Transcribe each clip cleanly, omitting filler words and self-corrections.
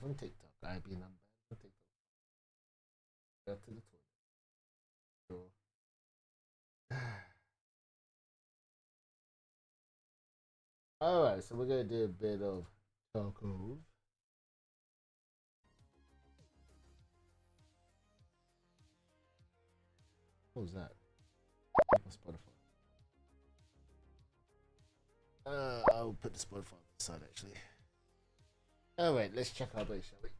on TikTok. I've been unbanned on TikTok. Go to the toilet. So. Alright, so we're gonna do a bit of tacos. What was that? My Spotify. I'll put the Spotify on the side actually. Alright, let's check our base, shall we?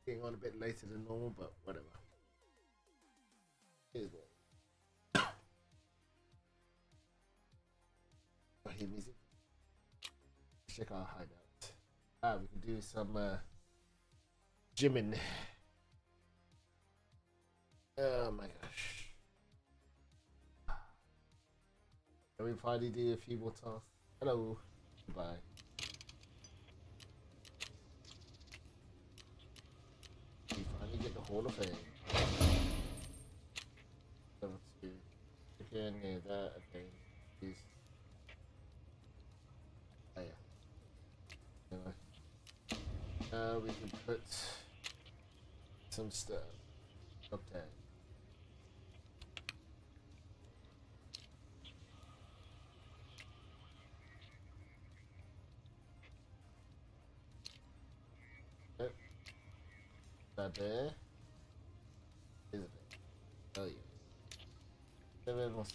Getting on a bit later than normal, but whatever. Here's what. I hear music. Let's check our hideout. We can do some gymming. Oh my gosh. Can we finally do a few more tasks? Hello. Goodbye. We finally get the Hall of Fame. Level 2. Chicken, yeah, that, okay. Please. Oh yeah. Anyway. We can put some stuff up there. That there? Is it? Oh yeah. 7 wants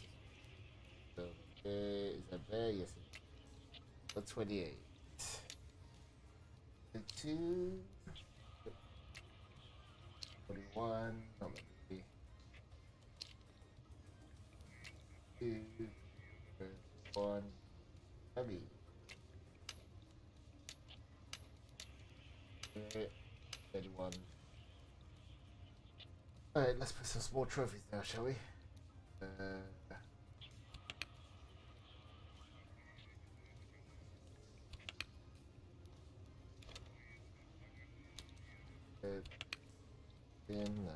so is that there? Yes it is. So 28. 2 41 not maybe 2 1 heavy 31. Alright, let's put some small trophies now, shall we? 10, nice.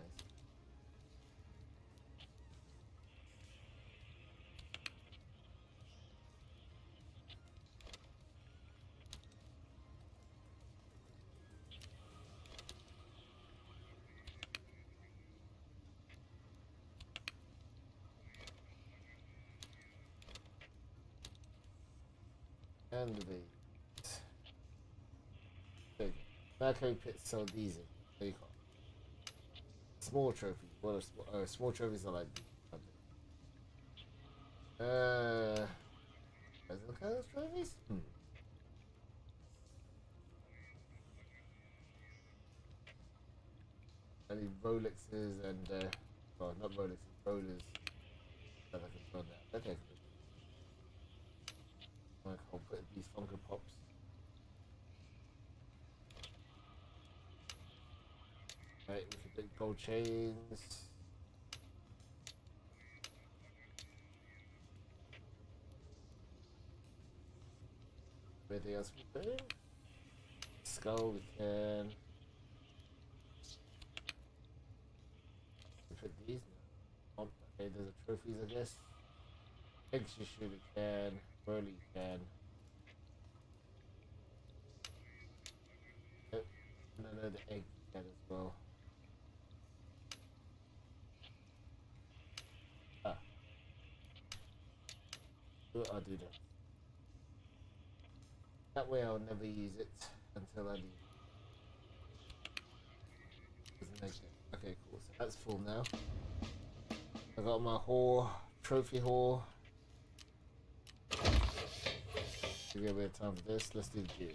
And the big Mercury pit so these in. There you go. Small trophies. What are small trophies are like present colors trophies? I need Rolexes and well not Rolexes, rollers that I can throw that. Okay. I'll put these Funko Pops. Right, we can put gold chains. Anything else we can do? Skull we can. We put these now. Okay, there's the trophies I guess. Eggs you shoot we can. Burley can. And then the egg can as well. Ah. I'll do that. That way I'll never use it until I need it. Okay, cool. So that's full now. I got my haul, trophy haul. Give me a bit of time for this. Let's do the gym.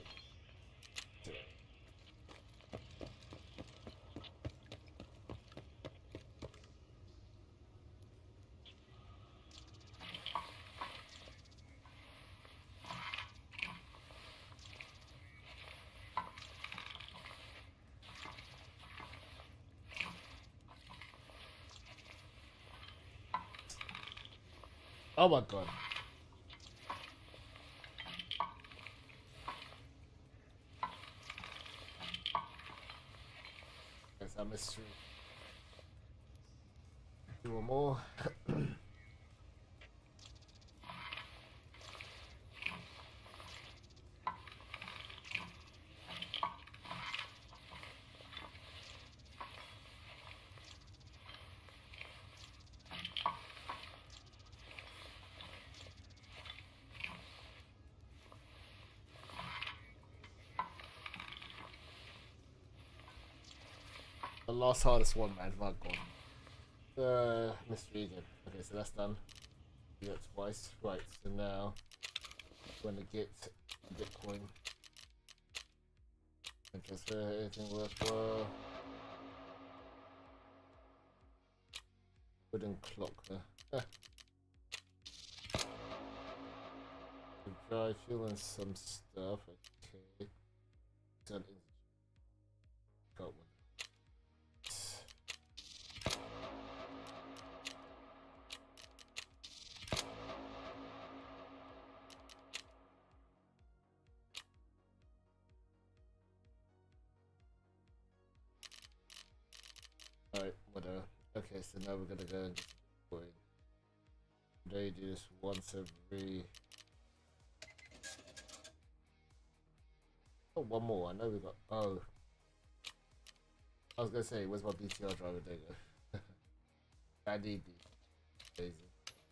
Oh my god. Guess I missed through. Do one more. The last hardest one, man. My god. Mystery again. Okay, so that's done. We got twice. Right, so now we're gonna get Bitcoin. And transfer anything worthwhile. Wooden clock, huh? Dry fuel and some stuff. Okay. Got one. Alright, whatever. Okay, so now we're gonna go and get some coin. They do this once every. Oh, one more. I know we got. Oh, I was gonna say, where's my BTR driver? There you go. I need these.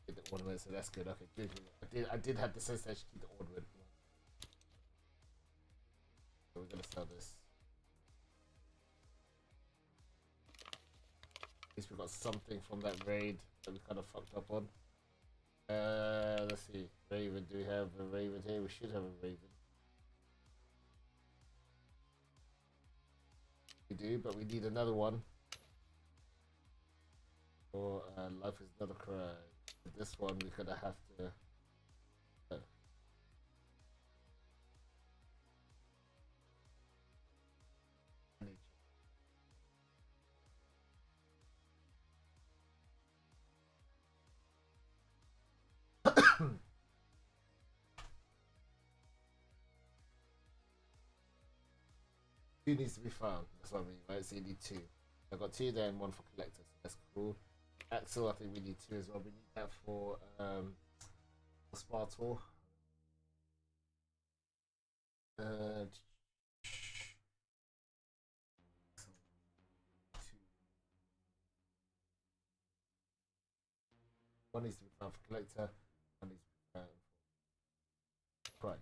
Get the ornament, so that's good. Okay, good. I did have the sense that I should keep the ornament. So we're gonna sell this. At least we got something from that raid that we kind of fucked up on. Let's see. Raven. Do we have a Raven here? We should have a Raven. We do, but we need another one. Or Life is Another Cry. This one we're gonna have to. Two needs to be found. That's what I mean, right? So you need two. I've got two there and one for collector, so that's cool. Axel, I think we need two as well. We need that for Spartor. One needs to be found for collector. One needs to be found for prime.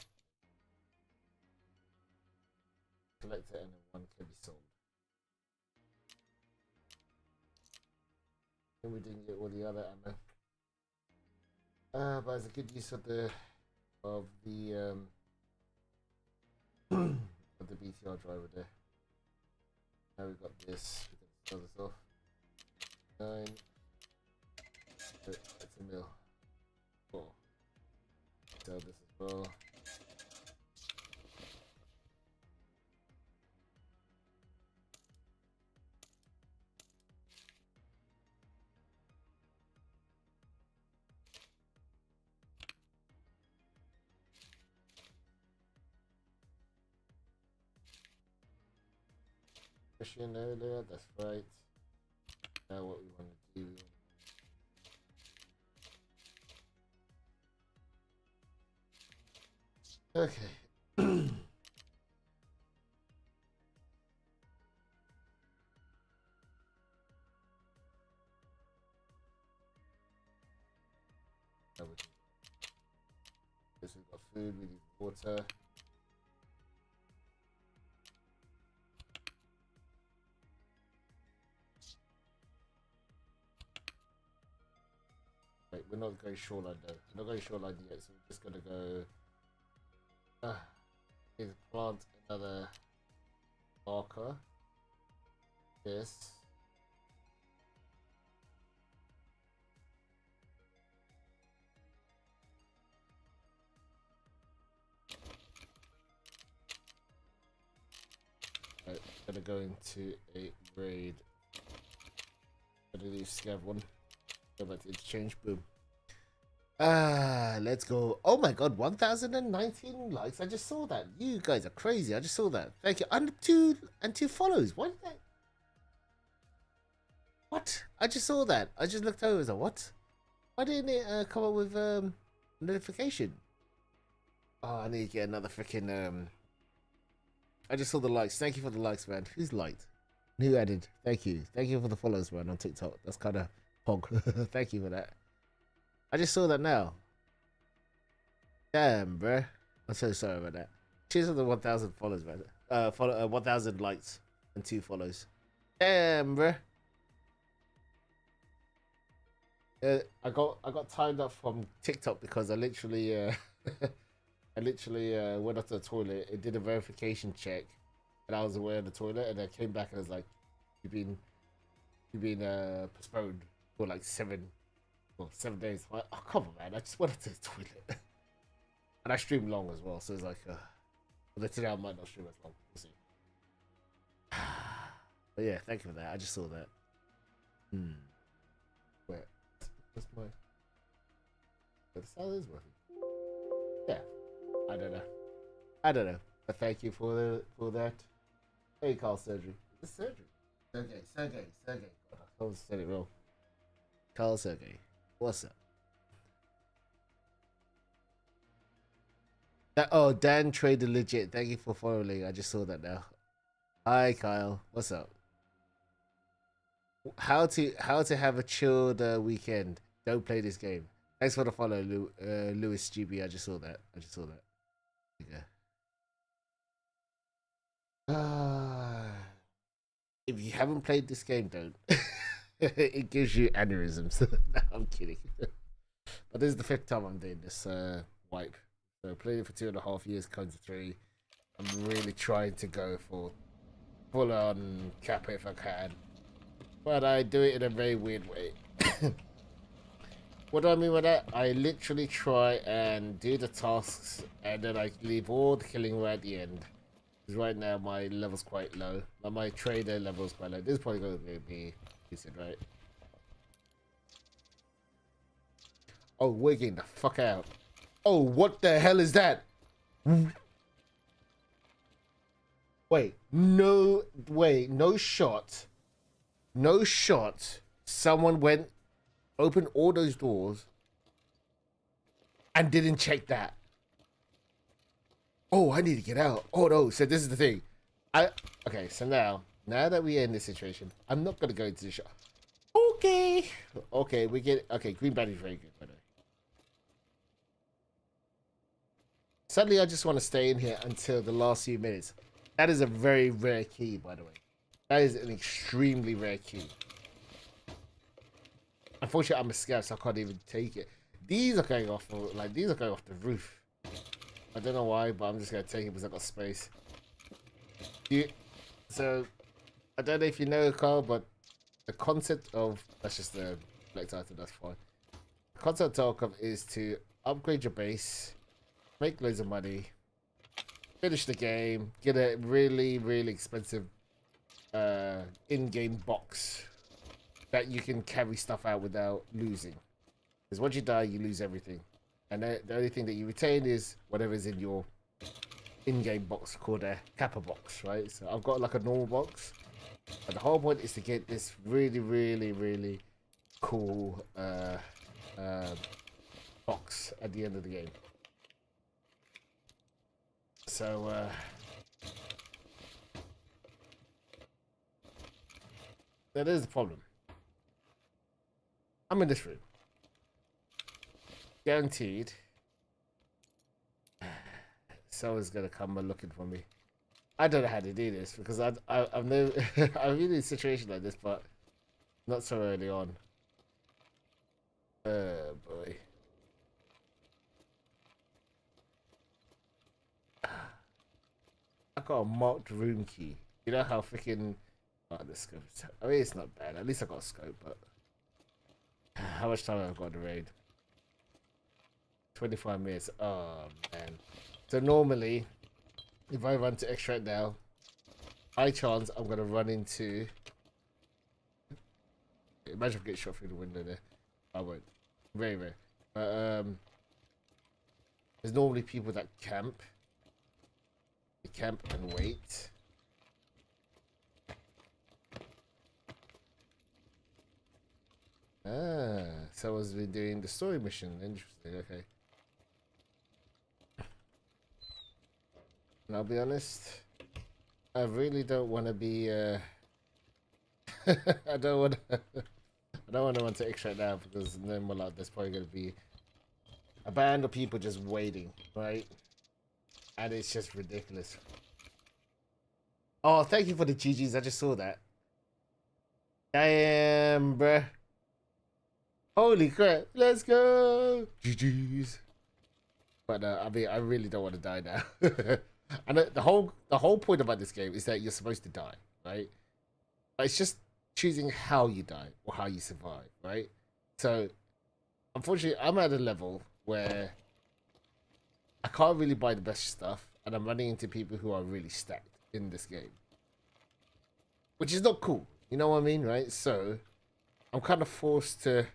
Collector, and then one can be sold. And we didn't get all the other ammo. But it's a good use of the of the BTR driver there. Now we've got this. We can sell this off. 9. That's a mil. 4. Sell this as well. Question earlier, that's right. Now what we want to do. Okay. Guess we've got food, we need water. Wait, we're not going shoreline though. We're not going shoreline yet, so we're just gonna go. Need to plant another marker. This. Right, gonna go into a raid. Gonna leave Scav one. Go back to interchange. Boom. Let's go. Oh my god, 1019 likes. I just saw that. You guys are crazy. I just saw that. Thank you. And two follows. Why did that? What? I just saw that. I just looked over. I was like, what? Why didn't it come up with notification? Oh, I need to get another freaking I just saw the likes. Thank you for the likes, man. Who's liked? Who added? Thank you. Thank you for the follows, man, on TikTok. That's kind of hog. Thank you for that. I just saw that now. Damn, bruh. I'm so sorry about that. Cheers for the 1,000 follows, man. 1,000 likes and 2 follows. Damn, bruh. I got timed up from TikTok because I literally went up to the toilet. It did a verification check, and I was away in the toilet, and I came back and I was like, "You've been postponed for like 7 days." I'm like, oh come on, man! I just went up to the toilet, and I streamed long as well, so it's like, but today I might not stream as long. We'll see. But yeah, thank you for that. I just saw that. Wait, what's my? The sound is working. Yeah, I don't know. I don't know. But thank you for that. Hey, Carl Surgery. It's surgery. Sergey. God, I almost said it wrong. Carl Sergey. What's up? Dan Trader Legit. Thank you for following. I just saw that now. Hi, Kyle. What's up? How to have a chilled weekend? Don't play this game. Thanks for the follow, Lewis GB. I just saw that. Okay. If you haven't played this game, don't. It gives you aneurysms. No, I'm kidding. But this is the 5th time I'm doing this wipe. So I played it for 2.5 years, comes to 3. I'm really trying to go for full on cap if I can. But I do it in a very weird way. What do I mean by that? I literally try and do the tasks and then I leave all the killing right at the end. Because right now my level's quite low. Like my trader level's quite low. This is probably going to be decent, right? Oh, we're getting the fuck out. Oh, what the hell is that? Wait, no shot. No shot. Someone went, opened all those doors and didn't check that. Oh, I need to get out. Oh no, so this is the thing. Okay, so now that we're in this situation, I'm not gonna go into the shop. Okay. Okay, green battery's very good, by the way. Suddenly I just want to stay in here until the last few minutes. That is a very rare key, by the way. That is an extremely rare key. Unfortunately, I'm a scout, so I can't even take it. These are going off, these are going off the roof. I don't know why, but I'm just gonna take it because I got space. So, I don't know if you know, Carl, but the concept of that's just the select item. That's fine. The concept of is to upgrade your base, make loads of money, finish the game, get a really, really expensive in-game box that you can carry stuff out without losing. Because once you die, you lose everything. And the only thing that you retain is whatever's in your in-game box called a kappa box, right? So I've got like a normal box. But the whole point is to get this really, really, really cool box at the end of the game. So, that is the problem. I'm in this room. Guaranteed. Someone's gonna come looking for me. I don't know how to do this because I've never I've been in a situation like this, but not so early on. Oh boy. I got a marked room key. You know how freaking the scope. I mean, it's not bad. At least I got a scope, but how much time have I got to raid? 25 minutes. Oh man. So normally, if I run to extract now, high chance I'm gonna run into. Imagine if I get shot through the window there. I won't. Very rare. But there's normally people that camp. They camp and wait. Ah, someone's been doing the story mission. Interesting. Okay. And I'll be honest, I really don't want to be. I don't want. I don't want to extract now because then there's probably going to be a band of people just waiting, right? And it's just ridiculous. Oh, thank you for the GGs. I just saw that. Damn, bruh. Holy crap. Let's go. GG's. But I mean, I really don't want to die now. And the whole point about this game is that you're supposed to die, right? But it's just choosing how you die or how you survive, right? So, unfortunately, I'm at a level where I can't really buy the best stuff, and I'm running into people who are really stacked in this game, which is not cool. You know what I mean, right? So, I'm kind of forced to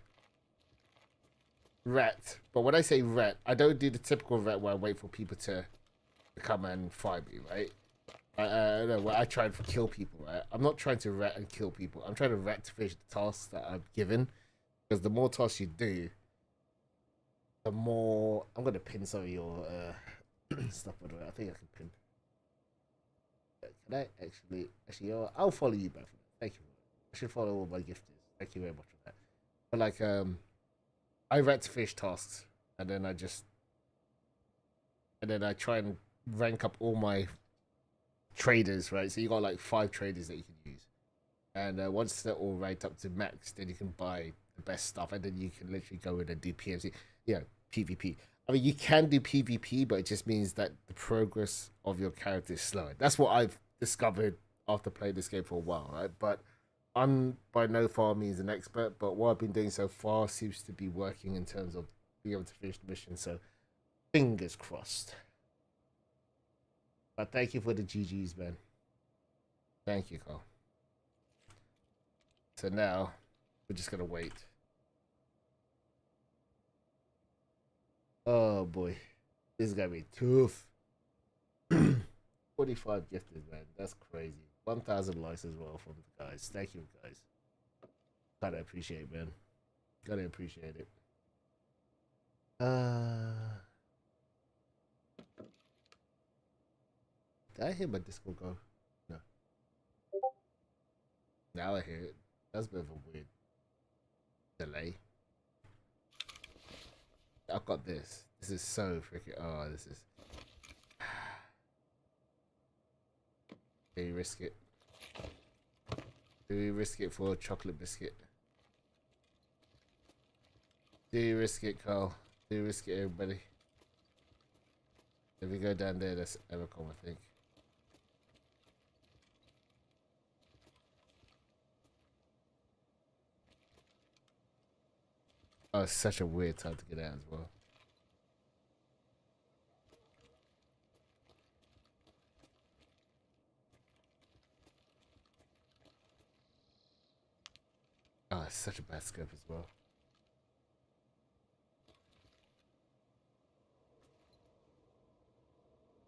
rat. But when I say rat, I don't do the typical rat where I wait for people to come and fight me, right? No, where I try and kill people, right? I'm not trying to rat and kill people. I'm trying to rat to finish the tasks that I'm given. Because the more tasks you do, the more... I'm going to pin some of your stuff, by the way. I think I can pin. Can I actually... Actually, you know what? I'll follow you both. Thank you. I should follow all my gifters. Thank you very much for that. But like, I rat to finish tasks. And then I just... And then I try and rank up all my traders, right? So you got like 5 traders that you can use, and once they're all ranked up to max, then you can buy the best stuff, and then you can literally go in and do PMC, PvP. I mean, you can do PvP, but it just means that the progress of your character is slower. That's what I've discovered after playing this game for a while, right? But I'm by no far means an expert, but what I've been doing so far seems to be working in terms of being able to finish the mission. So fingers crossed. But thank you for the GGs, man. Thank you, Carl. So now we're just gonna wait. Oh boy, this is gonna be tough. 45 gifted, man. That's crazy. 1,000 likes as well from the guys. Thank you, guys. Gotta appreciate, man. Gotta appreciate it. Did I hear my Discord go? No. Now I hear it. That's a bit of a weird delay. I've got this. This is so freaking. Oh, this is. Do you risk it? Do you risk it for a chocolate biscuit? Do you risk it, Carl? Do you risk it, everybody? If we go down there, that's Evercom, I think. Oh, it's such a weird time to get out as well. Oh, it's such a bad scope as well.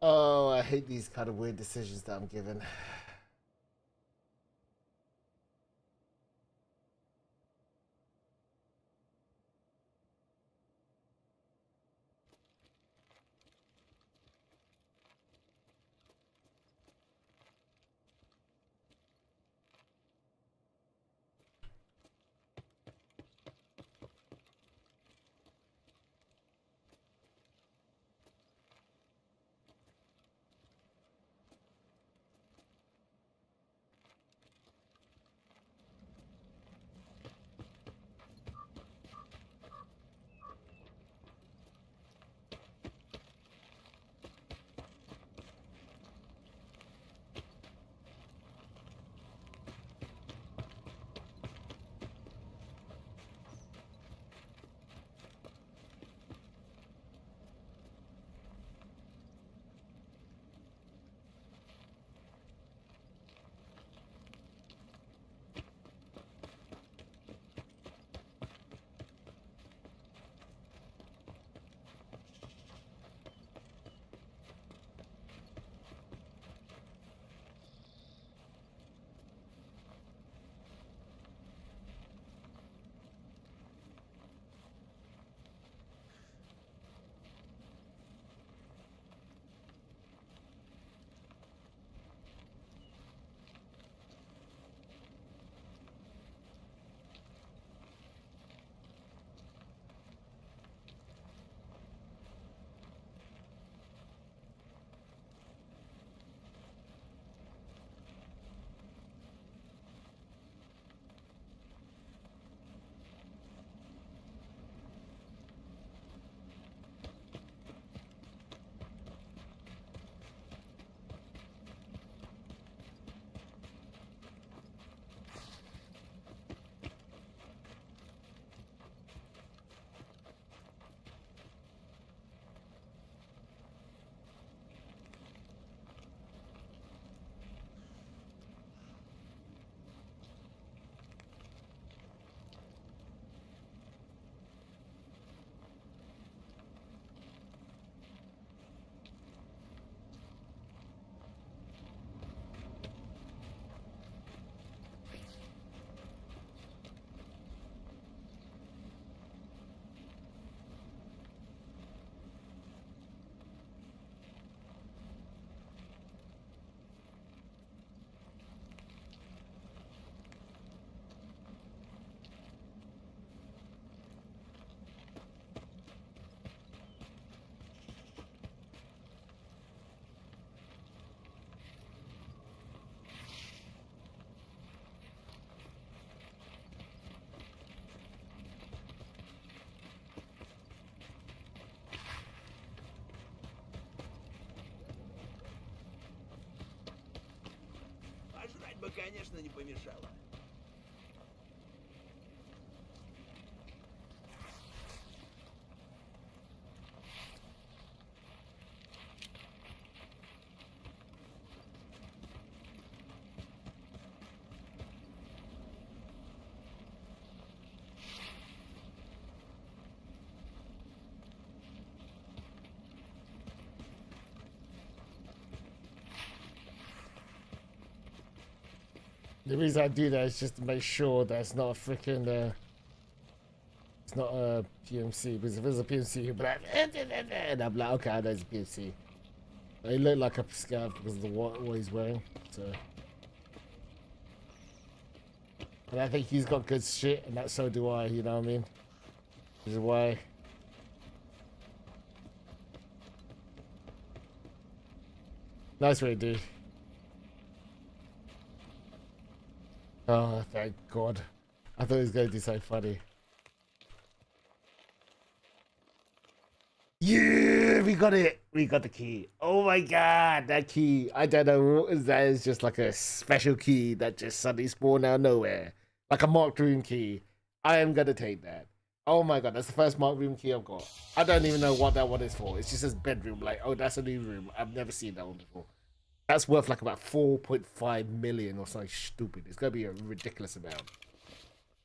Oh, I hate these kind of weird decisions that I'm given. бы, конечно, не помешало. The reason I do that is just to make sure that it's not a freaking it's not a PMC, because if it's a PMC, you'll be like, and I'm like, okay, I know it's a PMC. He looked like a scav because of what he's wearing, so. And I think he's got good shit, and that so do I, you know what I mean? Which is why. Nice way, dude. Oh, thank God. I thought he was going to do something funny. Yeah, we got it. We got the key. Oh my God, that key. I don't know. That is just like a special key that just suddenly spawned out of nowhere. Like a marked room key. I am going to take that. Oh my God, that's the first marked room key I've got. I don't even know what that one is for. It's just this bedroom. Like, oh, that's a new room. I've never seen that one before. That's worth like about 4.5 million or something stupid. It's going to be a ridiculous amount.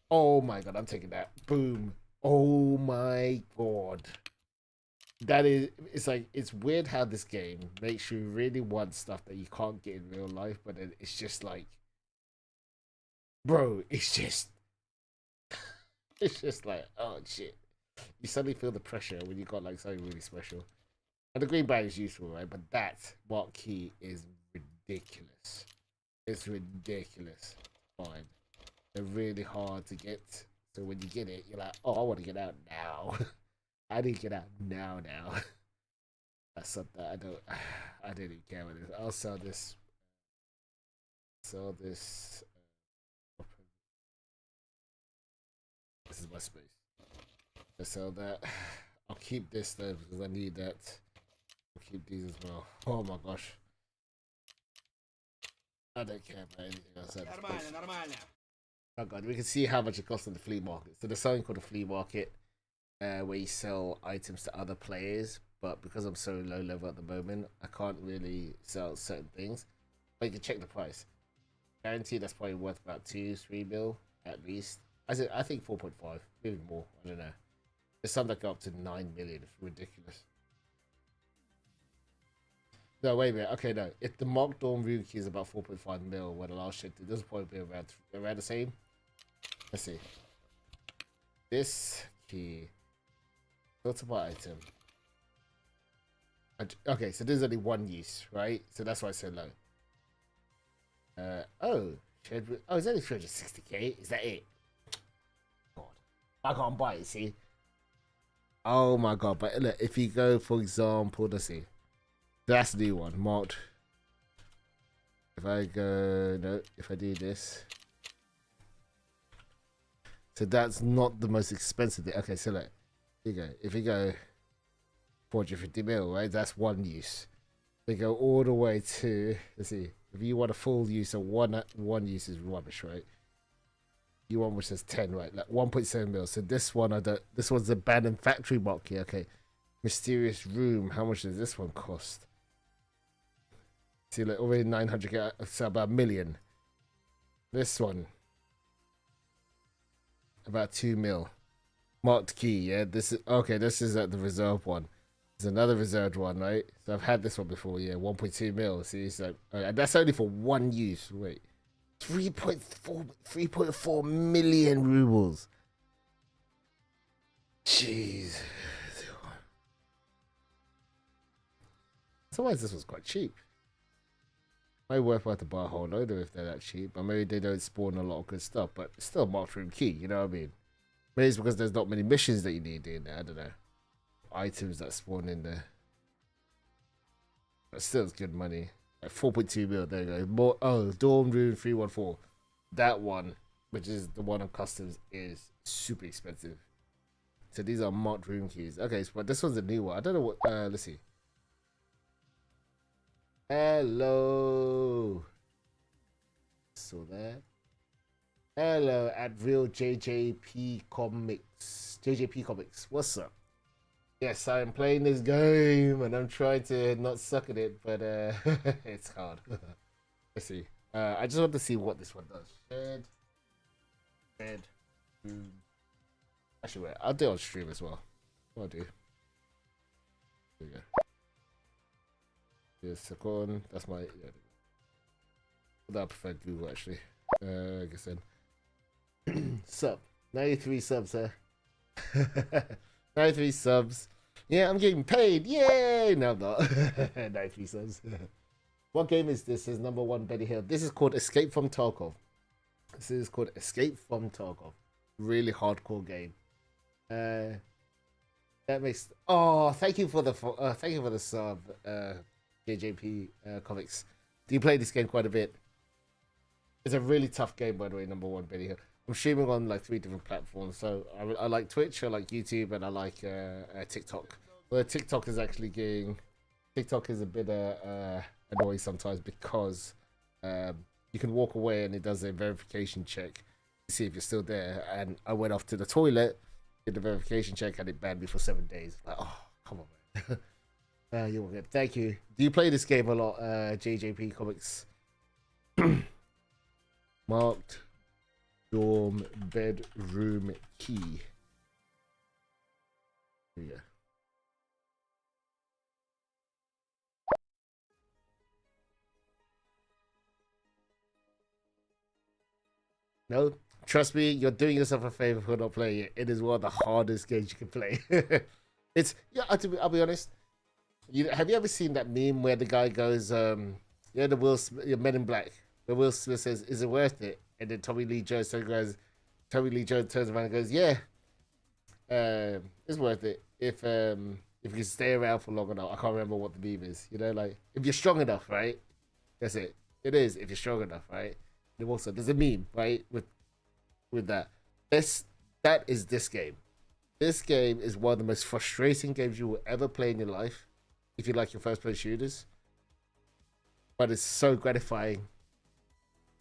Oh my God, I'm taking that. Boom. Oh my God. That is, it's like, it's weird how this game makes you really want stuff that you can't get in real life, but it's just like, bro, it's just like, oh shit. You suddenly feel the pressure when you got like something really special. And the green bag is useful, right? But that mark key is ridiculous. It's ridiculous. Fine. They're really hard to get. So when you get it, you're like, oh, I want to get out now. I need to get out now. That's something I don't even care what it is. I'll sell this. This is my space. I'll sell that. I'll keep this though because I need that. I'll keep these as well. Oh my gosh. I don't care about anything else. Нормально. Oh God, we can see how much it costs on the flea market. So there's something called a flea market. Where you sell items to other players, but because I'm so low level at the moment, I can't really sell certain things. But you can check the price. Guaranteed that's probably worth about 2-3 mil at least. I think 4.5, maybe more. I don't know. There's some that go up to 9 million. It's ridiculous. No, wait a minute. Okay, no. If the Mark Dawn Rune key is about 4.5 mil, when the last shit, it does probably be around the same. Let's see. This key. Multiple item. Okay, so there's only one use, right? So that's why it's so low. Oh, it's only 360k. Is that it? God, I can't buy it. See? Oh my God! But look, if you go, for example, let's see. That's the new one, marked. If I go, no, if I do this. So that's not the most expensive thing. Okay, so look. Here you go. If you go 450 mil, right? That's one use. They go all the way to, let's see. If you want a full use of one use is rubbish, right? You want which says 10, right? Like 1.7 mil. So this one, this one's the abandoned factory mark here. Okay. Mysterious room. How much does this one cost? See, like already 900k, so about 1 million. This one, about 2 mil. Marked key, yeah. This is okay. This is the reserve one. There's another reserved one, right? So I've had this one before, yeah. 1.2 mil. See, so that's only for one use. Wait, 3.4 million rubles. Jeez. So why is this was quite cheap? Might worthwhile to buy a whole load of if they're that cheap. But maybe they don't spawn a lot of good stuff. But it's still marked room key. You know what I mean? Maybe it's because there's not many missions that you need in there. I don't know. Items that spawn in there. But still, it's good money. Like 4.2 mil. There you go. More. Oh, Dawn Rune 314. That one, which is the one on customs, is super expensive. So these are marked room keys. Okay, but this one's a new one. I don't know what. Let's see. Hello. Still there. Hello, at real JJP Comics. JJP Comics, what's up? Yes, I am playing this game and I'm trying to not suck at it, but it's hard. Let's see. I just want to see what this one does. Shared. Actually, wait. I'll do it on stream as well. What I'll do. There we go. Here's second. That's my. Yeah. I prefer Google actually. I guess then. Sub. 93 subs, huh? 93 subs. Yeah, I'm getting paid. Yay! No, I'm not. 93 subs. What game is this? Is number one Betty Hill. This is called Escape from Tarkov. This is called Escape from Tarkov. Really hardcore game. That makes. Oh, thank you for the sub, JJP Comics. Do you play this game quite a bit? It's a really tough game, by the way. Number one Betty Hill. I'm streaming on like 3 different platforms. So I like Twitch, I like YouTube, and I like TikTok. Well, TikTok is actually getting. TikTok is a bit annoying sometimes because you can walk away and it does a verification check to see if you're still there. And I went off to the toilet, did the verification check, and it banned me for 7 days. Like, oh, come on, man. You're good. Thank you. Do you play this game a lot, JJP Comics? Marked dorm bedroom key. Here we go. No, trust me, you're doing yourself a favor for not playing it. It is one of the hardest games you can play. I'll be honest. Have you ever seen that meme where the guy goes, the Will Smith, Men in Black, where Will Smith says, "Is it worth it?" And then Tommy Lee Jones turns around and goes, "Yeah, it's worth it if you stay around for long enough." I can't remember what the meme is. Like if you're strong enough, right? That's it. It is if you're strong enough, right? And also, there's a meme, right, with that. That is this game. This game is one of the most frustrating games you will ever play in your life, if you like your first-person shooters. But it's so gratifying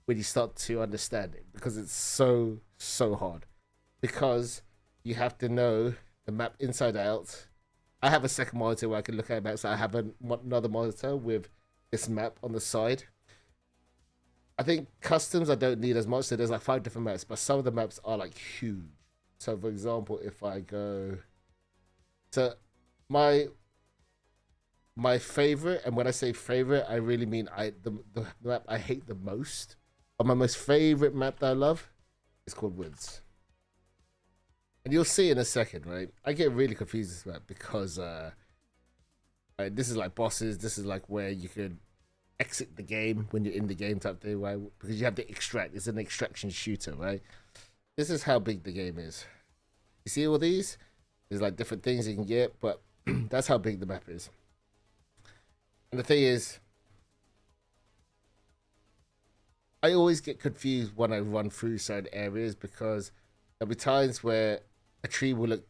when you start to understand it, because it's so hard. Because you have to know the map inside out. I have a second monitor where I can look at maps. So I have another monitor with this map on the side. I think customs I don't need as much, so there's like 5 different maps, but some of the maps are like huge. So for example, if I go to my favorite, and when I say favorite, I really mean the map I hate the most, but my most favorite map that I love is called Woods. And you'll see in a second, right? I get really confused with this map because this is like bosses, this is like where you could exit the game when you're in the game type thing, right? Because you have to extract. It's an extraction shooter, right? This is how big the game is. You see all these? There's like different things you can get, but that's how big the map is. And the thing is, I always get confused when I run through certain areas because there'll be times where a tree will look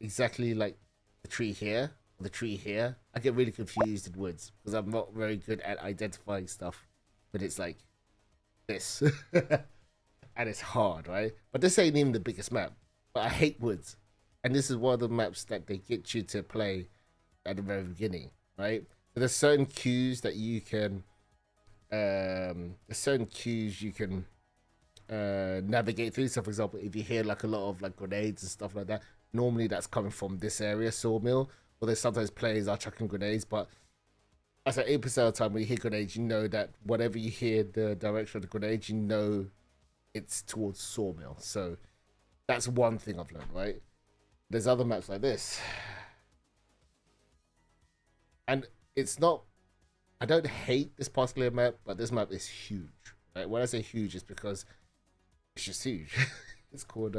exactly like the tree here, the tree here. I get really confused in Woods because I'm not very good at identifying stuff, but it's like this and it's hard, right? But this ain't even the biggest map, but I hate Woods, and this is one of the maps that they get you to play at the very beginning, right? So there's certain cues that you can navigate through. So for example, if you hear like a lot of like grenades and stuff like that, normally that's coming from this area, Sawmill. Or there's sometimes players are chucking grenades, but I say 8% of the time when you hear grenades, you know that whatever you hear the direction of the grenade, you know it's towards Sawmill. So that's one thing I've learned, right? There's other maps like this. And it's not, I don't hate this particular map, but this map is huge. Right? When I say huge, it's because it's just huge. It's called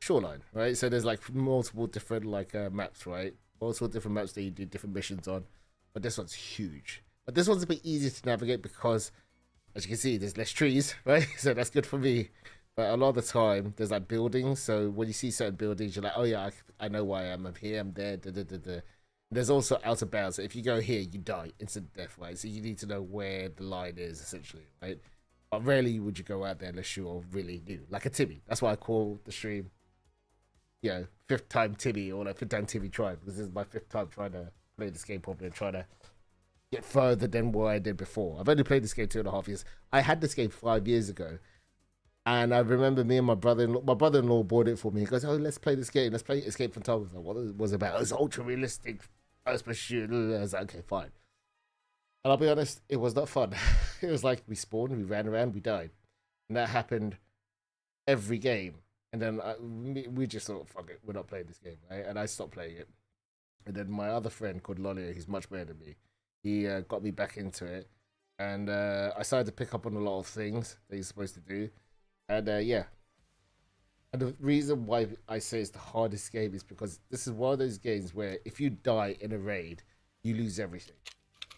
Shoreline, right? So there's like multiple different like maps, right? Multiple different maps that you do different missions on, but this one's huge. But this one's a bit easier to navigate because, as you can see, there's less trees, right? So that's good for me. But a lot of the time, there's like buildings. So when you see certain buildings, you're like, oh yeah, I know why I'm here, I'm there. Da, da, da, da. There's also out of bounds. So if you go here, you die, instant death, right? So you need to know where the line is, essentially, right? But rarely would you go out there unless you're really new, like a Timmy. That's why I call the stream, fifth time Timmy, or like fifth time Timmy try, because this is my fifth time trying to play this game properly and trying to get further than what I did before. I've only played this game 2.5 years. I had this game 5 years ago, and I remember me and my brother-in-law bought it for me. He goes, "Oh, let's play this game. Let's play Escape from Tarkov." Like, what it was about? It was ultra realistic first-person shooter. I was like, okay, fine. And I'll be honest, it was not fun. It was like we spawned, we ran around, we died, and that happened every game. And then we just thought, fuck it, we're not playing this game, right? And I stopped playing it. And then my other friend called Lolly, he's much better than me. He got me back into it, and I started to pick up on a lot of things that you're supposed to do. And yeah. And the reason why I say it's the hardest game is because this is one of those games where if you die in a raid, you lose everything,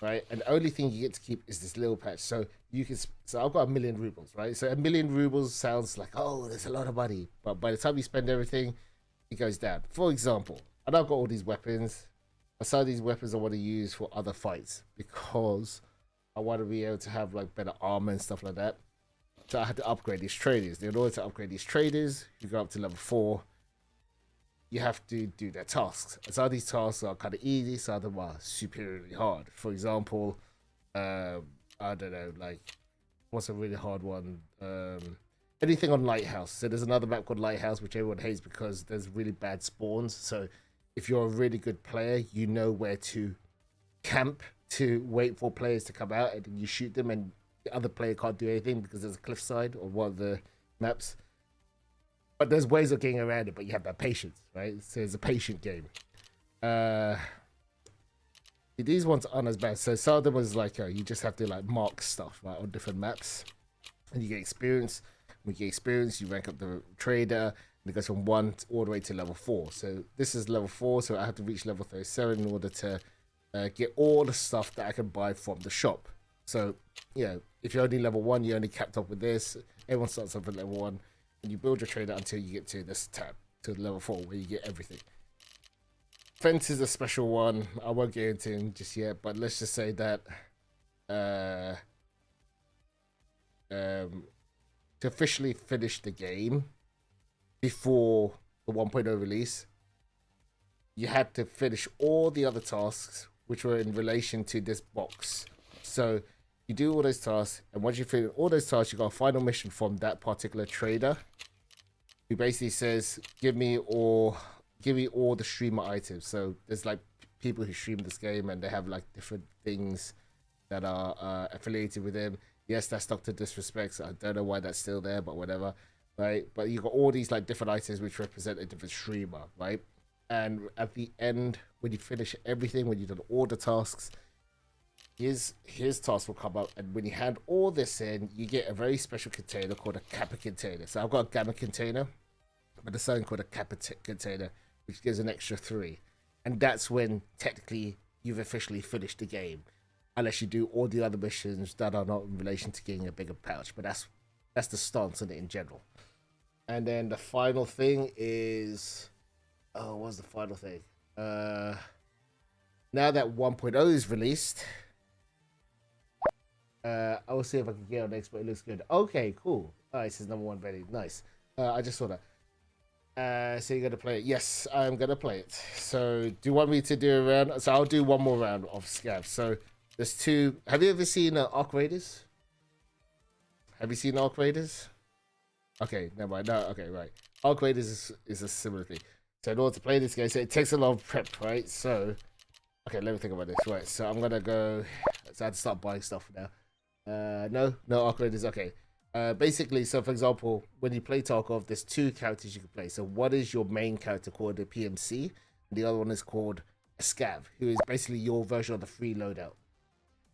right? And the only thing you get to keep is this little patch. So you can. So I've got 1,000,000 rubles, right? So 1,000,000 rubles sounds like, oh, there's a lot of money, but by the time you spend everything, it goes down. For example, and I've got all these weapons. Some of these weapons I want to use for other fights because I want to be able to have like better armor and stuff like that. So I had to upgrade these traders. In order to upgrade these traders, you go up to level 4. You have to do their tasks. And some of these tasks are kind of easy, some of them are superiorly hard. For example, I don't know, like, what's a really hard one? Anything on Lighthouse. So there's another map called Lighthouse, which everyone hates because there's really bad spawns. So if you're a really good player, you know where to camp to wait for players to come out, and then you shoot them, and the other player can't do anything because there's a cliffside or one of the maps. But there's ways of getting around it, but you have that patience, right? So it's a patient game. These ones aren't as bad. So some of them was like, you just have to like mark stuff, right, on different maps, and you get experience. When you get experience, you rank up the trader, and it goes from 1 all the way to level 4. So this is level 4, so I have to reach level 37 in order to get all the stuff that I can buy from the shop. So, if you're only level 1, you're only capped up with this. Everyone starts off at level 1, and you build your trader until you get to this tab, to level 4, where you get everything. Fence is a special one. I won't get into it just yet, but let's just say that to officially finish the game before the 1.0 release, you had to finish all the other tasks which were in relation to this box. So you do all those tasks, and once you finish all those tasks, you got a final mission from that particular trader, who basically says, "Give me all the streamer items." So there's like people who stream this game, and they have like different things that are affiliated with him. Yes, that's Dr. Disrespect. So I don't know why that's still there, but whatever, right? But you got all these like different items which represent a different streamer, right? And at the end, when you finish everything, when you've done all the tasks, his task will come up, and when you hand all this in, you get a very special container called a Kappa container. So I've got a Gamma container, but there's something called a Kappa container, which gives an extra 3, and that's when technically you've officially finished the game, unless you do all the other missions that are not in relation to getting a bigger pouch. But that's the stance on it in general. And then the final thing is, what's the final thing? Now that 1.0 is released, I will see if I can get on next, but it looks good. Okay, cool. Alright, it says number 1 ready. Nice. I just saw that. So you're gonna play it? Yes, I'm gonna play it. So do you want me to do a round? So I'll do one more round of Scav. So there's 2. Have you ever seen Arc Raiders? Have you seen Arc Raiders? Okay, never mind. No, okay, right. Arc Raiders is a similar thing. So in order to play this game, so it takes a lot of prep, right? So, okay, let me think about this. Right, so I'm gonna go. So I had to start buying stuff now. No Arc Raiders. Okay. Basically, so for example, when you play Tarkov, there's 2 characters you can play. So one is your main character called a PMC, and the other one is called a Scav, who is basically your version of the free loadout.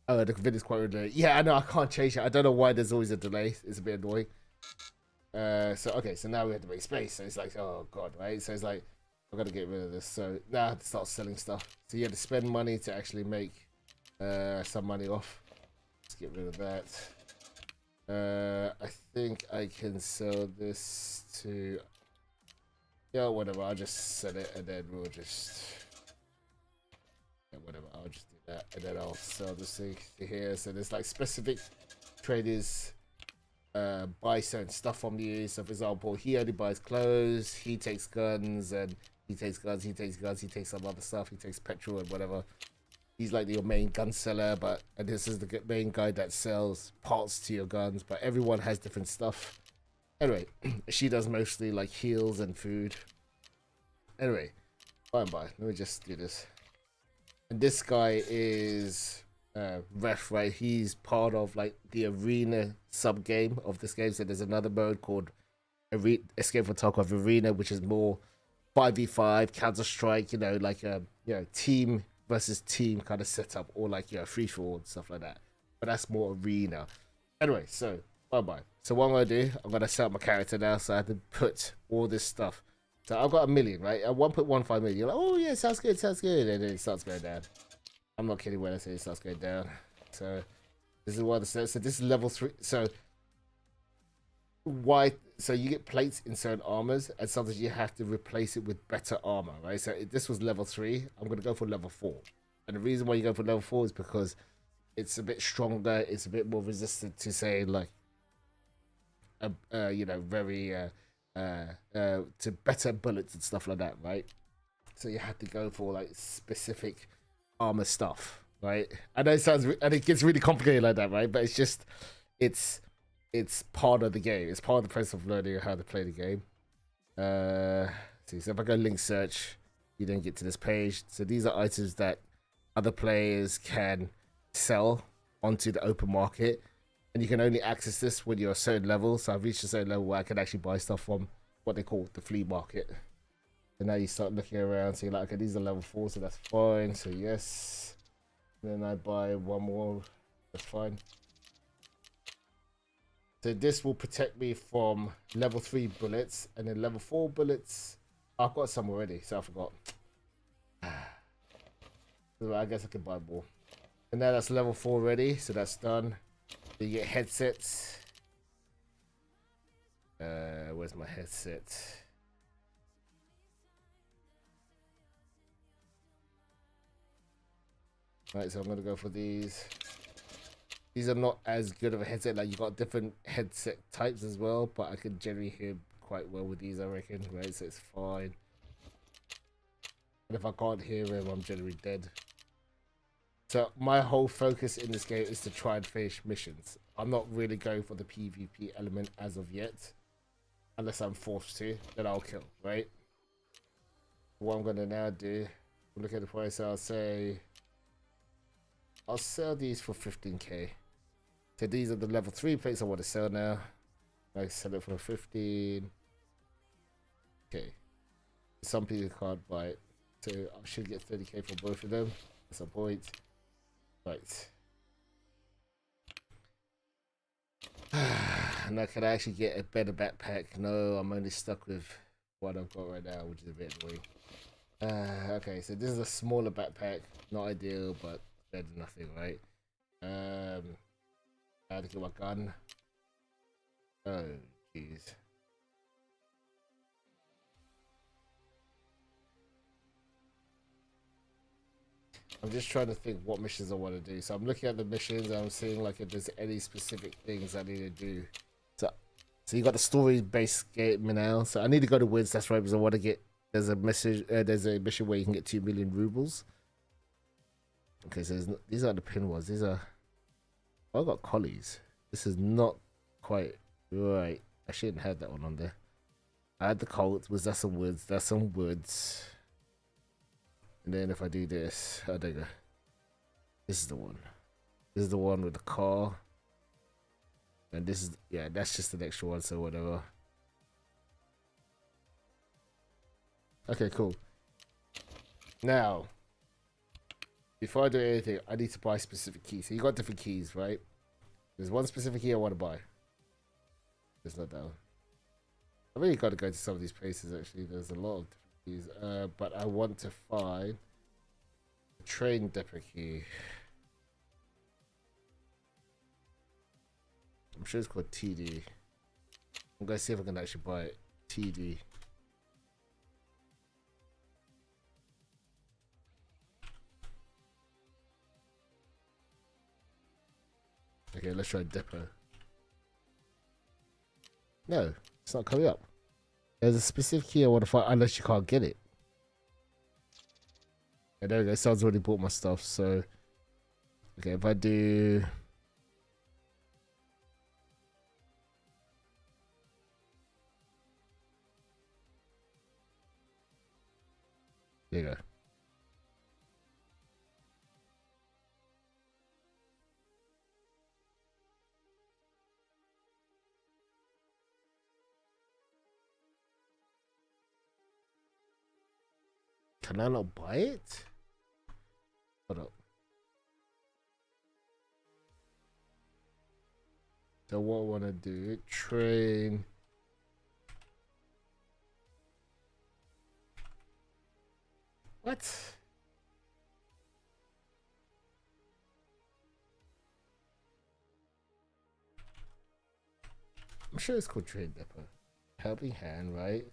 Oh, the video's quite delayed. Yeah, I know, I can't change it. I don't know why there's always a delay. It's a bit annoying. So okay, so now we have to make space. So it's like, oh god, right? So it's like, I've got to get rid of this. So now I have to start selling stuff. So you have to spend money to actually make some money off. Let's get rid of that. I think I can sell this to, yeah, whatever. I'll just sell it, and then we'll just Yeah, whatever. I'll just do that, and then I'll sell this thing here. So there's like specific traders buy certain stuff from you. So for example, he only buys clothes, he takes guns, and he takes guns, he takes guns, he takes some other stuff, he takes petrol and whatever. He's like your main gun seller, and this is the main guy that sells parts to your guns, but everyone has different stuff. Anyway, she does mostly like heals and food. Anyway, by and by, let me just do this. And this guy is ref, right? He's part of like the arena sub game of this game. So there's another mode called Escape from Tarkov Arena, which is more 5v5 Counter Strike. You know, like a team versus team kind of setup, or like free for all and stuff like that. But that's more arena. Anyway, so bye. So what I'm gonna do, I'm gonna set up my character now. So I have to put all this stuff. So I've got 1 million, right? At 1.15 million. You're like, oh yeah, sounds good, and then it starts going down. I'm not kidding when I say it starts going down. So this is what it says. So this is level 3. So why? So you get plates in certain armors, and sometimes you have to replace it with better armor, right? So this was level 3. I'm gonna go for level 4, and the reason why you go for level 4 is because it's a bit stronger. It's a bit more resistant to say like, very to better bullets and stuff like that, right? So you have to go for like specific armor stuff, right? I know it sounds and it gets really complicated like that, right? But it's just it's part of the game. It's part of the process of learning how to play the game. See, so if I go link search, you then get to this page. So these are items that other players can sell onto the open market, and you can only access this when you're a certain level. So I've reached a certain level where I can actually buy stuff from what they call the flea market. And now you start looking around, so you're like, okay, these are level 4, so that's fine. So yes. And then I buy one more, that's fine. So this will protect me from level 3 bullets, and then level 4 bullets. I've got some already, so I forgot. So I guess I can buy more. And now that's level 4 already, so that's done. So you get headsets. Where's my headset? Right, so I'm gonna go for these. These are not as good of a headset. Like you got different headset types as well, but I can generally hear quite well with these, I reckon. Right, so it's fine. And if I can't hear him, I'm generally dead. So my whole focus in this game is to try and finish missions. I'm not really going for the PvP element as of yet, unless I'm forced to. Then I'll kill. Right. What I'm gonna now do, look at the price. I'll say, I'll sell these for 15k. So these are the level 3 plates I want to sell now. I sell it for 15. Okay. Some people can't buy it, so I should get 30k for both of them. That's a point. Right. Now can I actually get a better backpack? No, I'm only stuck with what I've got right now, which is a bit annoying. Okay, so this is a smaller backpack. Not ideal, but better than nothing, right? I had to get my gun. Oh, jeez. I'm just trying to think what missions I want to do. So I'm looking at the missions and I'm seeing like if there's any specific things I need to do. So you got the story-based game now. So I need to go to Wiz. That's right, because I want to get. There's a message. There's a mission where you can get 2 million rubles. Okay, so these are the pin ones. These are. Oh, I got collies. This is not quite right. I shouldn't have that one on there. I had the Colts. Was that some woods? That's some woods. And then if I do this, oh, there you go. This is the one. This is the one with the car. And this is, yeah, that's just the extra one, so whatever. Okay, cool. Now, before I do anything, I need to buy specific keys. So you got different keys, right? There's one specific key I want to buy. There's not that one. I really got to go to some of these places, actually. There's a lot of different keys. But I want to find the train depot key. I'm sure it's called TD. I'm going to see if I can actually buy it. TD. Okay, let's try depot. No, it's not coming up. There's a specific key I want to find, unless you can't get it. Okay, there we go. Sounds already bought my stuff, so... Okay, if I do... There you go. Can I not buy it? Hold up. So what I want to do, train. What? I'm sure it's called Trade Depot. Helping Hand, right?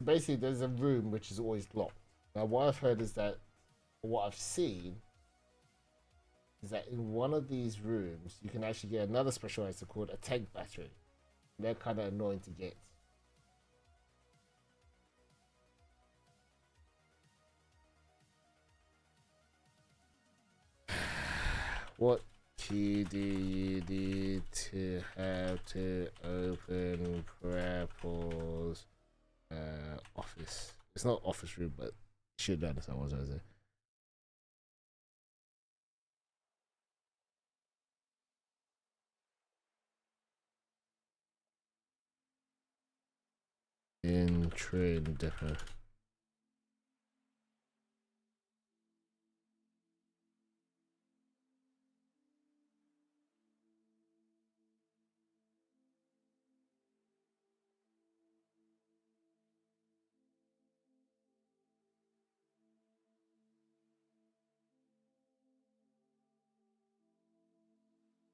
Basically, there's a room which is always locked. Now, what I've heard is that, what I've seen is that in one of these rooms, you can actually get another special item called a tank battery. They're kind of annoying to get. What key do you need to have to open Grapple's office? It's not office room, but you should understand what I was saying. In train depot.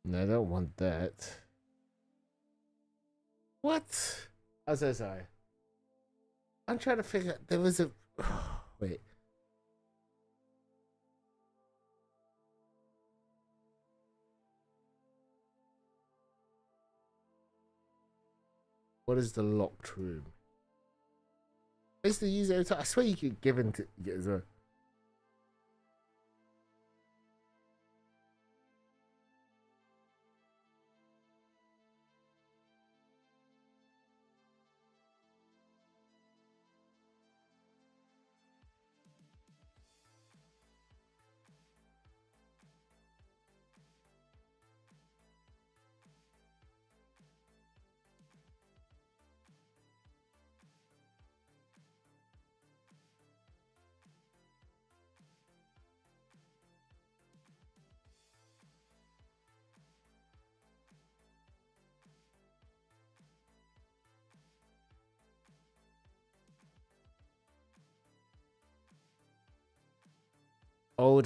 No, I don't want that. What? I'm so sorry. I'm trying to figure out. There was a. Wait. What is the locked room? I used to use it every time. I swear you could give in to get as well.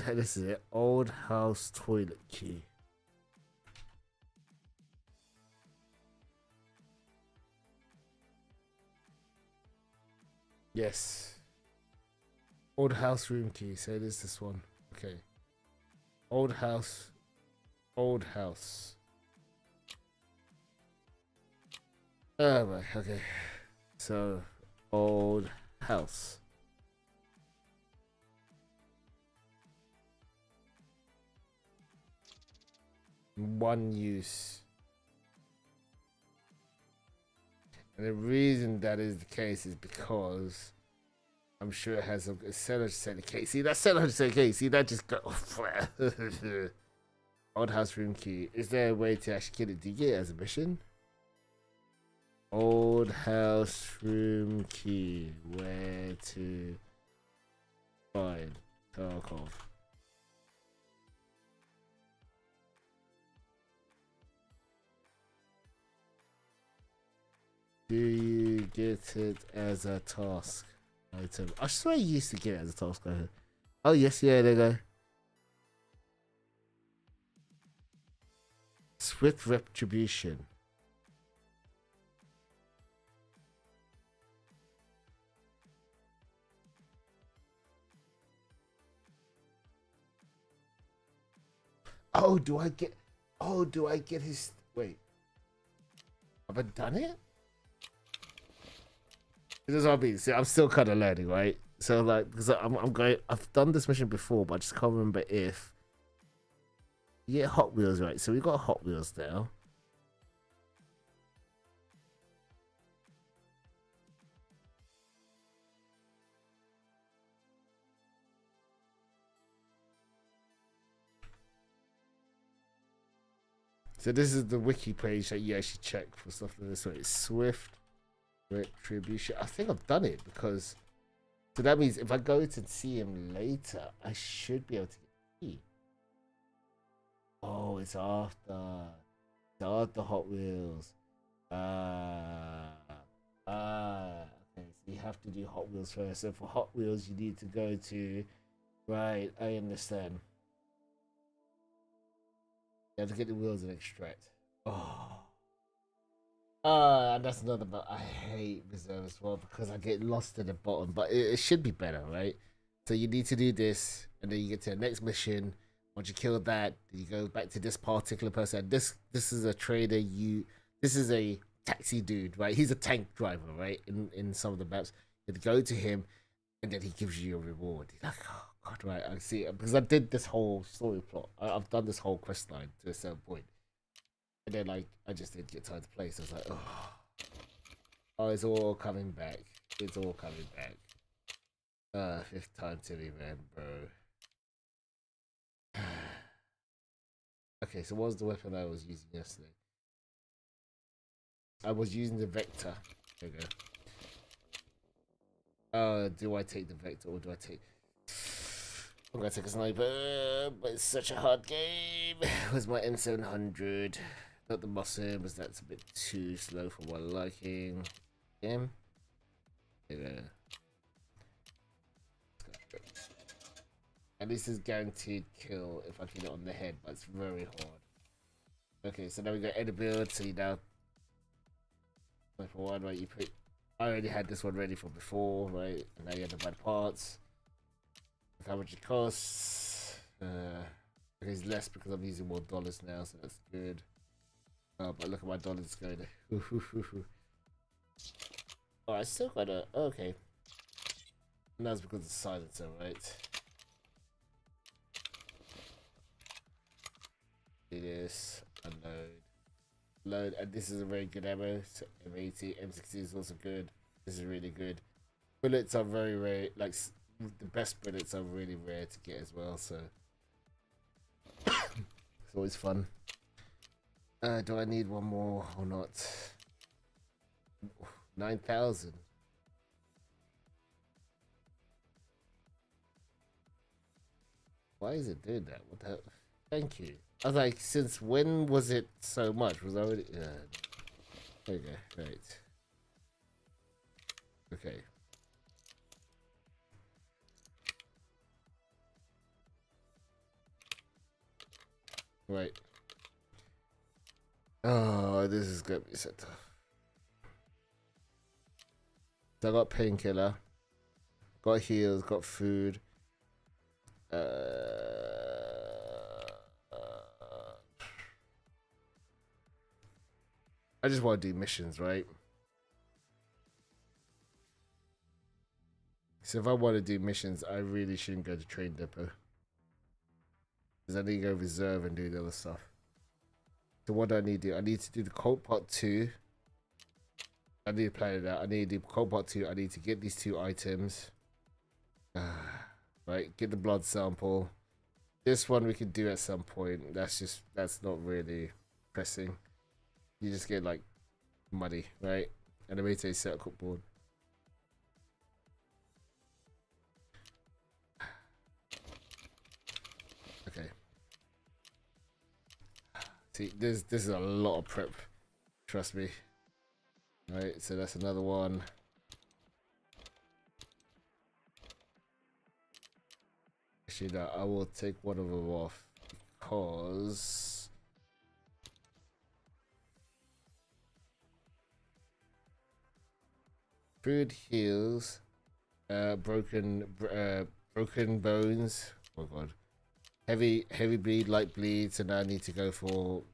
This is it. Old house toilet key. Yes. Old house room key. So it is this one. Okay. Old house. Old house. Oh, right. Okay. So, old house. One use. And the reason that is the case is because I'm sure it has a 700% case. See, that 700% case. See, that just got old house room key. Is there a way to actually get it? Do you get it as a mission? Old house room key. Where to find Tarkov? Do you get it as a task item? I swear you used to get it as a task item. Oh yes, yeah, there you go. Swift retribution. Oh, do I get? Oh, do I get his? Wait, have I done it? This is what I mean. See, I'm still kind of learning, right? So like, because I'm going. I've done this mission before, but I just can't remember if. Yeah, Hot Wheels, right? So we got Hot Wheels now. So this is the wiki page that you actually check for stuff like this. So it's Swift Retribution. I think I've done it because. So that means if I go to see him later, I should be able to get the key. Oh, it's after. It's after Hot Wheels. Okay, so you have to do Hot Wheels first. So for Hot Wheels, you need to go to. Right, I understand. You have to get the wheels and extract. Oh. And that's another, but I hate reserve as well because I get lost at the bottom. But it should be better, right? So you need to do this, and then you get to the next mission. Once you kill that, you go back to this particular person. This is a trader. This is a taxi dude, right? He's a tank driver, right? In some of the maps, you have to go to him, and then he gives you a reward. He's like, oh god, right? I see it because I did this whole story plot. I've done this whole quest line to a certain point. And then, like, I just didn't get time to play, so I was like, oh, it's all coming back. It's all coming back. Fifth time Timmy, man, bro. Okay, so what was the weapon I was using yesterday? I was using the Vector. There you go. Do I take the Vector or do I take... I'm gonna take a sniper, but it's such a hard game. Where's my M700? Not the Mossum, because that's a bit too slow for my liking. Him. Yeah. And this is guaranteed kill if I get it on the head, but it's very hard. Okay, so now we got edit build, so you now for one, right? You put I already had this one ready for before, right? And now you have to buy the parts. Look how much it costs. It's less because I'm using more dollars now, so that's good. But look at my dollars going. Oh, I still got a. Okay. And that's because of the silencer, right? It is. Unload. Load. And this is a very good ammo. So M80, M60 is also good. This is really good. Bullets are very rare. Like, the best bullets are really rare to get as well, so. It's always fun. Do I need one more or not? 9,000. Why is it doing that? What the hell? Thank you. I was like, since when was it so much? Was I already... there you go. Right. Okay. Right. Oh, this is gonna be so tough. So I got painkiller, got heals, got food. I just want to do missions, right? So if I want to do missions, I really shouldn't go to train depot. Because I need to go reserve and do the other stuff. So what do I need to do? I need to do the Colt Part 2. I need to plan it out. I need to do Colt Part 2. I need to get these 2 items. Right, get the blood sample. This one we could do at some point. That's not really pressing. You just get like money, right? And a way to set a cookboard. Okay. See, this is a lot of prep. Trust me. Right, so that's another one. Actually, no, I will take one of them off because food heals, broken bones. Oh god, heavy bleed, light bleed. So now I need to go for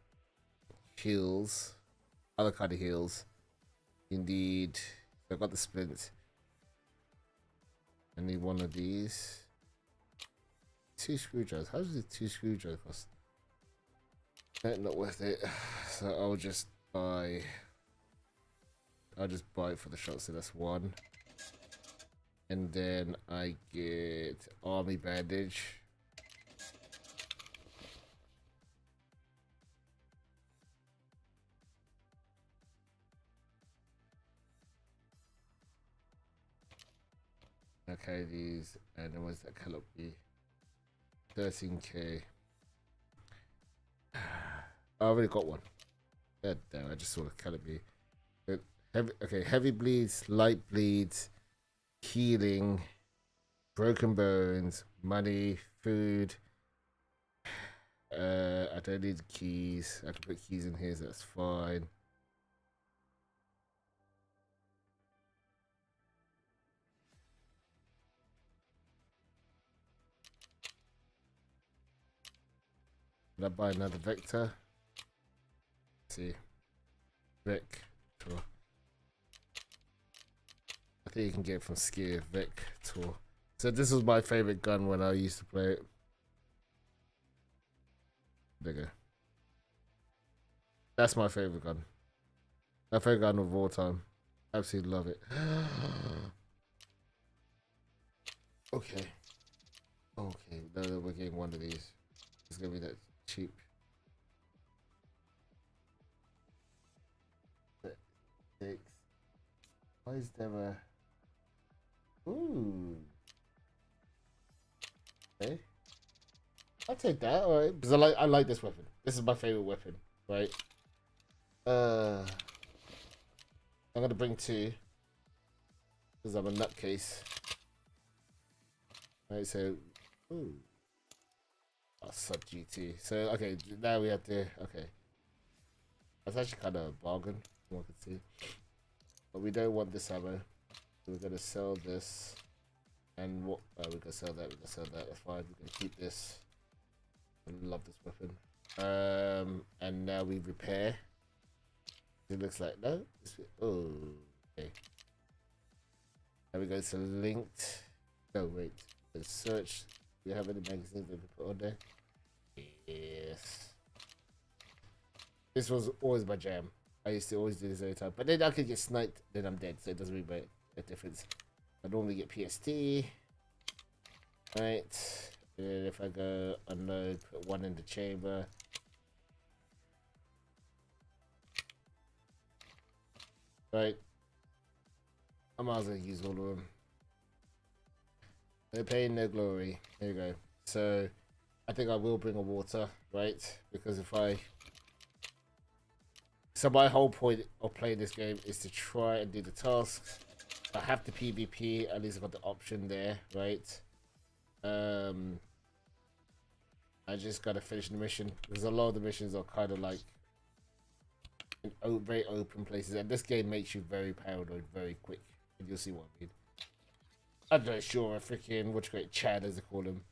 heals, other kind of heals. Indeed, so I got the splints. I need one of these. 2 screwdrivers. How does the 2 screwdrivers cost? Not worth it. So I'll just buy it for the shot. So that's 1. And then I get army bandage. Okay, these, and then what's that color be? 13k. I already got one. God damn, I just saw the color be. Heavy bleeds, light bleeds, healing, broken bones, money, food. I don't need keys. I can put keys in here, so that's fine. Did I buy another vector? Let's see. Vector. I think you can get it from Skier. Vector. So this was my favorite gun when I used to play it. There you go. That's my favorite gun. My favorite gun of all time. Absolutely love it. Okay. Okay, no, we're getting one of these. It's gonna be that cheap. Six. Why is there a... Ooh. Okay. I'll take that, alright. Because I like this weapon. This is my favorite weapon, right? I'm gonna bring 2. Because I'm a nutcase. Right, so... Ooh. Oh, sub GT. So, okay, now we have to... Okay. That's actually kind of a bargain, from what I can see. But we don't want this ammo. So we're gonna sell this. And what... we're gonna sell that, we're gonna sell that. That's fine. We're gonna keep this. I love this weapon. And now we repair. It looks like... No? Oh, okay. Now we go to linked. No, wait. Let's search. Do you have any magazines that we put on there? Yes. This was always my jam. I used to always do this every time. But then I could get sniped, then I'm dead. So it doesn't really make a difference. I normally get PST. Right. And if I go unload, put 1 in the chamber. Right. I might as well use all of them. No pain, no glory. There you go. So I think I will bring a water, right? Because if I... So my whole point of playing this game is to try and do the tasks. I have the PvP, at least I got the option there, right? I just gotta finish the mission because a lot of the missions are kind of like in very open places, and this game makes you very paranoid very quick, and you'll see what I mean. I'm not sure, freaking what you call it, Chad as they call him,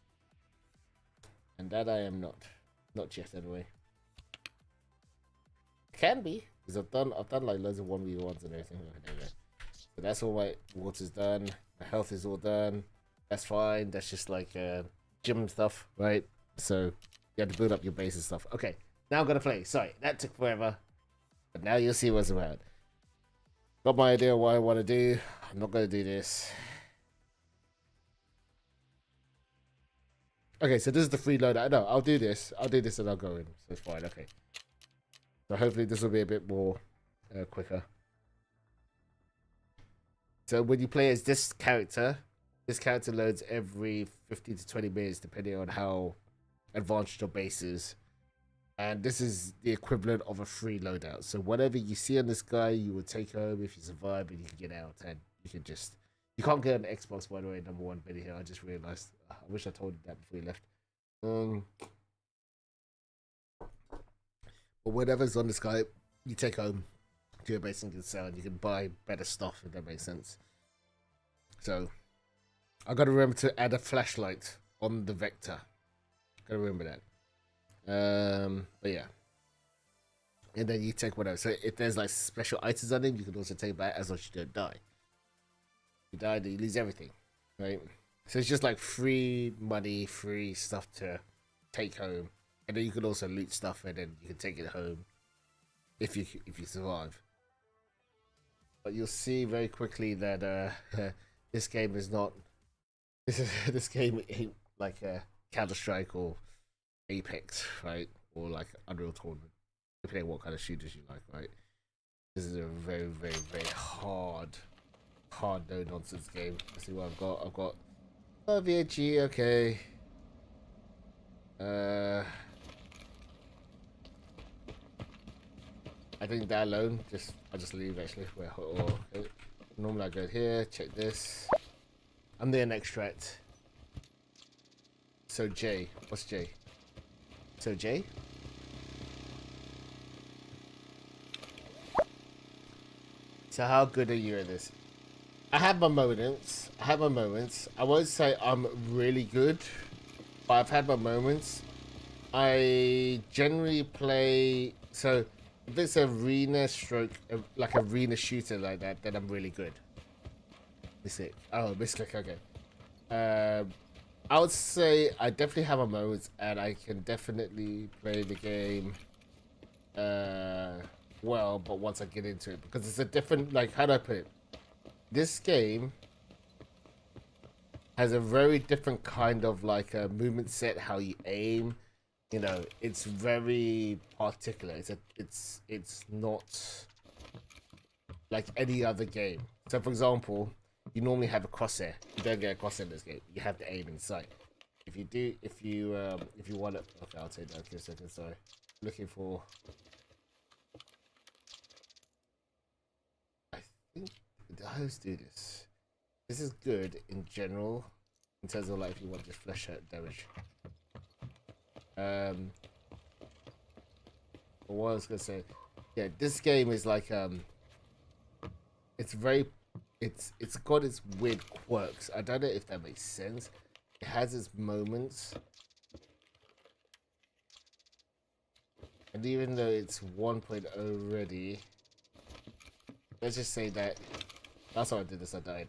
and that I am not yet anyway. Can be because I've done like loads of 1v1s and everything. Anyway, so that's all my water's done. My health is all done. That's fine. That's just like gym stuff, right? So you have to build up your base and stuff. Okay, now I'm gonna play. Sorry, that took forever, but now you'll see what's about. Got my idea of what I want to do. I'm not gonna do this. Okay, so this is the free loader. No, I'll do this. I'll do this and I'll go in. So it's fine. Okay. So hopefully this will be a bit more quicker. So when you play as this character loads every 15 to 20 minutes, depending on how advanced your base is. And this is the equivalent of a free loadout. So whatever you see on this guy, you will take home if you survive, and you can get out, and you can just. You can't get an Xbox, by the way. Number one bit here. I just realized. I wish I told you that before you left. But whatever's on this guy, you take home to your base and can sell, and you can buy better stuff if that makes sense. So I gotta remember to add a flashlight on the Vector. Gotta remember that. But yeah. And then you take whatever. So if there's like special items on him, you can also take that as long as you don't die. If you die, then you lose everything, right? So it's just like free money, free stuff to take home, and then you can also loot stuff, and then you can take it home if you survive. But you'll see very quickly that this game is not. This game ain't like a Counter-Strike or Apex, right? Or like Unreal Tournament. Depending on what kind of shooters you like, right? This is a very, very, very hard no nonsense game. Let's see what I've got. I've got VHG, okay. I think that alone, I'll just leave actually. Okay. Normally I go here, check this. I'm there in extract. So J, what's J? So J? So how good are you at this? I have my moments. I won't say I'm really good, but I've had my moments. I generally play, so if it's arena like arena shooter like that, then I'm really good. Is it? Oh, misclick, okay. I would say I definitely have my moments, and I can definitely play the game well, but once I get into it, because it's a different, like, how do I put it? This game has a very different kind of like a movement set, how you aim. You know, it's very particular. It's not like any other game. So, for example, you normally have a crosshair. You don't get a crosshair in this game. You have to aim in sight. If you want it, okay, I'll take that. Okay, a second. Sorry, looking for. I think the hosts do this. This is good in general, in terms of like if you want just flesh out damage. But what I was gonna say, yeah, this game is like it's got its weird quirks. I don't know if that makes sense. It has its moments, and even though it's 1.0 already, let's just say that that's how I did this. I died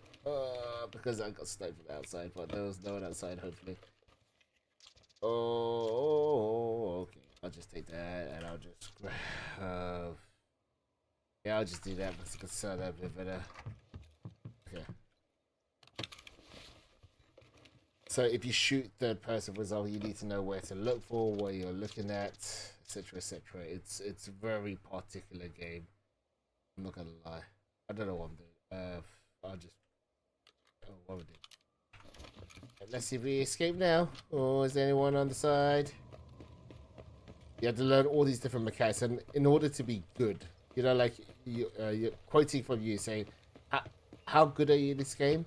because I got sniped from the outside, but there was no one outside. Hopefully. Oh, okay. I'll just take that, and I'll just yeah, I'll just do that because I can sell that a bit better. Okay. So if you shoot third person, for example, you need to know where to look for, what you're looking at, etc., etc. It's a very particular game. I'm not gonna lie. I don't know what I'm doing. I'll just. Oh, what we doing? Let's see if we escape now. Or is there anyone on the side? You have to learn all these different mechanics, and in order to be good, you know, like you're quoting from you saying, "How good are you in this game?"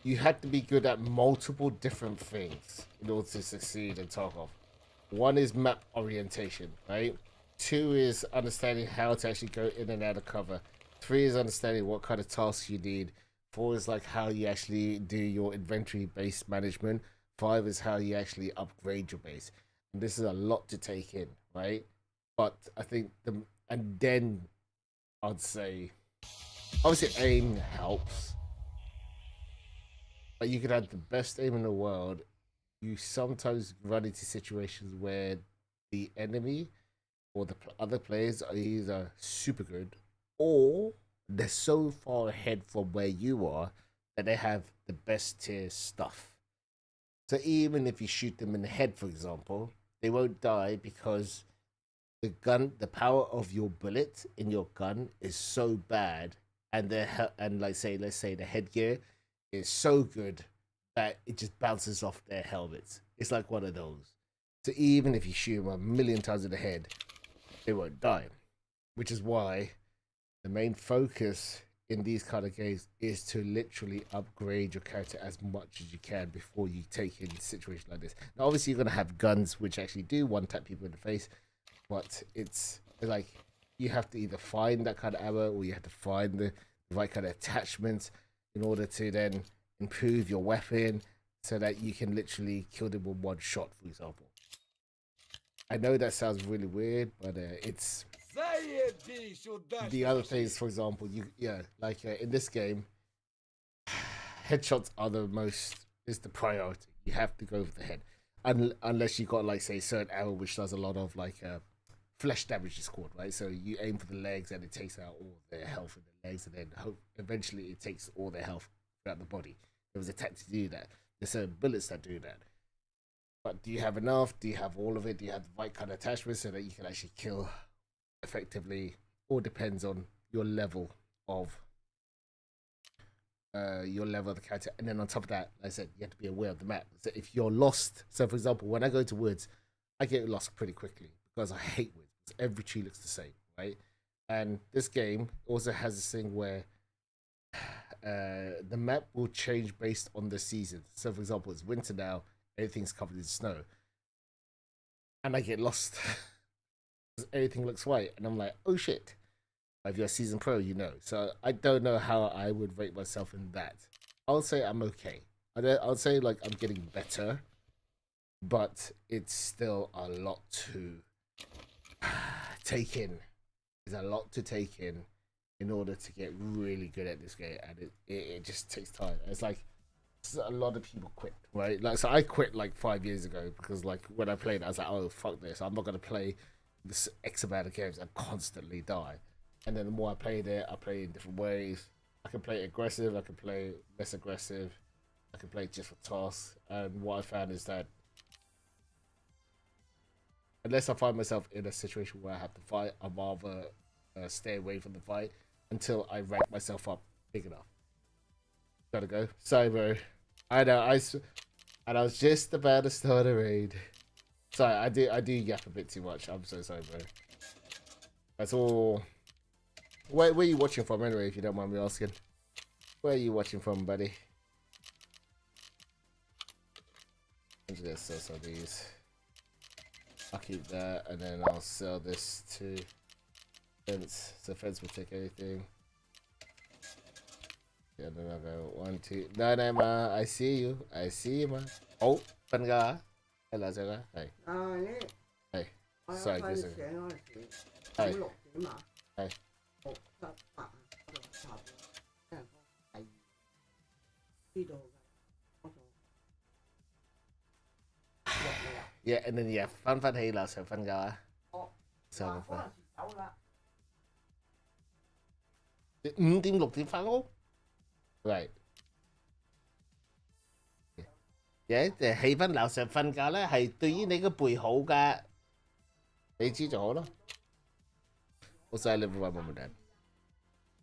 You had to be good at multiple different things in order to succeed in Tarkov. One is map orientation, right? Two is understanding how to actually go in and out of cover. Three is understanding what kind of tasks you need. Four is like how you actually do your inventory-based management. Five is how you actually upgrade your base. And this is a lot to take in, right? But I think and then I'd say, obviously aim helps. But you could have the best aim in the world. You sometimes run into situations where the enemy or the other players are either super good or they're so far ahead from where you are that they have the best tier stuff. So even if you shoot them in the head, for example, they won't die because the power of your bullet in your gun is so bad, and let's say the headgear is so good that it just bounces off their helmets. It's like one of those. So even if you shoot them a million times in the head, they won't die. Which is why the main focus in these kind of games is to literally upgrade your character as much as you can before you take in a situation like this. Now, obviously, you're going to have guns which actually do one-tap people in the face, but it's like you have to either find that kind of ammo or you have to find the right kind of attachments in order to then improve your weapon so that you can literally kill them with one shot, for example. I know that sounds really weird, but it's the other things. For example, in this game, headshots are is the priority. You have to go for the head, unless you got like say certain ammo which does a lot of like flesh damage is called, right? So you aim for the legs and it takes out all their health in the legs, and then eventually it takes all their health throughout the body. There was a tactic to do that. There's certain bullets that do that. But do you have enough? Do you have all of it? Do you have the right kind of attachment so that you can actually kill effectively? All depends on your level of the character. And then on top of that, like I said, you have to be aware of the map. So if you're lost, so for example, when I go to woods, I get lost pretty quickly because I hate woods. Every tree looks the same, right? And this game also has this thing where the map will change based on the season. So for example, it's winter now, everything's covered in snow, and I get lost because everything looks white, and I'm like, oh shit. If you're a season pro, you know. So I don't know how I would rate myself in that. I'll say I'm okay. I'll say like I'm getting better, but it's still a lot to take in. There's a lot to take in order to get really good at this game, and it just takes time. It's like a lot of people quit, right? Like, so I quit like 5 years ago because like when I played, I was like, oh fuck this, I'm not gonna play this X amount of games and constantly die. And then the more I played it, I play in different ways. I can play aggressive, I can play less aggressive, I can play just for tasks. And what I found is that unless I find myself in a situation where I have to fight, I'd rather stay away from the fight until I rank myself up big enough. Gotta go. Sorry, bro. I know. And I was just about to start a raid. Sorry, I do yap a bit too much. I'm so sorry, bro. That's all. Where are you watching from anyway, if you don't mind me asking? Where are you watching from, buddy? I'm just gonna sell some of these. I'll keep that, and then I'll sell this to Fence. So Fence will take anything. Yeah, then I'll go 1, 2. No, ma. I see you. I see you, ma. Oh, phân ga. Hello, sir. Hey. Hey. Sorry, good sir. Hey. Hey. Yeah, and then yeah, phân thì là sẽ phân ga. Sao phân? 5.6點翻屋。Right. 嘅，氣氛樓上瞓覺咧，係對於你個背好㗎，你知就好咯。我細你唔話冇問題。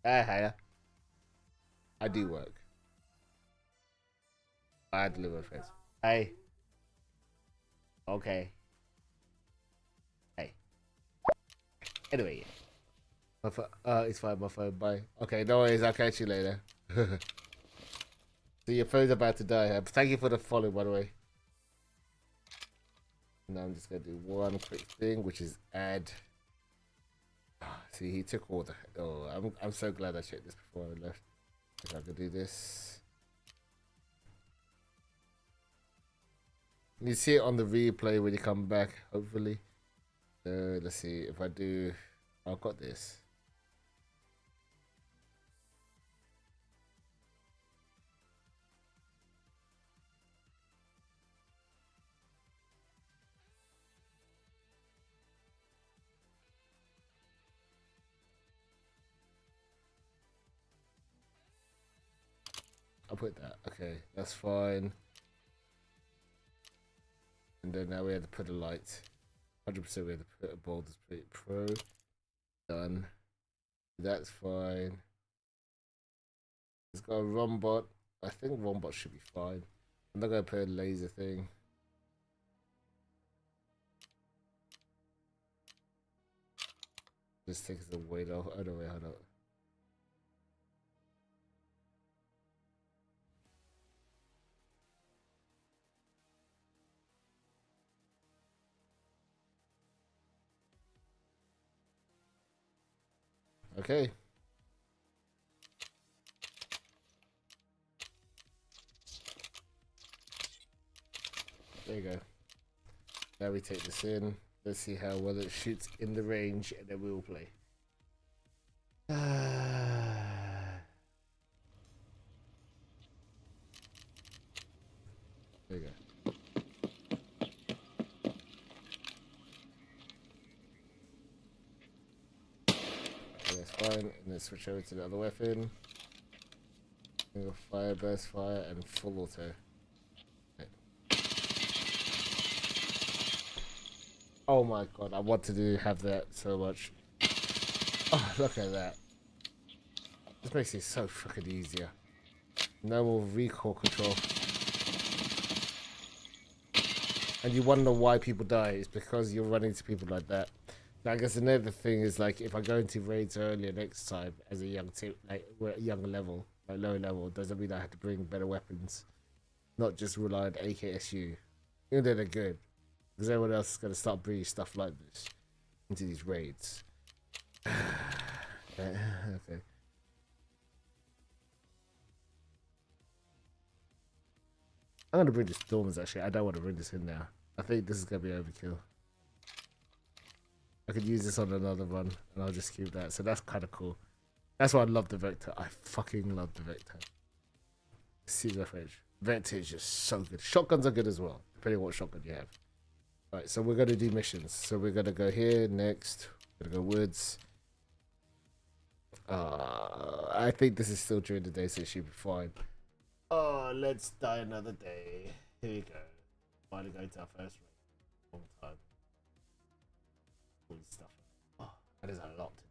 係啊 ，I do work. I deliver friends. Hey. Okay. Hey. Anyway, my phone. It's fine. My phone. Bye. Okay, no worries. I'll catch you later. So your phone's about to die. Thank you for the follow, by the way. Now I'm just gonna do one quick thing, which is add. See, he took all the. Oh, I'm so glad I checked this before I left. If I could do this. You see it on the replay when you come back, hopefully. So let's see if I do. I've got this. I'll put that. Okay, that's fine. And then now we have to put a light. 100% we have to put a bold display pro. Done. That's fine. It's got a rombot. I think rombot should be fine. I'm not gonna put a laser thing. Just takes the weight off. Oh no, wait, hold on. Okay. There you go. Now we take this in. Let's see how well it shoots in the range, and then we will play. There you go. Okay, that's fine. And then switch over to the other weapon. Fire, burst fire, and full auto. Oh my god, I want to have that so much. Oh, look at that. This makes it so fucking easier. No more recoil control. And you wonder why people die. It's because you're running into people like that. Now, I guess another thing is, like, if I go into raids earlier next time as a young team, like, we're at a younger level, like low level, doesn't mean I have to bring better weapons. Not just rely on AKSU. Even though they're good. Because everyone else is going to start bringing stuff like this into these raids. Okay. I'm going to bring the Stormers, actually. I don't want to bring this in now. I think this is going to be overkill. I could use this on another run, and I'll just keep that. So that's kind of cool. That's why I love the Vector. I fucking love the Vector. See the French. Vector is just so good. Shotguns are good as well, depending on what shotgun you have. Right, so we're going to do missions. So we're going to go here next. We're going to go woods. I think this is still during the day, so it should be fine. Oh, let's die another day. Here we go. Finally going to our first race. Long time. All this stuff. Oh, that is a lot to do.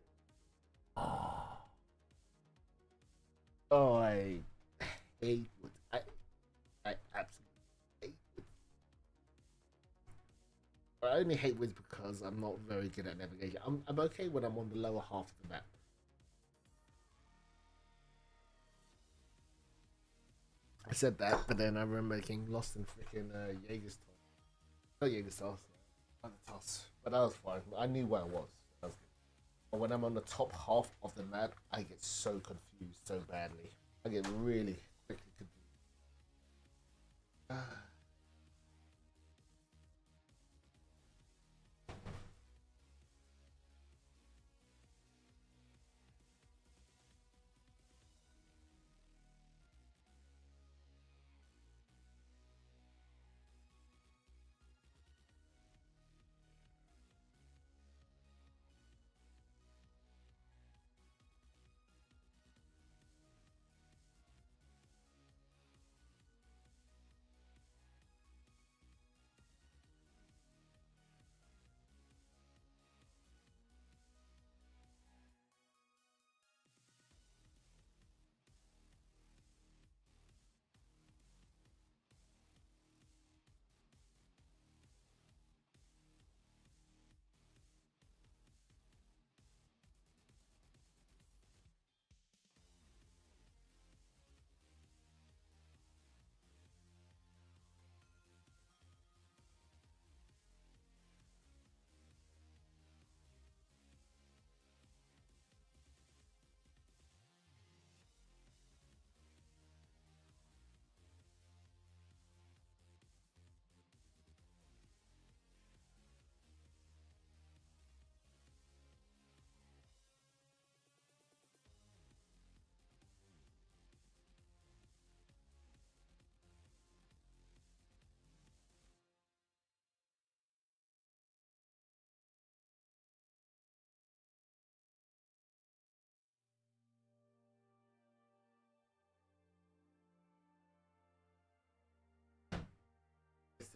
Oh, I hate woods. I absolutely hate woods. I only hate woods because I'm not very good at navigation. I'm okay when I'm on the lower half of the map. I said that, but then I remember getting lost in freaking Jaeger's toss. Not Jaeger's toss, other toss. But that was fine. I knew where I was. That was good. But when I'm on the top half of the map, I get so confused so badly. I get really quickly confused.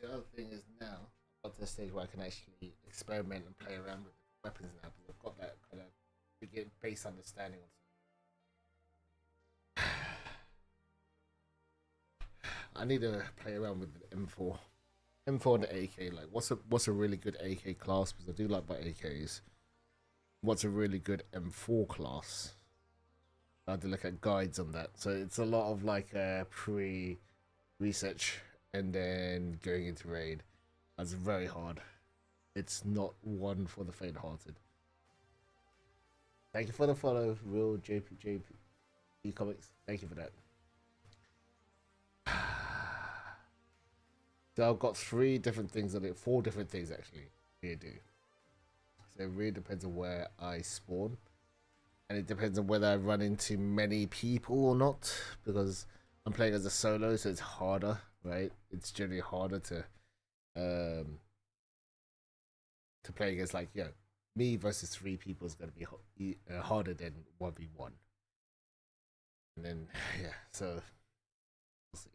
The other thing is now I've got to the stage where I can actually experiment and play around with the weapons now because I've got that kind of base understanding on. I need to play around with the M4. M4 and the AK. Like, what's a really good AK class? Because I do like my AKs. what's a really good M4 class. I had to look at guides on that. So it's a lot of like pre-research and then going into raid. That's very hard. It's not one for the faint-hearted. Thank you for the follow, real JP Comics. Thank you for that. So I've got 3 different things on it, 4 different things actually. Here do. So it really depends on where I spawn. And it depends on whether I run into many people or not. Because I'm playing as a solo, so it's harder, right? It's generally harder to play against, like, me versus 3 people is going to be harder than 1v1. And then, yeah, so we'll see.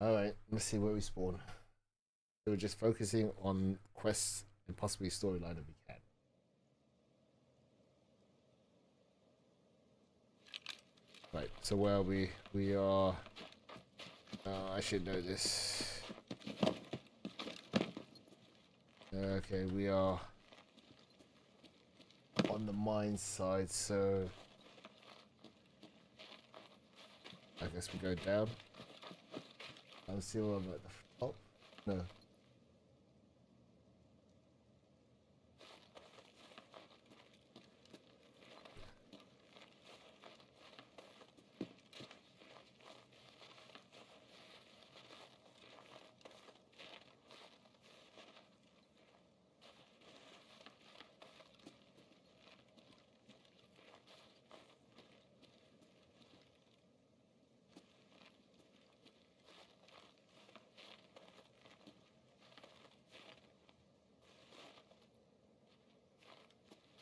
Alright, let's see where we spawn. So we're just focusing on quests and possibly storyline if we can. Right, so where are we? We are... I should know this. Okay, we are on the mine side, so I guess we go down. I'll see what I'm at the top. No.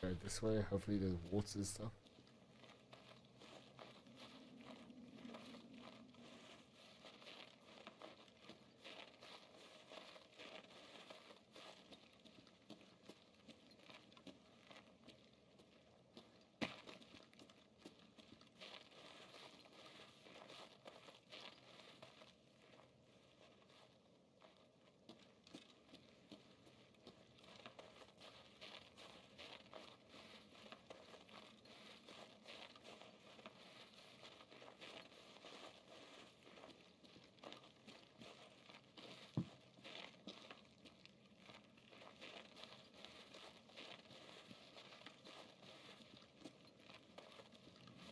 Go this way. Hopefully there's water and stuff.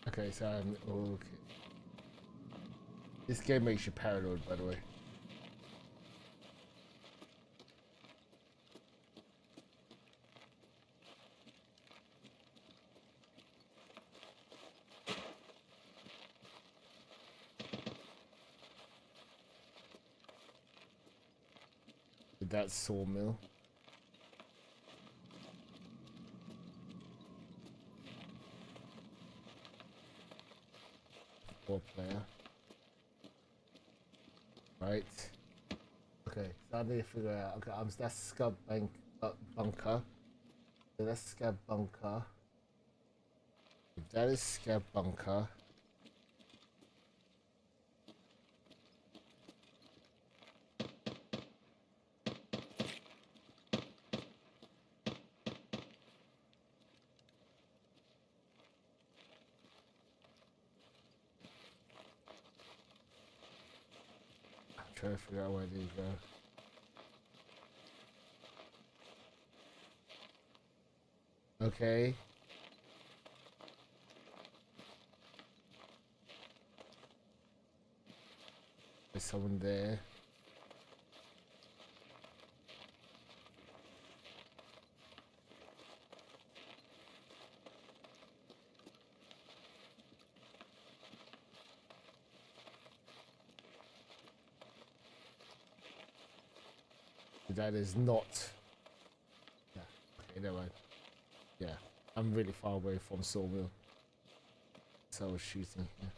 Okay, so I'm okay. This game makes you paranoid, by the way. With that sawmill. Player. Right. Okay, so I need to figure out. Okay, that's Scab Bunker. So that's Scab Bunker. That is Scab Bunker. Trying to figure out where these go. Okay. There's someone there. That is not. Yeah. Okay, never mind. Yeah, I'm really far away from Sawmill. So I was shooting here.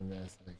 And there's like.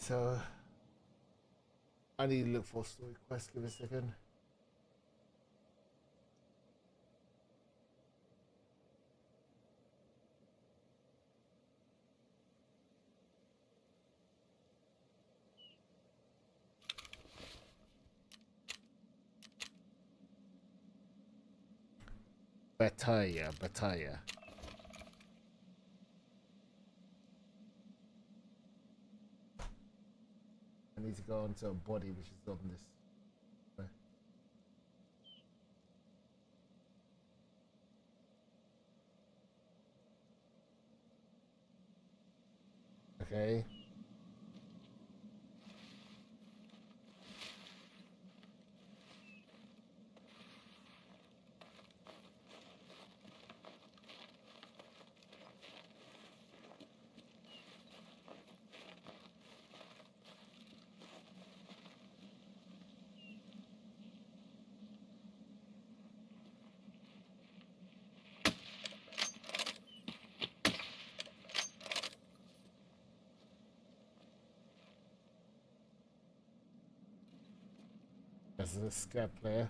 so I need to look for story quest. Give me a second. Bataya. I need to go onto a body which is on this. Okay. As a scat player.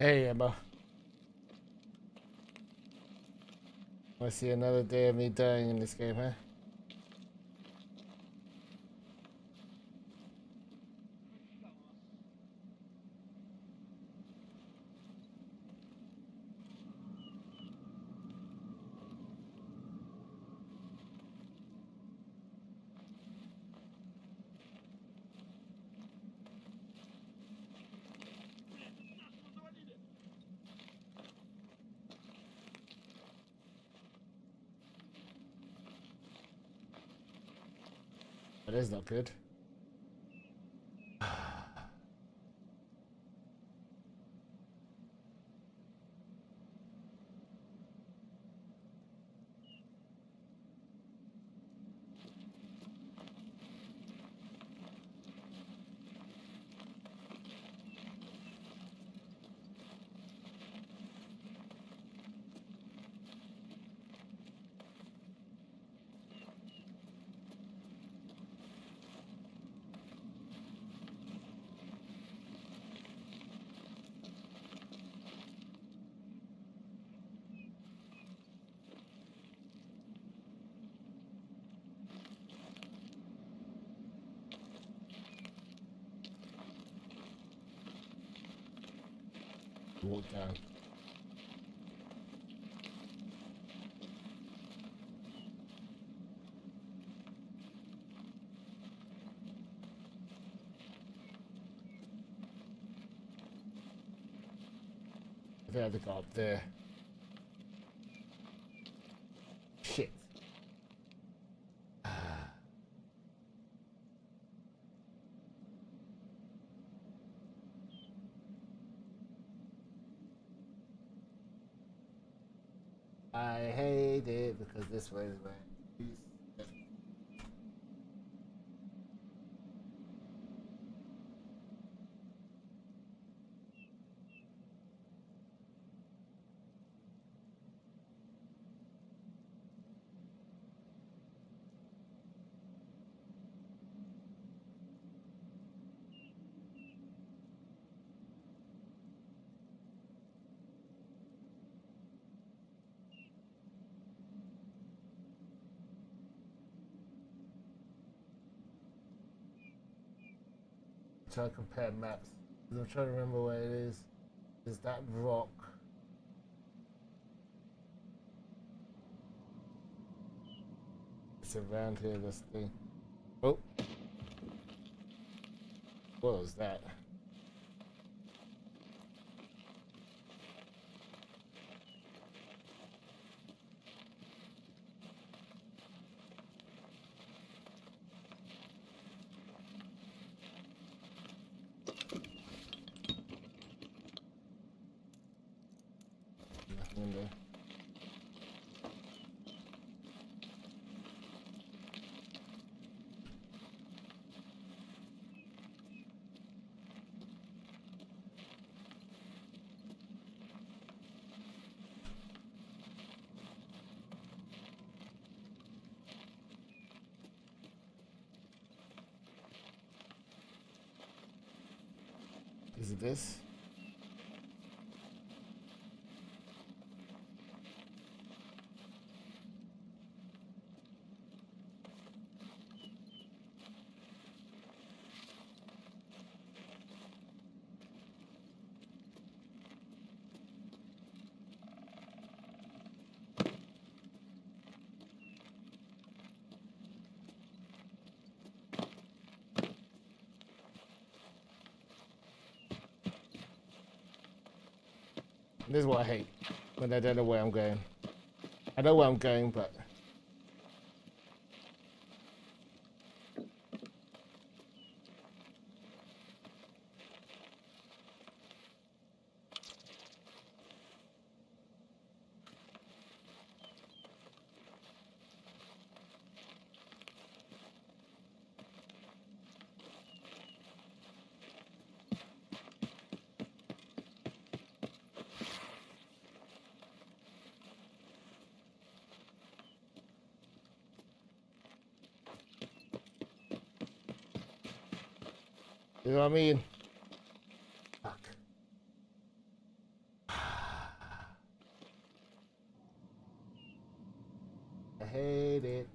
Hey Emma. I see another day of me dying in this game, huh? That is not good. Walk down. I think I have to go up there. Shit. I hate it because this way is where trying to compare maps. I'm trying to remember where it is. There's that rock. It's around here, this thing. Oh. What was that? Nothing in there. Is it this? This is what I hate, when I don't know where I'm going. I know where I'm going, but... You know what I mean? Fuck. I hate it.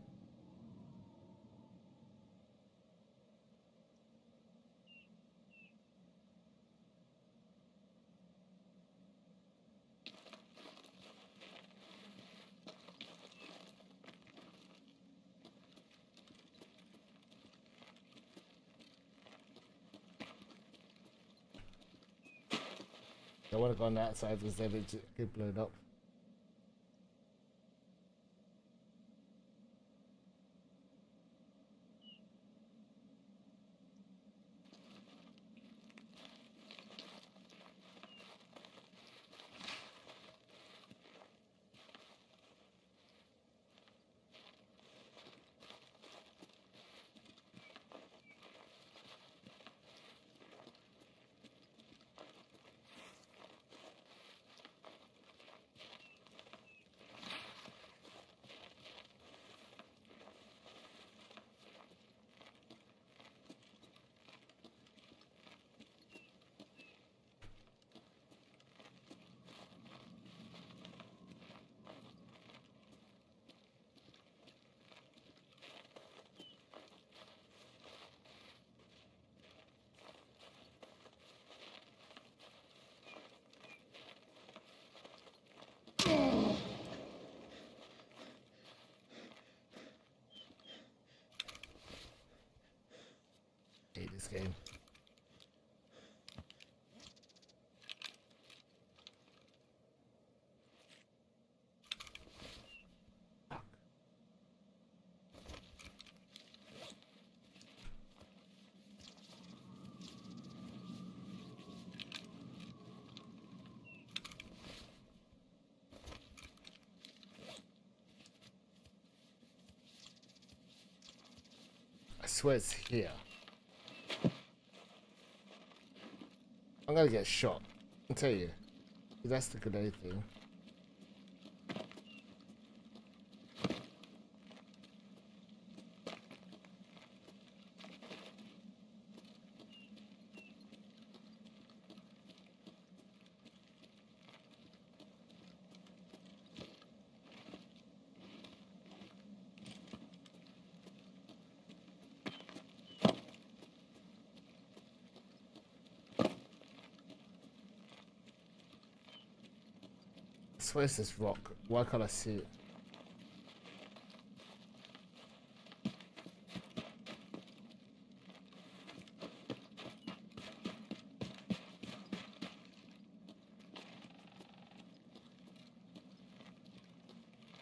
I want to go on that side because then it get blown up. Hate this game. I swear it's here. I'm gonna get shot. I'll tell you. That's the grenade thing. I swear it's this rock. Why can't I see it?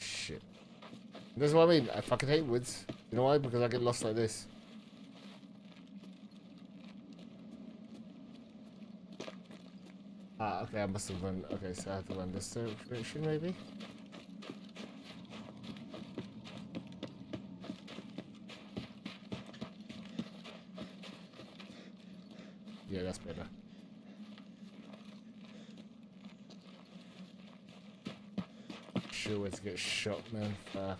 shit. That's what I mean. I fucking hate woods. You know why? Because I get lost like this. Ah, okay, I must have run. Okay, so I have to run this direction, maybe? Yeah, that's better. Sure way to get shot, man. Fuck.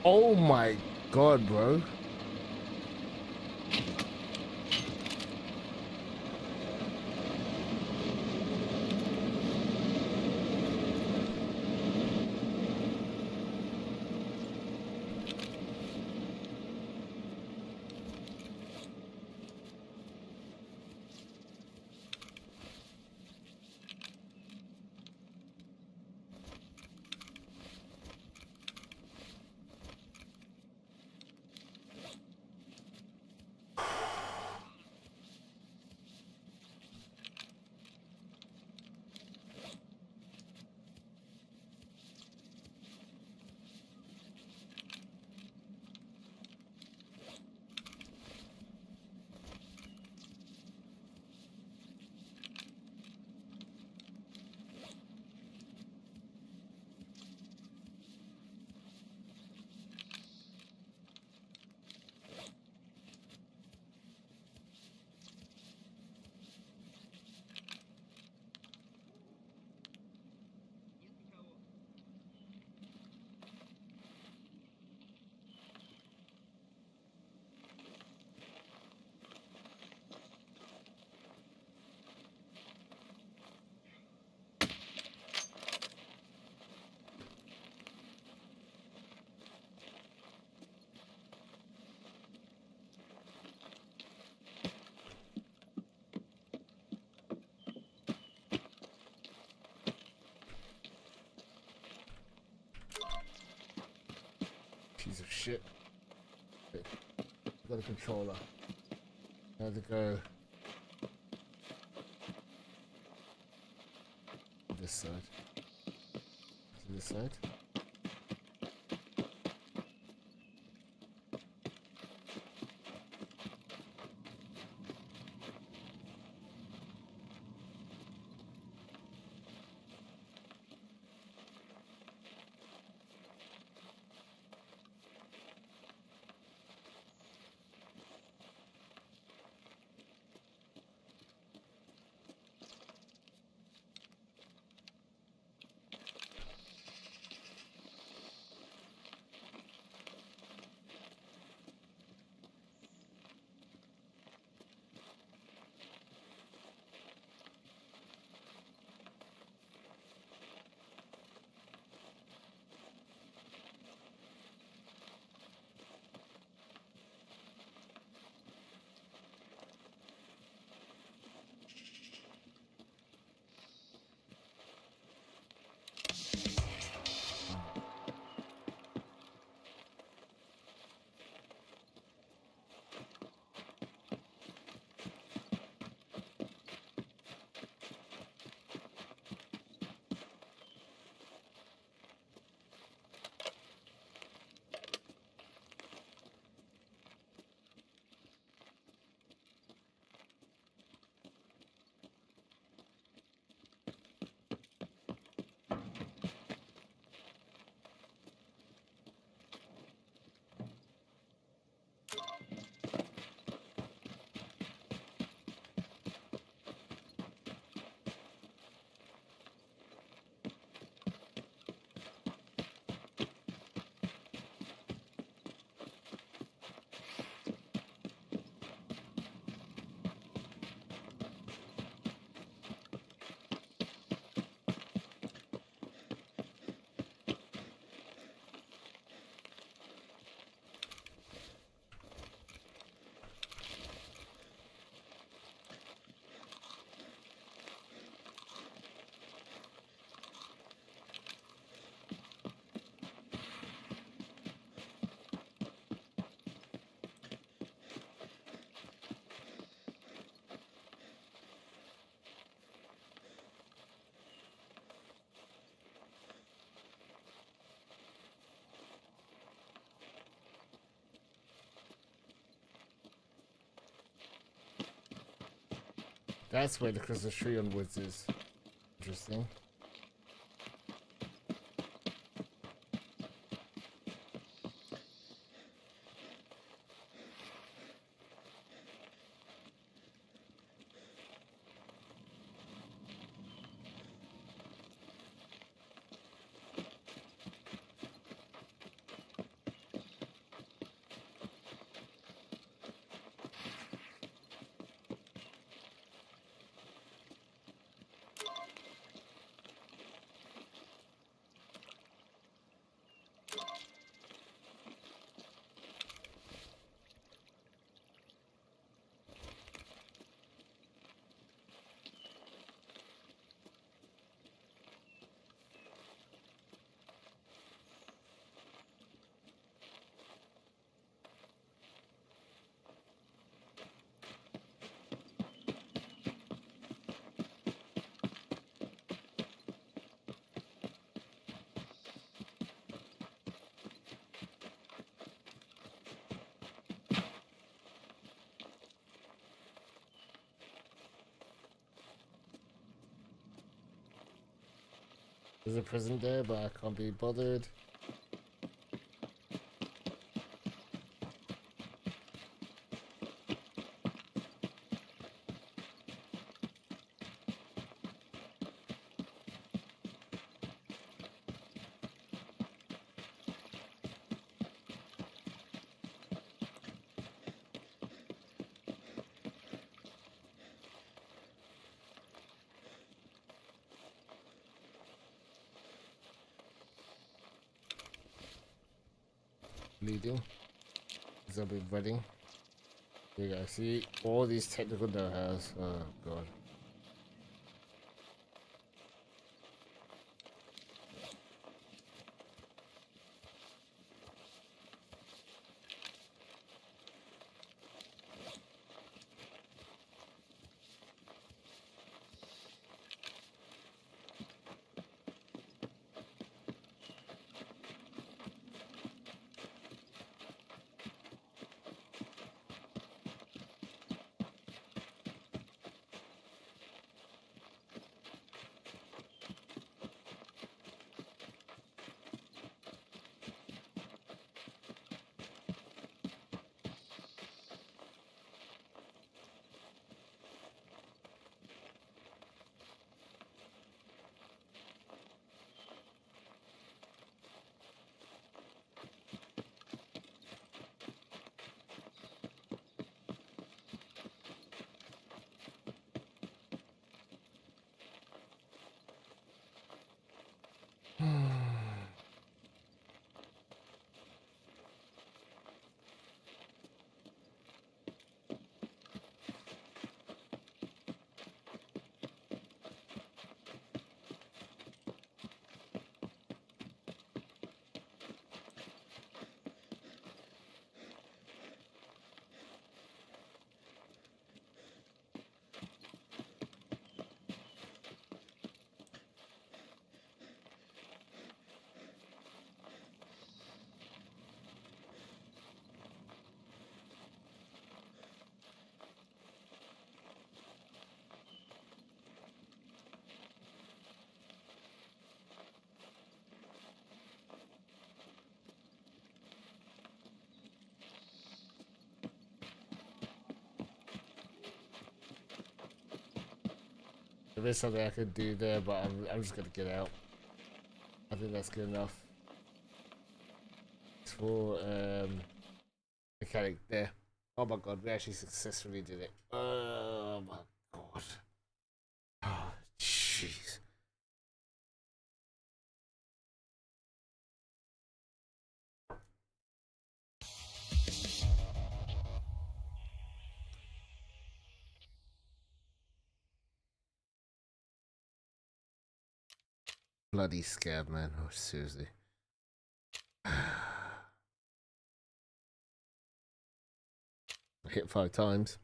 Oh my god, bro. Piece of shit. Got a controller. How'd it go? This side. To this side. That's where the Christmas tree on woods is. Interesting. There's a prison there, but I can't be bothered. Leading. Zombie wedding. You guys see all these technical know-hows. Oh god. There is something I could do there, but I'm just gonna get out. I think that's good enough. It's for mechanic there. Oh my god, we actually successfully did it. Oh my god. Oh jeez. Bloody scared, man. Oh, seriously. Hit 5 times.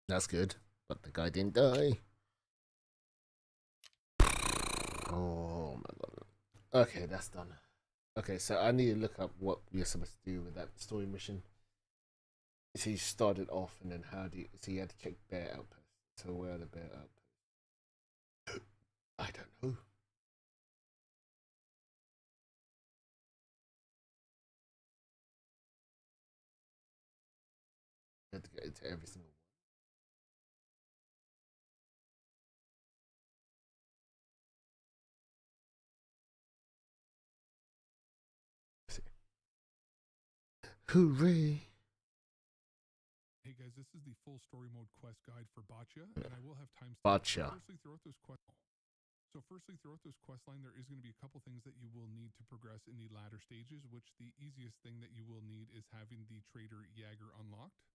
That's good. But the guy didn't die. Oh my god. Okay, that's done. Okay, so I need to look up what you're supposed to do with that story mission. So you started off and then how do you, so you had to kick bear outpost. So where are the bear outposts? I don't know. I have to get into every single one. Hooray! Hey guys, this is the full story mode quest guide for Boccia, and I will have timestamps. Boccia. Firstly, throughout this quest line, there is going to be a couple things that you will need to progress in the latter stages, which the easiest thing that you will need is having the Trader Jaeger unlocked.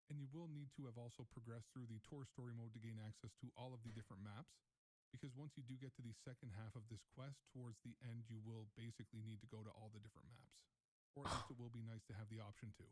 And you will need to have also progressed through the tour story mode to gain access to all of the different maps. Because once you do get to the second half of this quest, towards the end, you will basically need to go to all the different maps. Or at least it will be nice to have the option to.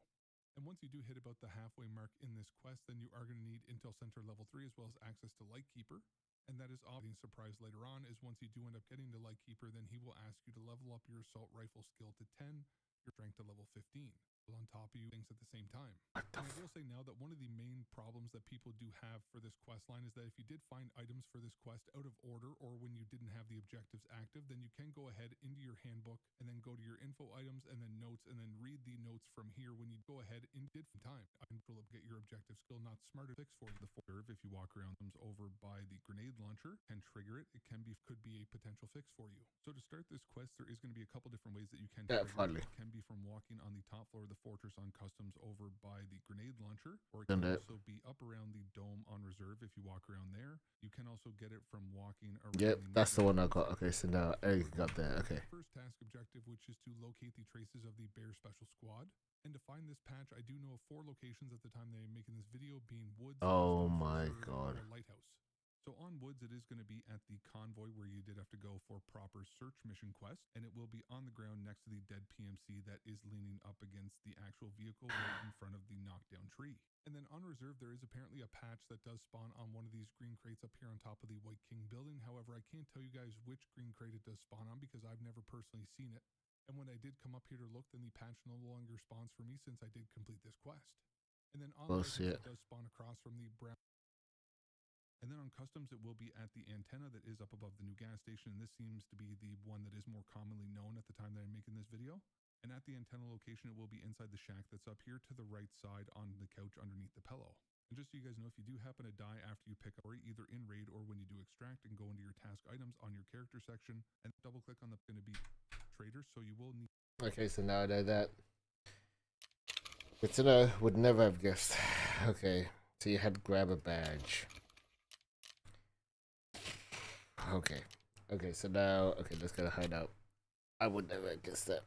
And once you do hit about the halfway mark in this quest, then you are going to need Intel Center level 3 as well as access to Lightkeeper. And that is obviously surprise later on is once you do end up getting to Lightkeeper, then he will ask you to level up your assault rifle skill to 10, your strength to level 15. On top of you things at the same time. And I will say now that one of the main problems that people do have for this quest line is that if you did find items for this quest out of order or when you didn't have the objectives active, then you can go ahead into your handbook and then go to your info items and then notes and then read the notes from here when you go ahead and did from time. I will get your objective skill not smarter fix for the serve if you walk around them over by the grenade launcher and trigger it. It could be a potential fix for you. So to start this quest, there is going to be a couple different ways that you can trigger it. It can be from walking on the top floor of the fortress on customs over by the grenade launcher, or it can also be up around the dome on reserve if you walk around there. You can also get it from walking around. Yep, that's the one I got. Okay, so now I got there. Okay. First task objective, which is to locate the traces of the bear special squad. And to find this patch, I do know of 4 locations at the time that I'm making this video, being Woods, oh Customs, my Reserve, god, or Lighthouse. So on Woods, it is going to be at the convoy where you did have to go for proper search mission quest, and it will be on the ground next to the dead PMC that is leaning up against the actual vehicle right in front of the knockdown tree. And then on Reserve, there is apparently a patch that does spawn on one of these green crates up here on top of the White King building. However, I can't tell you guys which green crate it does spawn on because I've never personally seen it. And when I did come up here to look, then the patch no longer spawns for me since I did complete this quest. And then on Lighthouse, it does spawn across from the brown. And then on Customs, it will be at the antenna that is up above the new gas station. And this seems to be the one that is more commonly known at the time that I'm making this video. And at the antenna location, it will be inside the shack that's up here to the right side on the couch underneath the pillow. And just so you guys know, if you do happen to die after you pick up, or either in raid or when you do extract and go into your task items on your character section, and double click on the going to be trader, so you will need. Okay, so now I know that. Good to know. Would never have guessed. Okay, so you had to grab a badge. Okay, so now, okay, let's go to hideout. I would never have guessed that.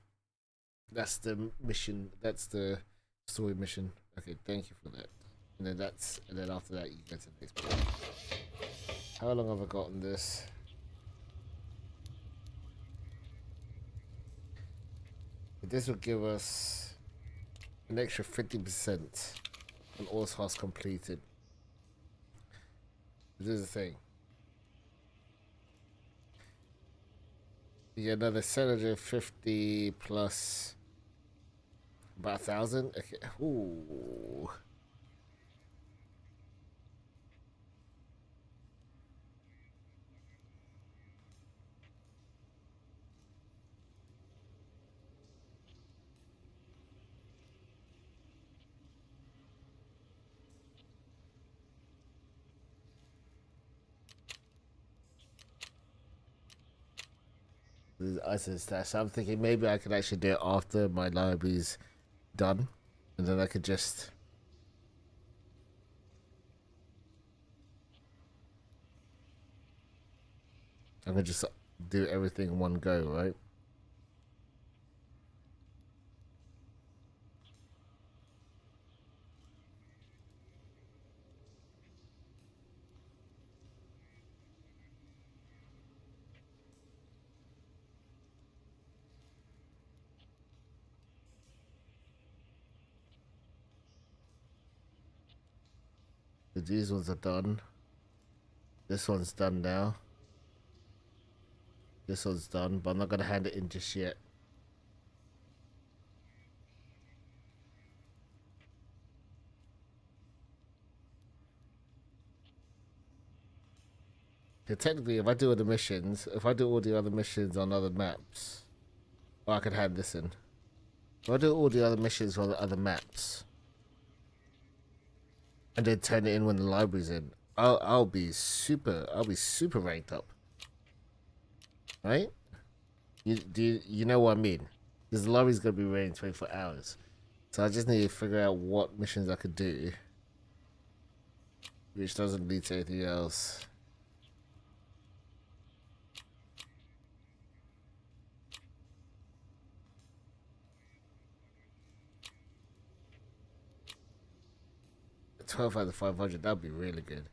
That's the mission. That's the story mission. Okay, thank you for that. And then after that, you go to the next page. How long have I got on this? This will give us an extra 50% on all tasks completed. This is the thing. Yeah, another 750 plus about 1,000. Okay. Ooh. ISIS stash. So I'm thinking maybe I could actually do it after my library's done, and then I could just. I could just do everything in one go, right? These ones are done. This one's done now. This one's done, but I'm not gonna hand it in just yet. Yeah, technically, if I do all the missions, if I do all the other missions on other maps, or I could hand this in. If I do all the other missions on the other maps, and then turn it in when the library's in, I'll be super ranked up, right? You know what I mean? Because the library's gonna be running 24 hours, so I just need to figure out what missions I could do, which doesn't lead to anything else. A 12 out of 500, that'd be really good.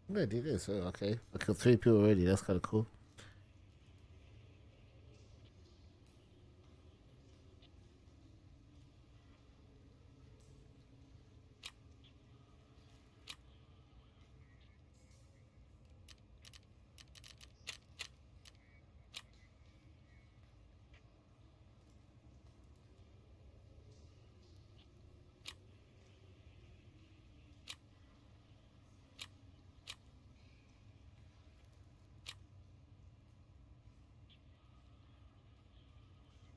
I'm gonna do this. Oh, okay. I killed 3 people already. That's kind of cool.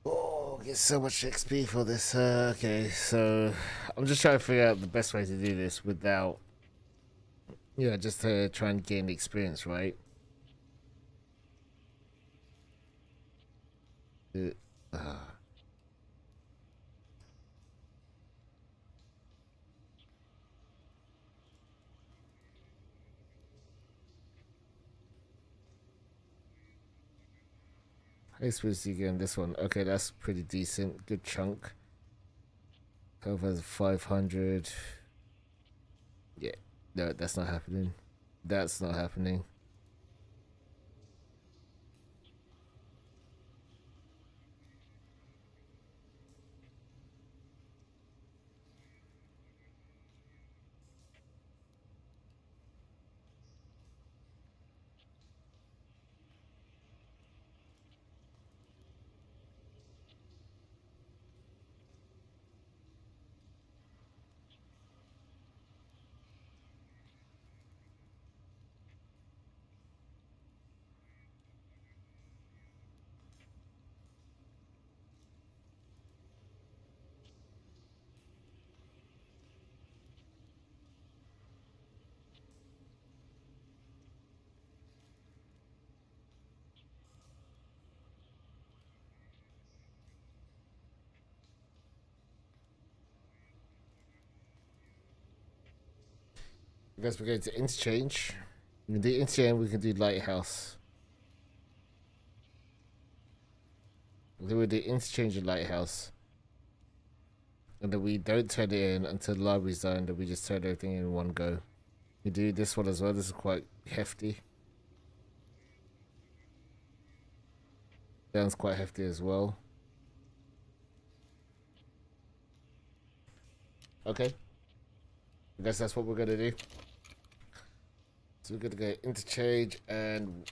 Oh, get so much XP for this. Okay, so I'm just trying to figure out the best way to do this without, just to try and gain the experience, right? Uh, uh, high experience you get in this one. Okay, that's pretty decent. Good chunk. Health has 500. Yeah, no, that's not happening. That's not happening. I guess we're going to interchange. We can do interchange. We can do lighthouse. Then we do interchange and lighthouse. And then we don't turn it in until the library's done. Then we just turn everything in one go. We do this one as well. This is quite hefty. Sounds quite hefty as well. Okay. I guess that's what we're gonna do. So we're gonna go interchange, and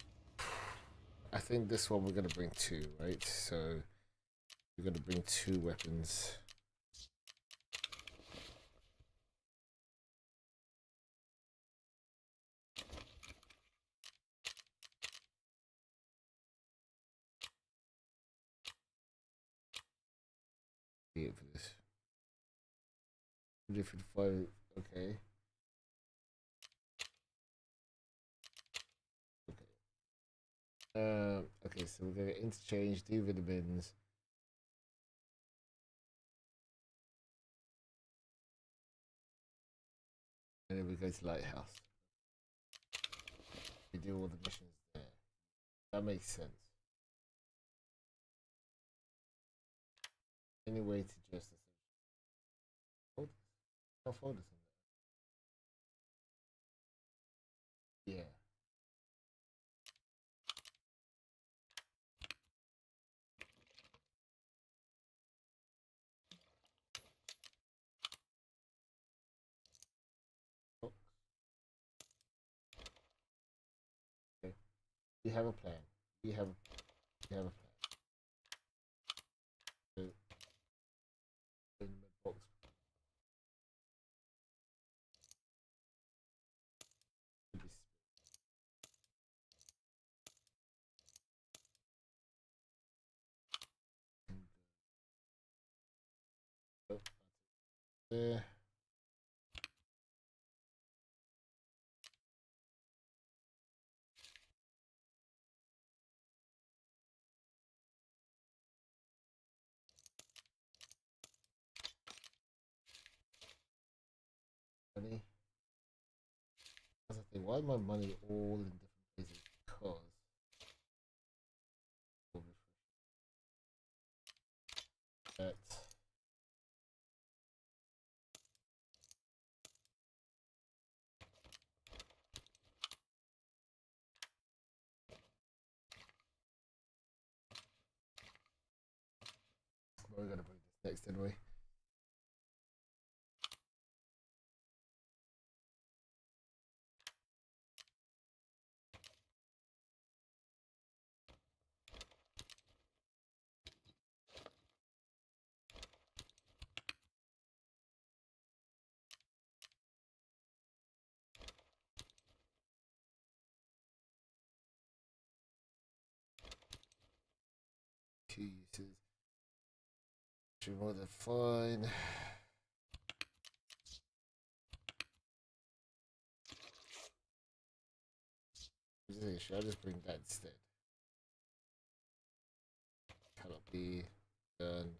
I think this one we're gonna bring 2, right? So we're gonna bring 2 weapons. For this. 155. Okay. Okay, so we're gonna interchange, do vitamins. And then we go to Lighthouse. We do all the missions there. That makes sense. Any way to just hold this? I'll fold this in there. Yeah. Oh, okay. We have a plan. We have a plan. So, in the box. There. Money. That's the thing. Why is my money all in different places? Because that. We're gonna bring this next anyway. Two uses. Should more than fine. Should I just bring that instead? Cannot be done.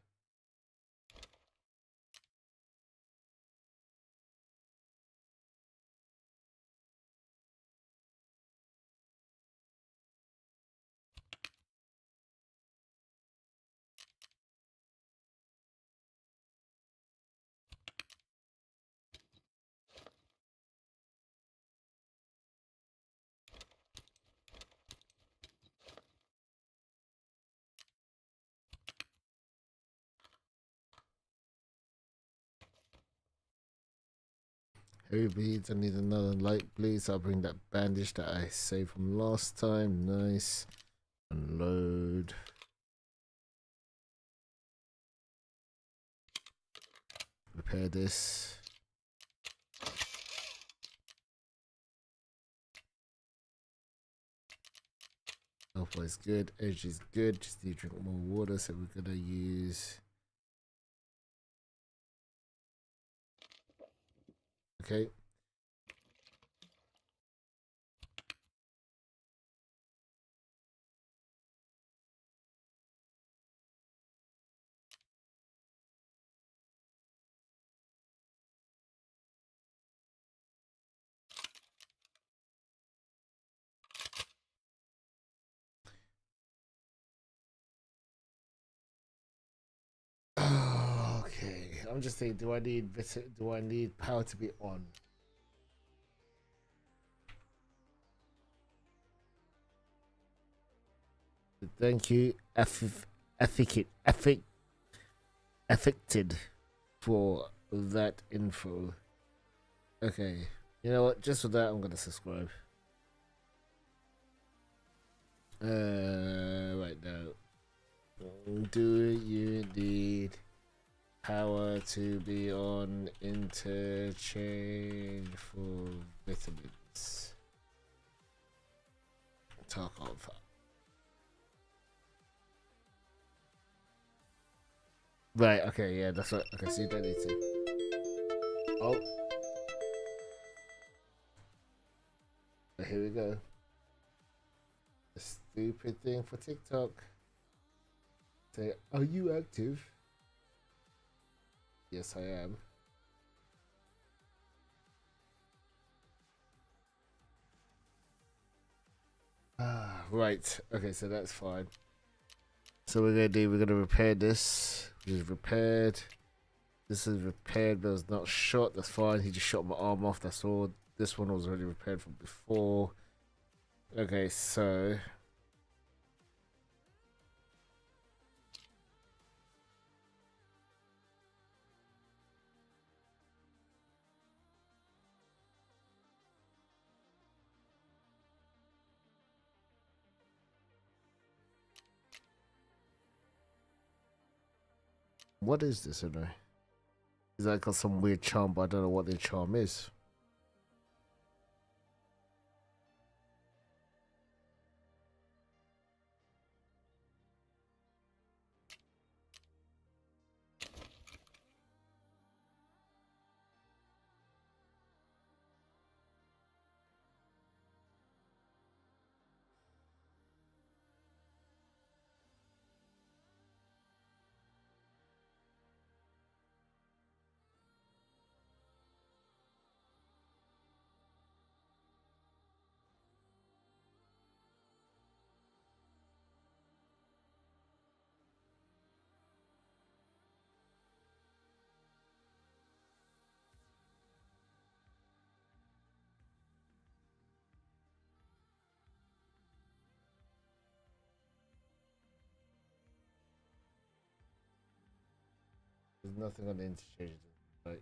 Heavy beads, I need another light blue, so I'll bring that bandage that I saved from last time. Nice. Unload. Repair this. Alpha is good, edge is good, just need to drink more water, so we're gonna use. Okay. Okay, I'm just thinking, do I need power to be on? Thank you, affected for that info. Okay, you know what? Just for that, I'm gonna subscribe. Right now, do you need power to be on interchange for vitamins? Tarkov. Right, okay, yeah, that's right. Okay, so you don't need to. Oh. Here we go. stupid thing for TikTok. Say, are you active? Yes, I am. Right. Okay, so that's fine. So we're gonna repair this, which is repaired. This is repaired, but it's not shot. That's fine. He just shot my arm off. That's all. This one was already repaired from before. Okay, so what is this anyway? Is that got some weird charm, but I don't know what the charm is. There's nothing on the interchange. Right.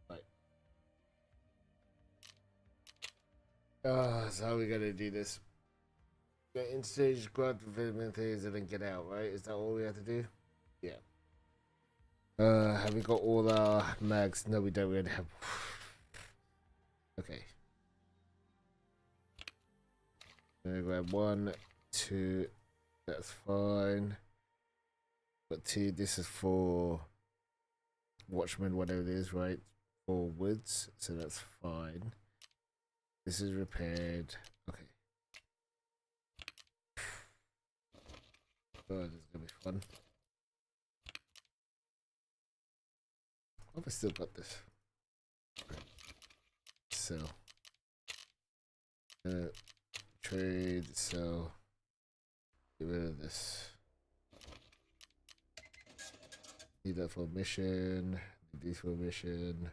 Right. So how are we gonna do this? Get interchange, grab the vitamin things, and then get out. Right? Is that all we have to do? Yeah. Have we got all our mags? No, we don't really have. Okay. I'm gonna grab 1, 2. That's fine. But 2. This is for Watchmen, whatever it is, right? For woods, so that's fine. This is repaired. Okay. Oh, this is gonna be fun. Have I still got this? Sell. Trade, sell. Get rid of this. Need that for a mission. Need these for a mission.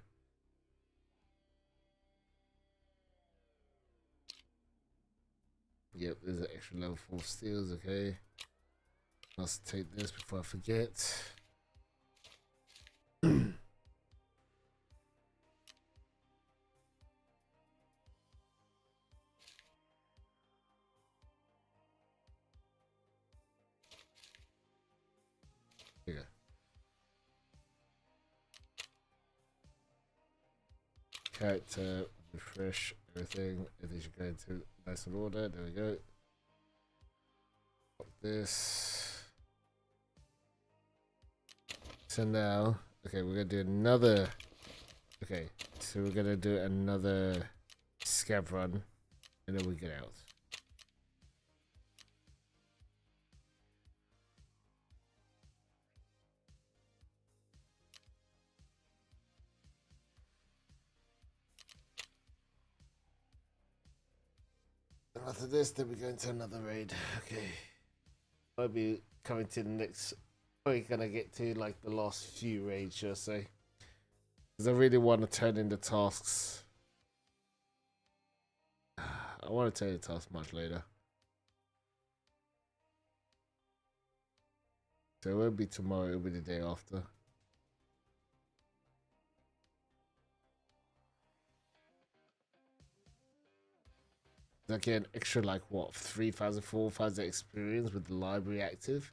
Yep, there's an extra level 4 steels, okay. Let's take this before I forget. Here. Character, refresh everything. Everything should go into nice and order. There we go. Pop this. So now, okay, we're gonna do another. Okay, so we're gonna do another scab run, and then we get out. After this, then we go into another raid. Okay. I'll be coming to the next. Probably gonna get to like the last few raids, shall I say? Because I really want to turn in the tasks. I want to turn in the tasks much later. So it won't be tomorrow, it'll be the day after. I get an extra like what 3,000, 4,000 experience with the library active.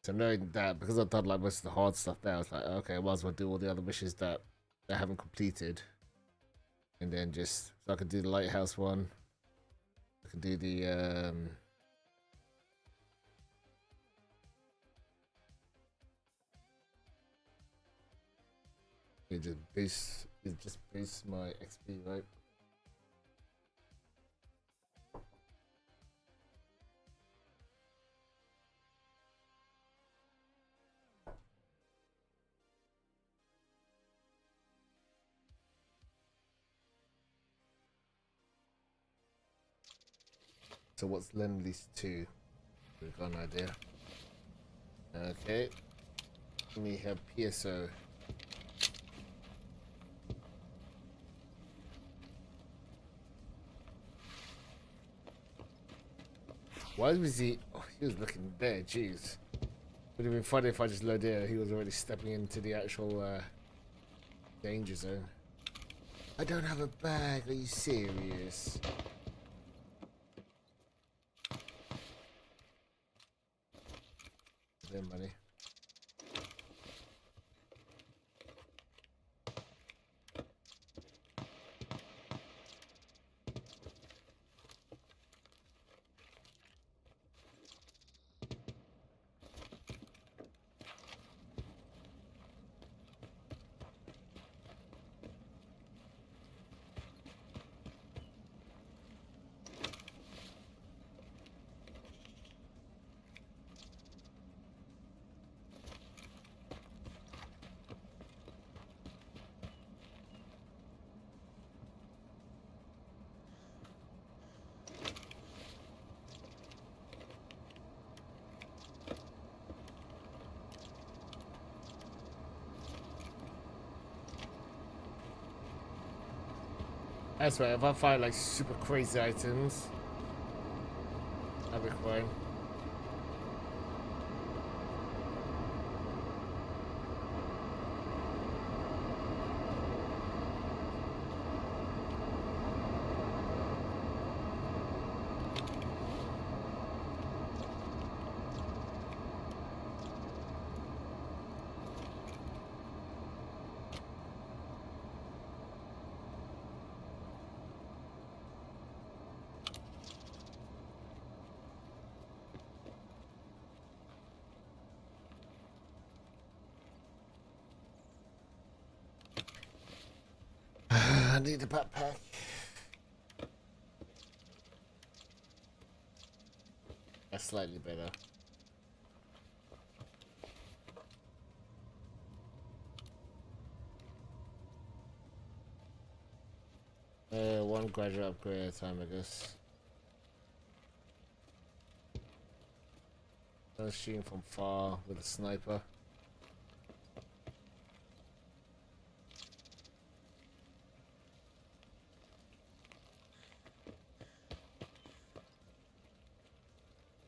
So knowing that, because I've done like most of the hard stuff there, I was like, okay, I might as well do all the other missions that I haven't completed, and then just so I could do the lighthouse one. I can do the just It just boosts my XP, right? So what's lend lease 2? We've got an idea. Okay. We have PSO. Why was he? Oh, he was looking there. Jeez. Would have been funny if I just loaded in. He was already stepping into the actual danger zone. I don't have a bag. Are you serious? Their money. That's right, if I find like super crazy items, I'll be fine. I need a backpack. That's slightly better. One graduate upgrade at a time, I guess. I was shooting from far with a sniper.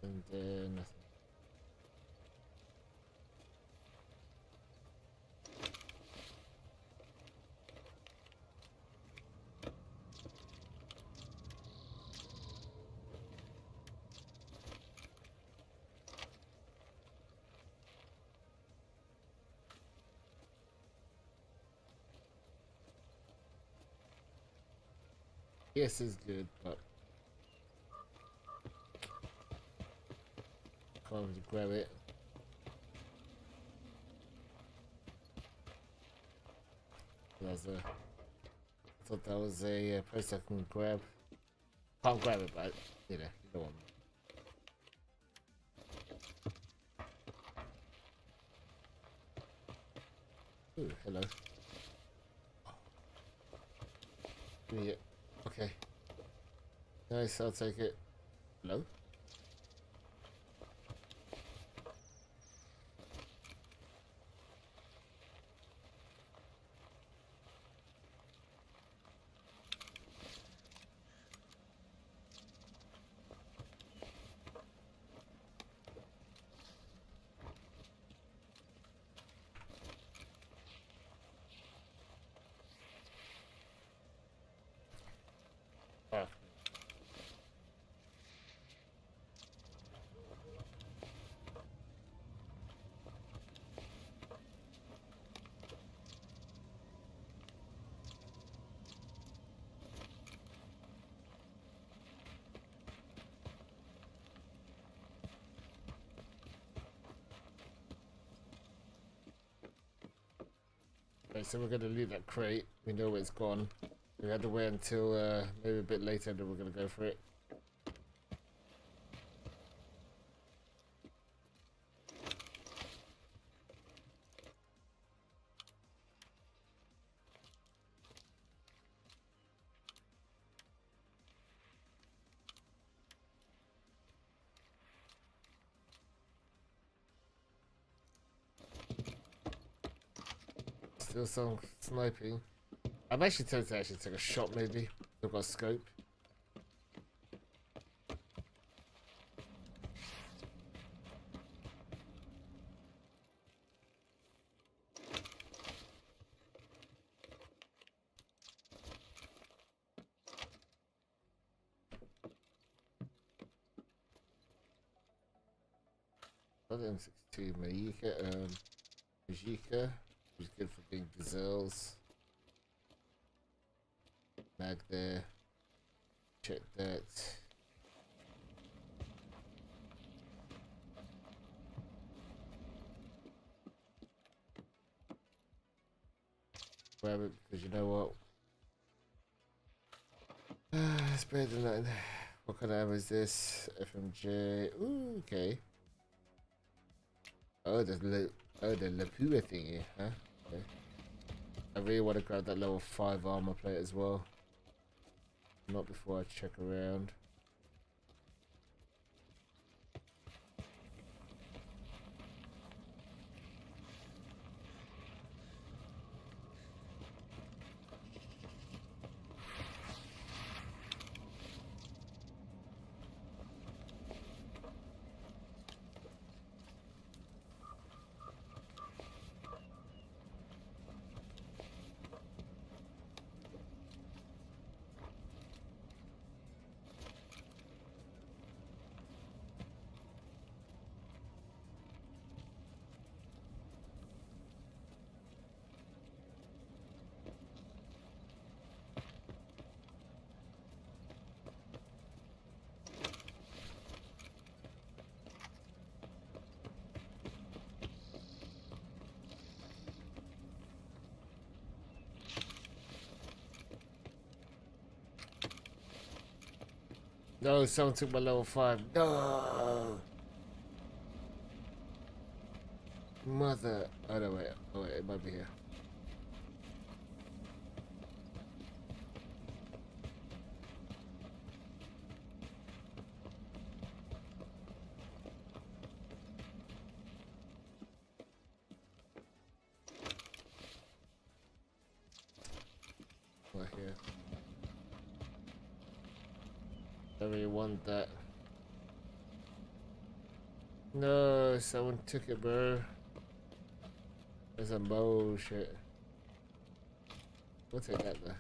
And nothing. Yes, is good, but can't really grab it. I thought that was a place I can grab. Can't grab it, but you know, you don't want me. Ooh, hello. Give me it. Okay. Nice, I'll take it. Hello? Ah. Okay, so we're gonna leave that crate We know it's gone. We had to wait until maybe a bit later, then we're gonna go for it. Still some sniping. I'm actually tempted to actually take a shot maybe. I've got a scope. Got M62 Majika, who's good for being gazelles. Mag there. Check that. Grab it because you know what? It's better than that. What kind of ammo is this? FMJ. Ooh, okay. Oh, the Lapua thingy, huh? Okay. I really want to grab that level 5 armor plate as well. Not before I check around. No, someone took my level 5. No! Mother. Oh, no, wait. Oh, wait, it might be here. Right here. I really want that. No, someone took it, bro. There's a bullshit. We'll take that though.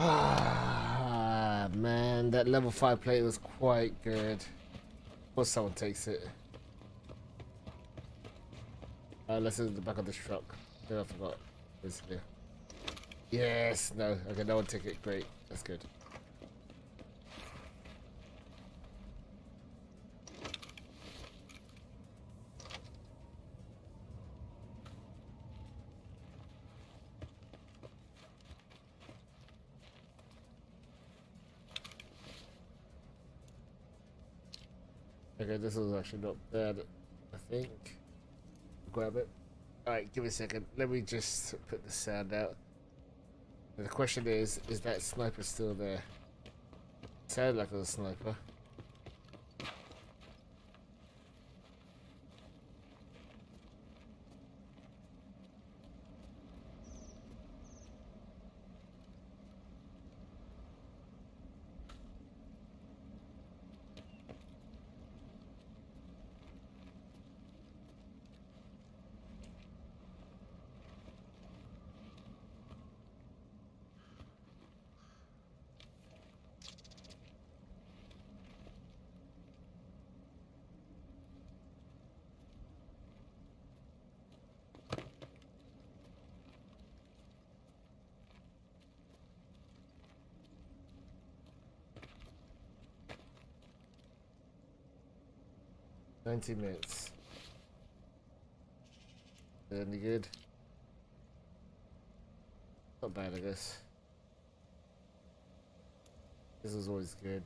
Ah, man, that level 5 plate was quite good. Or someone takes it. Let's look at the back of this truck. Oh, I forgot. It's here. Yes, no. Okay, no one took it. Great. That's good. Okay, this is actually not bad, I think. Grab it. Alright, give me a second. Let me just put the sound out. And the question is that sniper still there? Sounded like it was a sniper. 90 minutes. Any good? Not bad, I guess. This is always good.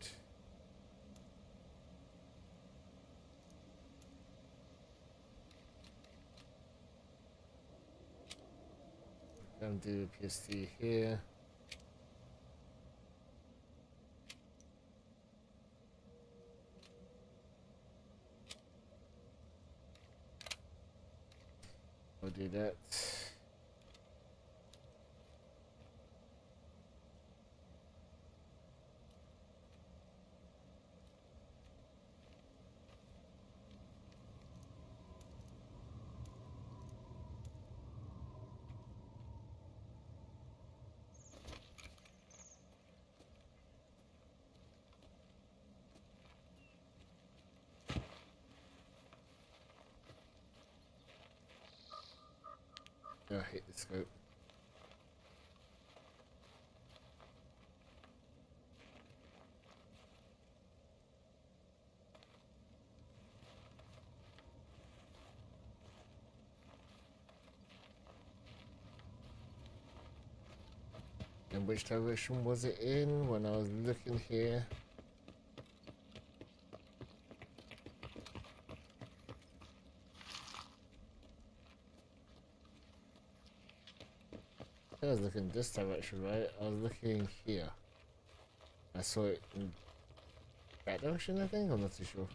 Gonna do a PST here. I'll do that. Oh, I hate the scope. And which direction was it in when I was looking here? I was looking this direction, right? I was looking here. I saw it in that direction, I think? I'm not too sure.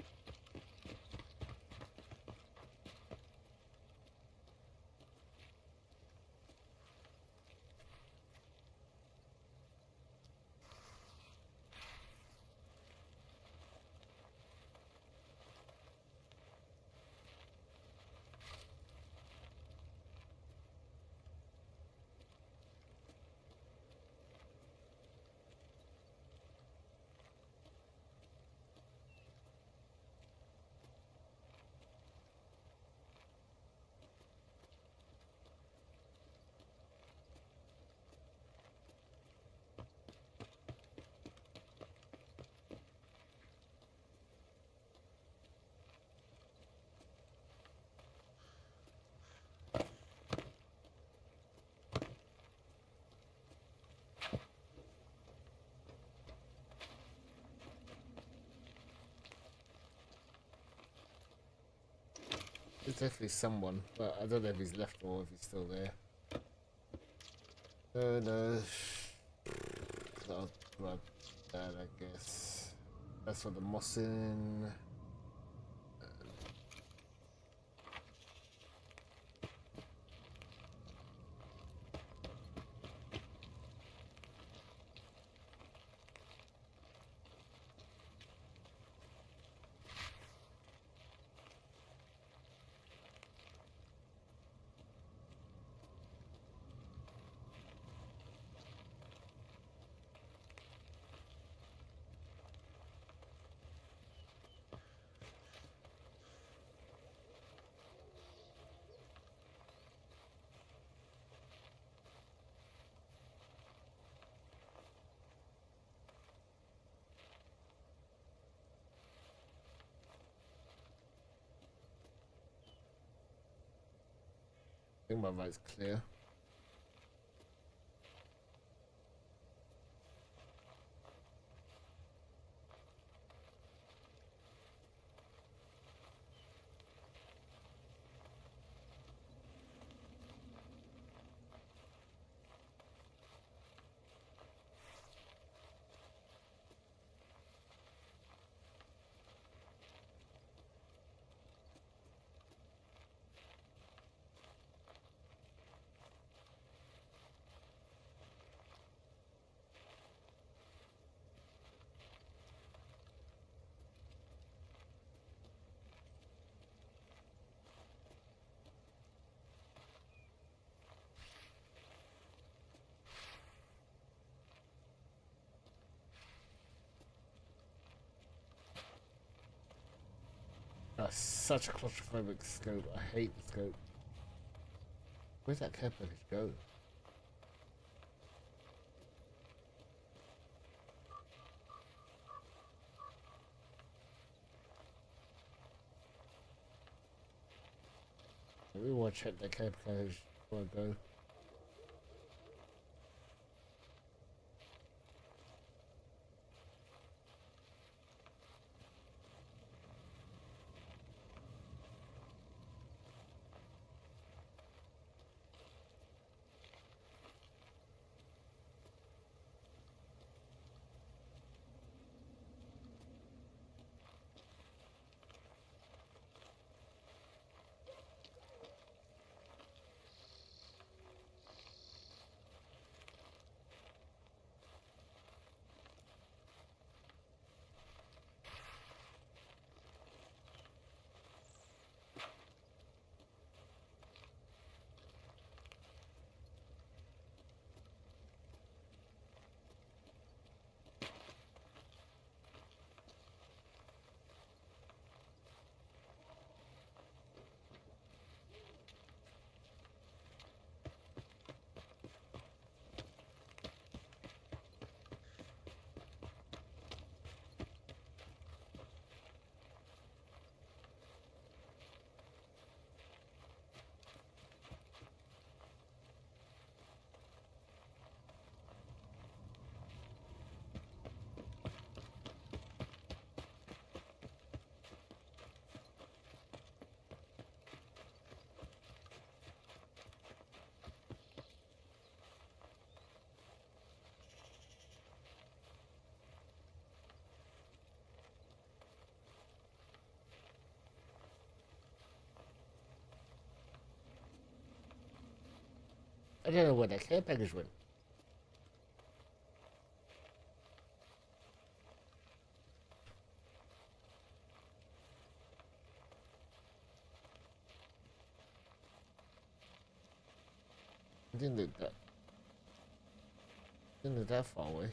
There's definitely someone, but I don't know if he's left or if he's still there. Oh no. That'll grab that, I guess. That's for the mossing. I think my right's clear. That's such a claustrophobic scope. I hate the scope. Where'd that care package go? We want to check the care package before I go. I don't know where that care package went. I didn't look that. Didn't look that far away.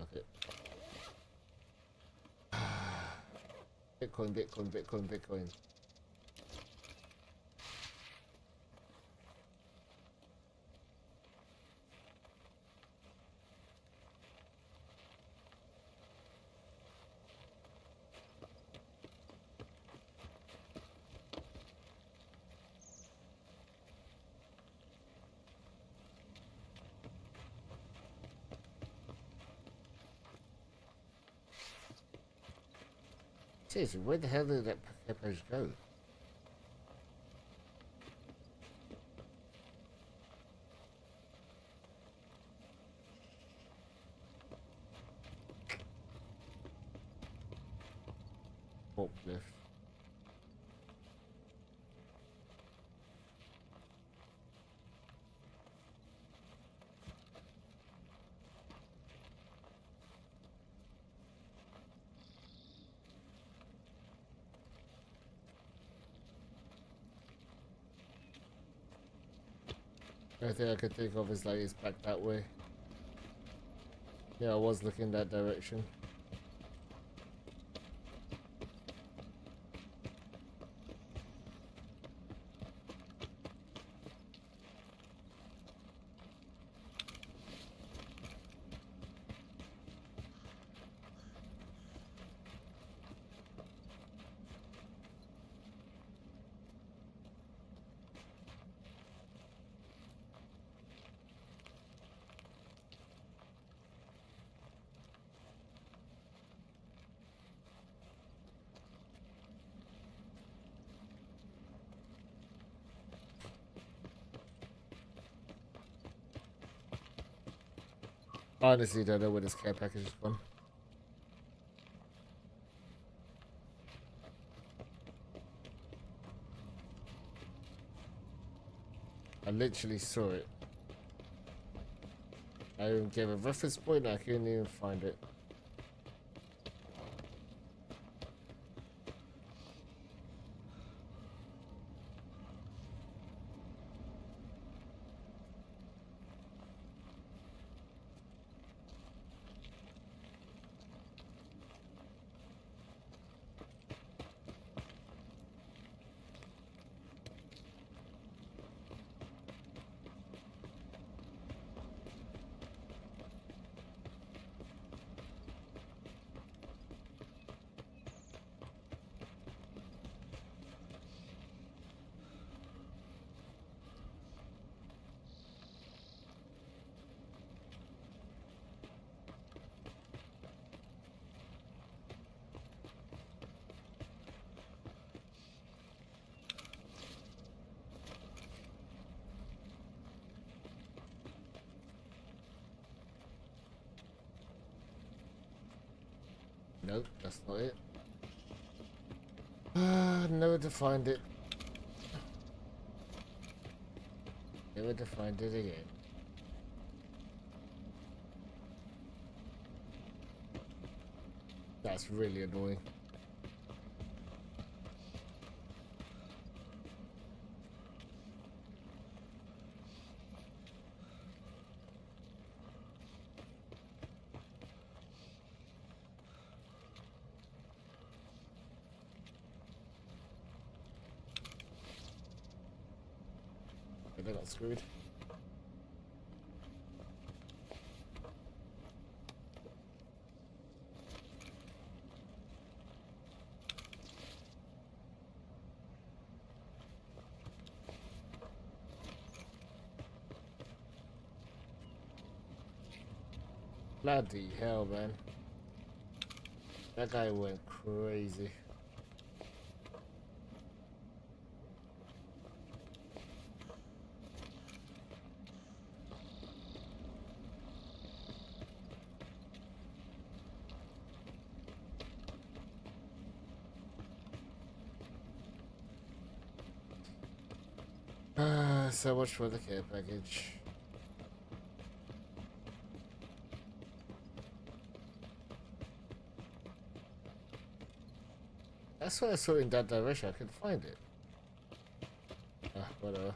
Fuck it. Bitcoin, Bitcoin, Bitcoin, Bitcoin. Seriously, where the hell did that peppers go? Forklift. The only thing I could think of is like it's back that way. Yeah, I was looking that direction. I honestly don't know where this care package is from. I literally saw it. I even gave a reference point, I couldn't even find it. Nope, that's not it. Never to find it. Never to find it again. That's really annoying. They got screwed. Bloody hell, man. That guy went crazy. So much for the care package. That's why I saw it in that direction. I couldn't find it. Whatever.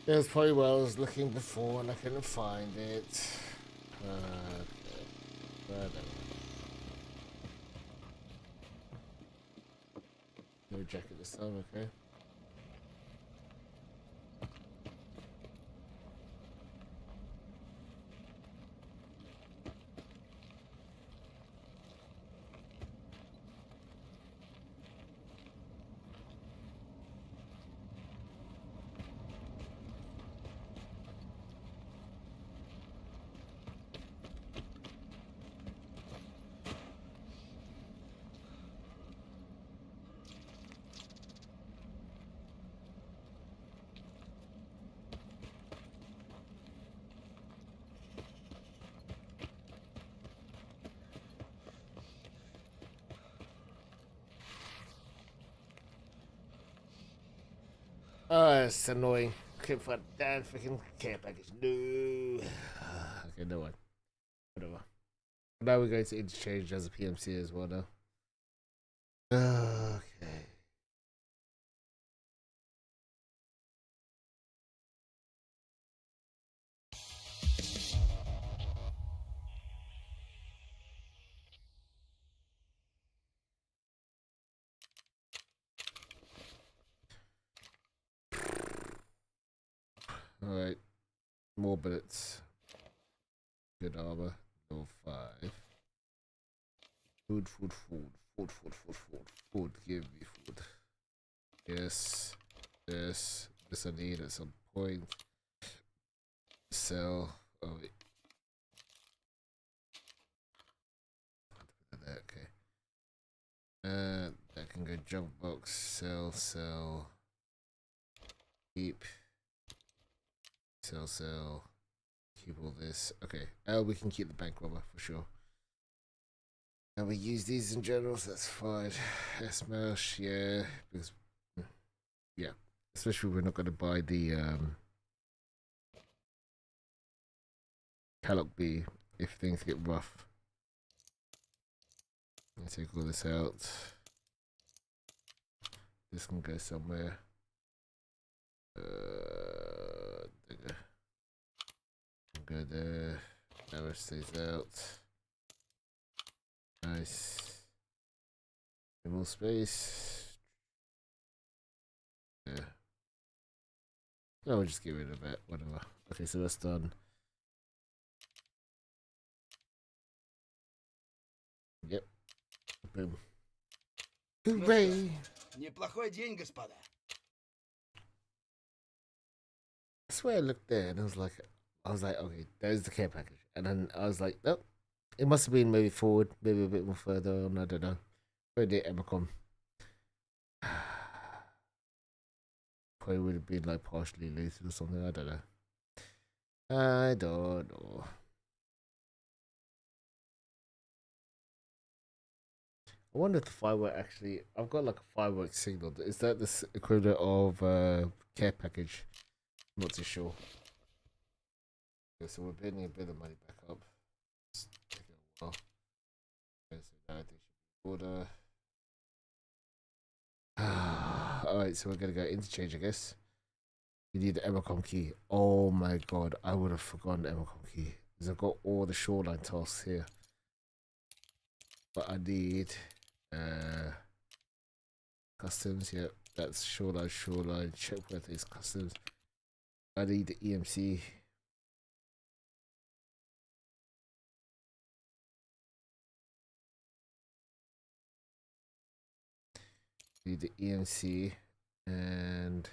It was probably what I was looking before and I couldn't find it. Whatever. No jacket this time, okay. Oh, it's annoying. Couldn't find that freaking care package. No. Okay, no one. Whatever. Now we're going to interchange as a PMC as well now. Okay. Alright. More bullets. Good armor. Level 5. Food, food, food. Food, food, food, food. Food. Give me food. Yes. This. This I need at some point. Sell. Oh, wait. Okay. That can go junk box. Sell, sell. Keep. Sell, sell. Keep all this. Okay. We can keep the bank robber for sure. And we use these in general, so that's fine. Smash, yeah. Because, yeah. Especially we're not going to buy the Calloc B if things get rough. Let's take all this out. This can go somewhere. There. Go there. Now it stays out. Nice. More space. Yeah. No, we'll just get rid of it. Whatever. Okay, so that's done. Yep. Boom. Hooray! Неплохой день, господа. I swear I looked there and I was like, okay, there's the care package. And then I was like, nope. It must have been maybe forward, maybe a bit more further on, I don't know. Probably the Emacom. Probably would have been like partially looted or something, I don't know. I don't know. I wonder if the firework actually, I've got like a firework signal. Is that the equivalent of care package? I'm not too sure. Okay, so we're building a bit of money back up. It's taking a while. Okay, so that I think should be order. Alright, so we're gonna go interchange, I guess. We need the Emacom key. Oh my god, I would have forgotten the Emacom key. Because I've got all the shoreline tasks here. But I need customs, yep, that's shoreline, check where there's customs. I need the EMC. Need the EMC and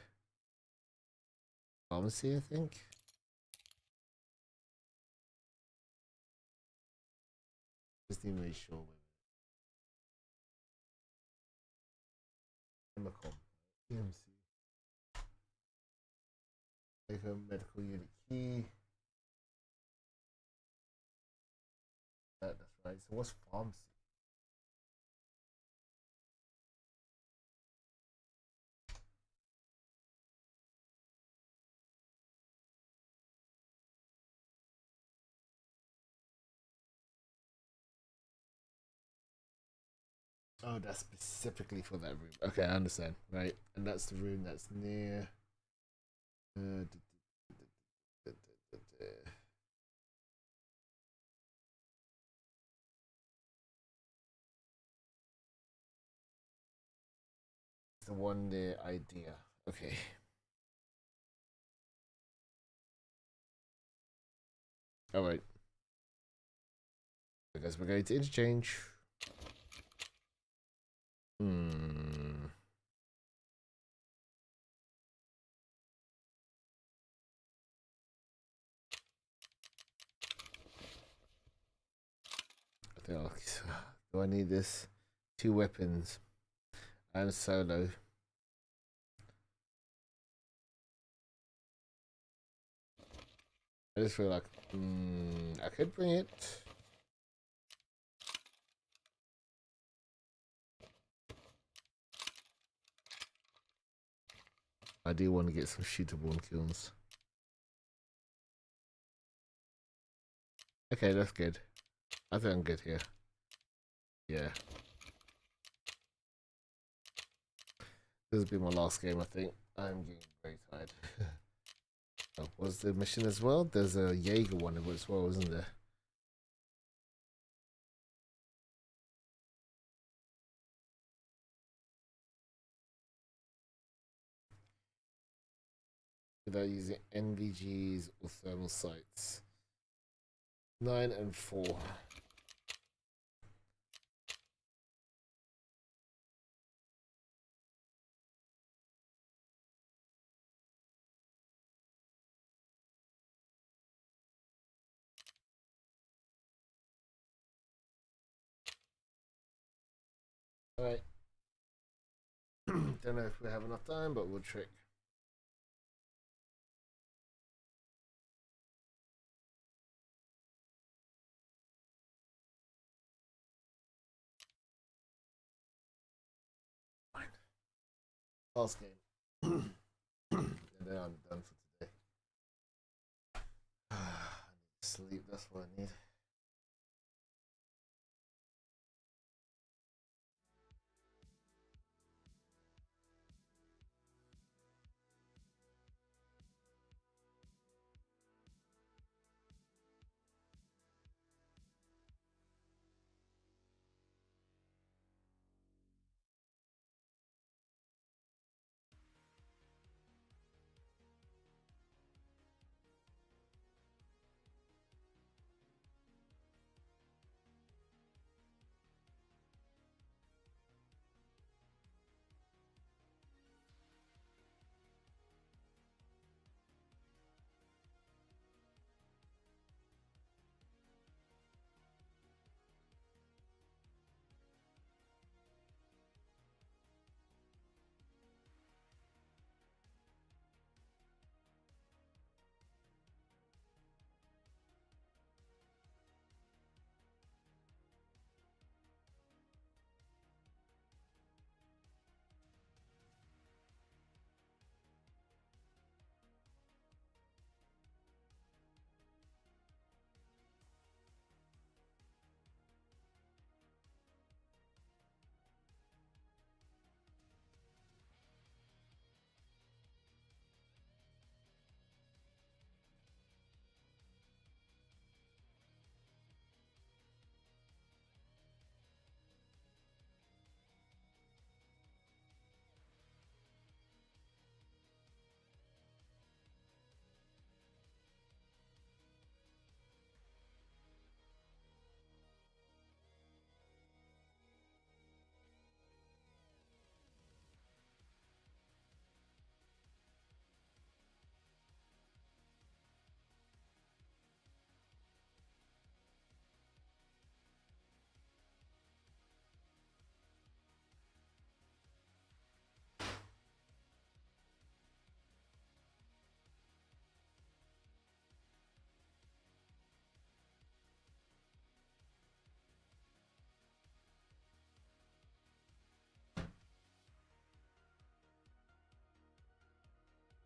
pharmacy, I think. Just not really sure. Emacom, EMC. Take a medical unit key. That's right. So what's pharmacy? Oh, that's specifically for that room. Okay, I understand. Right, and that's the room that's near. The one near Idea. Okay. All right. Because we're going to interchange. Hmm. I think do I need this? 2 weapons. I'm solo. I just feel like I could bring it. I do want to get some shootable kills. Okay, that's good. I think I'm good here. Yeah. This will be my last game, I think. I'm getting very tired. Oh, was the mission as well? There's a Jaeger one as well, isn't there? Without using NVGs or thermal sights. 9 and 4. Alright. Don't know if we have enough time, but we'll trick. Last game. And then I'm done for today. I need to sleep. That's what I need.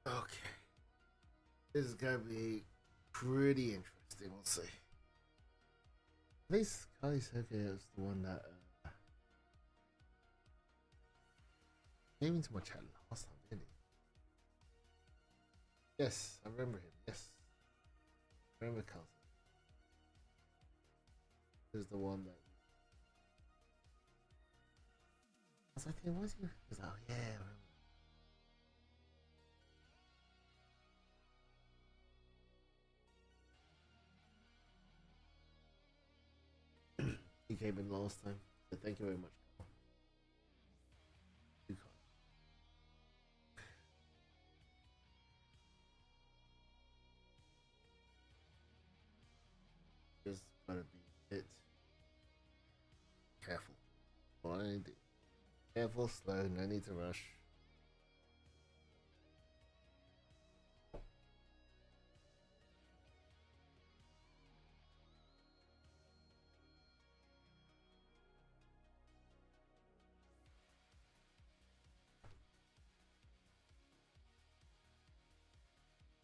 Okay. This is gonna be pretty interesting. We'll see. At least Kali Soke is the one that came into my chat last time, didn't he? Yes, I remember him. Yes. I remember Kali. Is the one that I was like, hey, was he? He was like, oh yeah, I remember. He came in last time. So thank you very much. You can't. Just gotta be a bit careful. What I need to do. Careful, slow, no need to rush.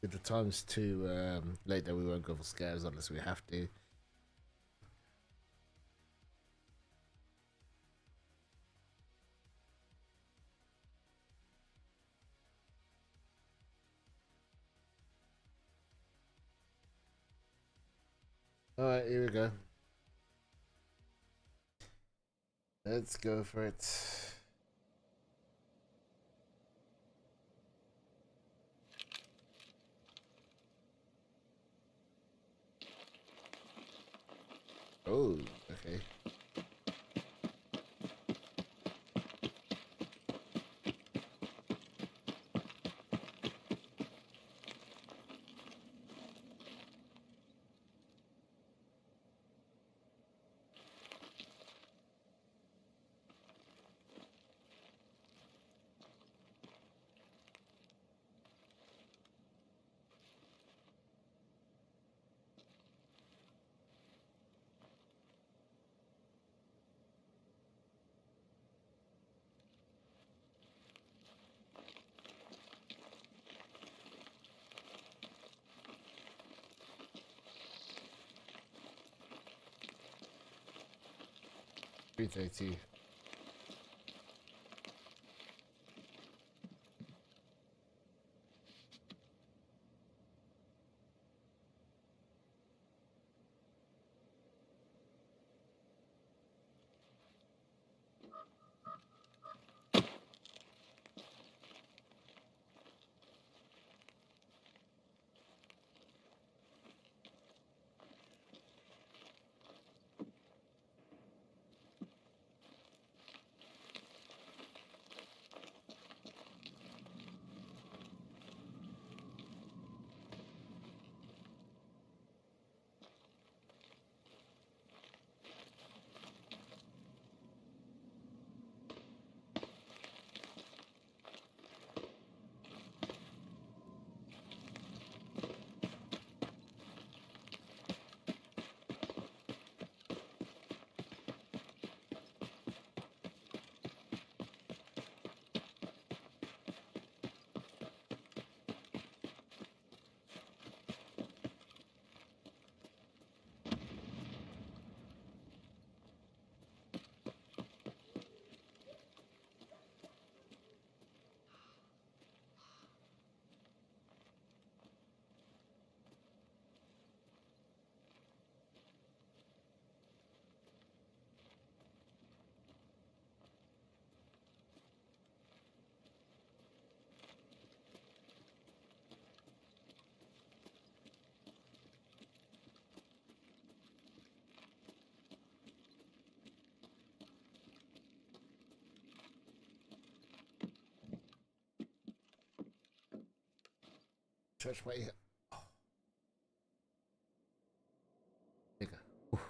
If the time's too late, then we won't go for scares unless we have to. Alright, here we go. Let's go for it. Oh, okay. 332. Touch my ear. Oh. Nigga. Oof.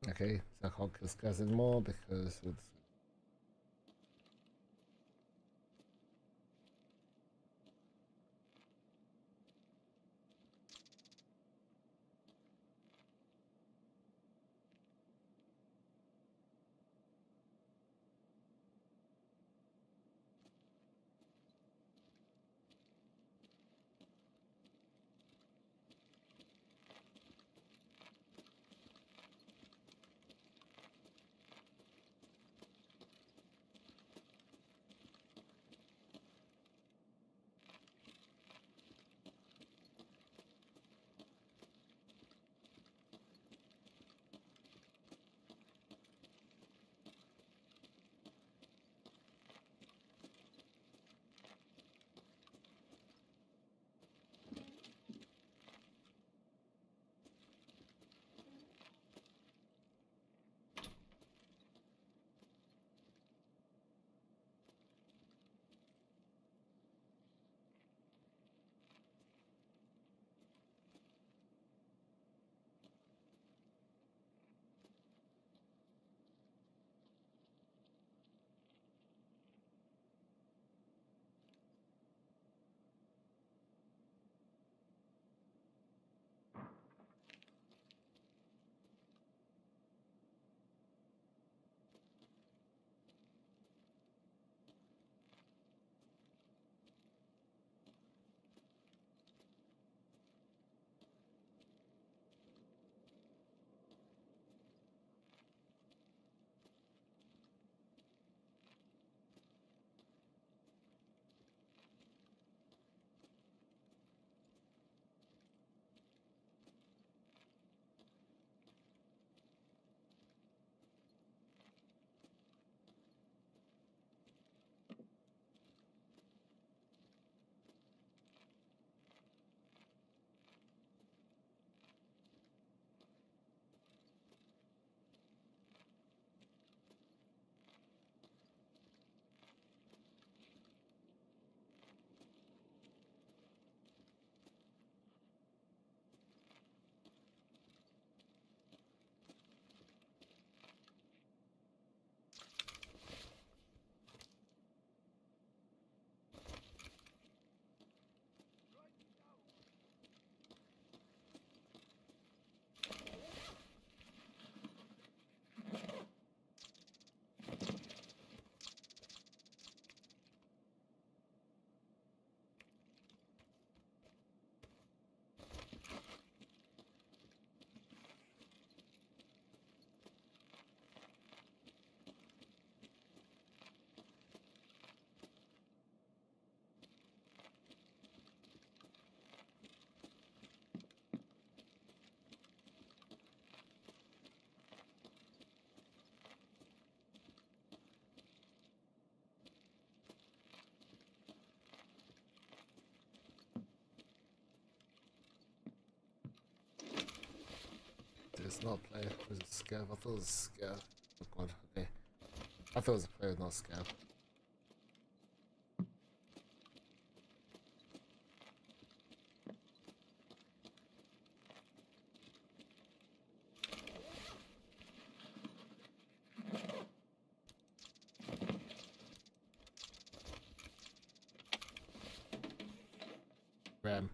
Okay, so I can't discuss it more because it's it's not a player. It was a scav. I thought it was a scav. Oh god, okay. I thought it was a player, not a scav. Ram.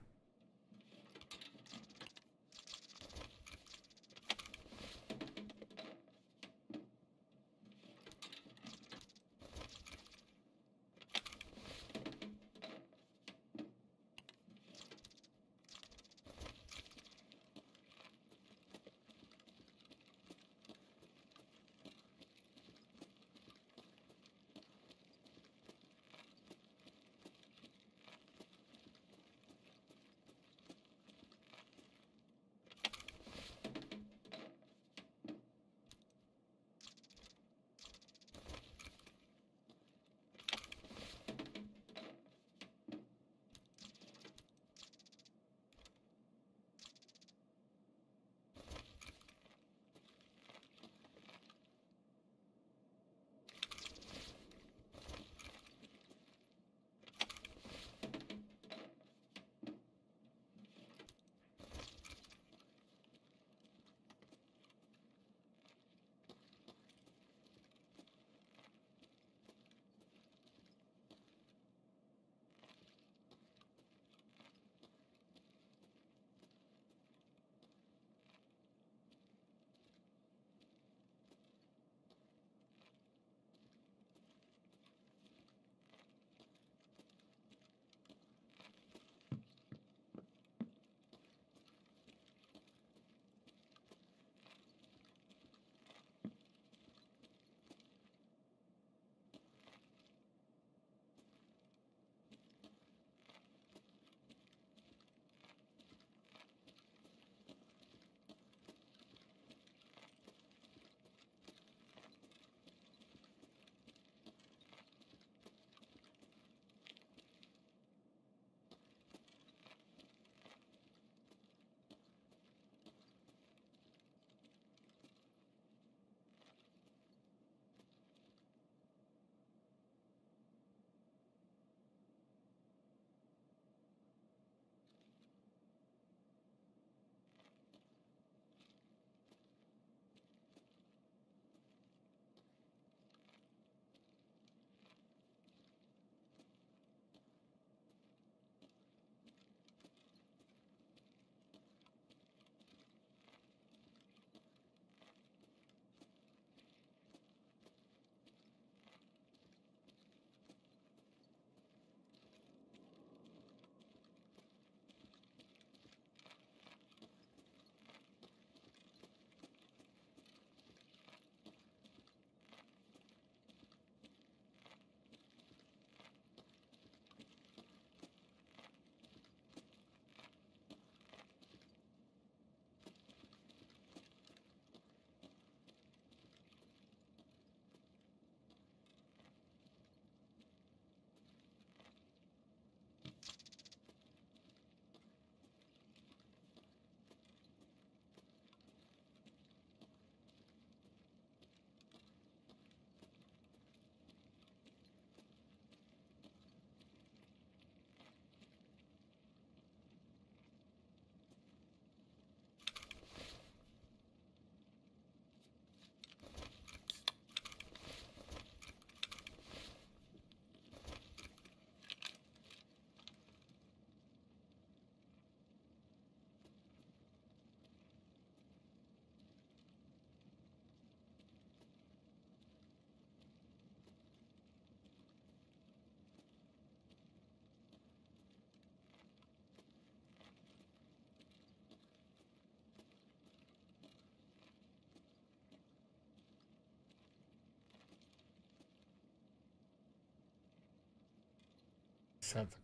Santa.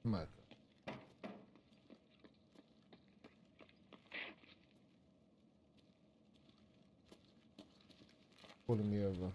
Mata. Pulling me over.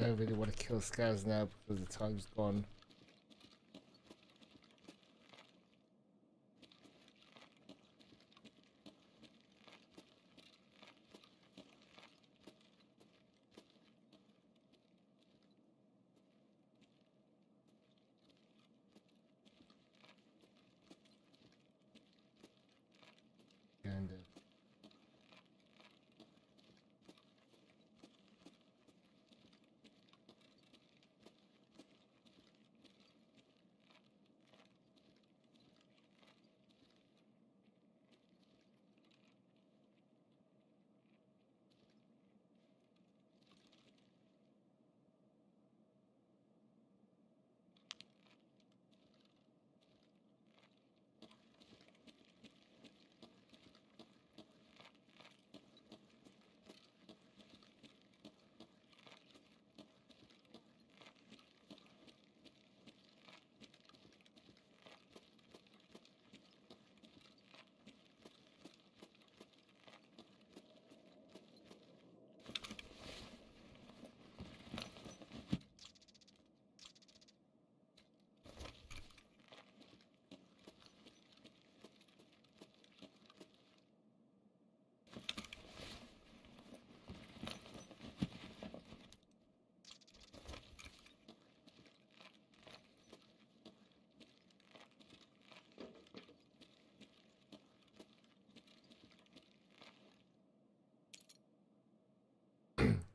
don't really want to kill scavs now because the time's gone.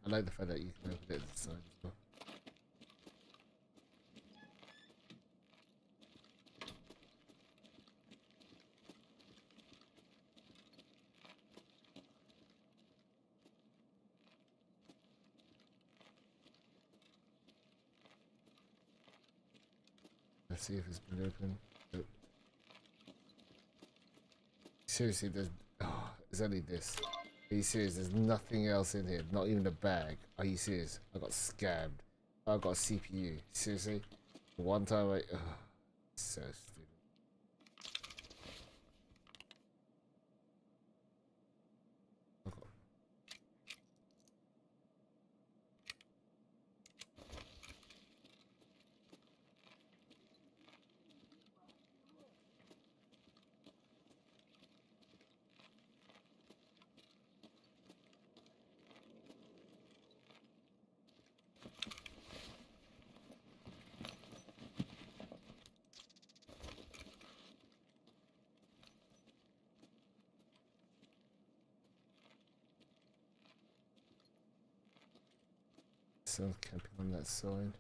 And I like the fact that you can open it at the side as well. Let's see if it's been open. Nope. Seriously, there's only this. Are you serious? There's nothing else in here. Not even a bag. Are you serious? I got scammed. I got a CPU. Seriously? One time so stupid. Someone's camping on that side.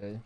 Okay.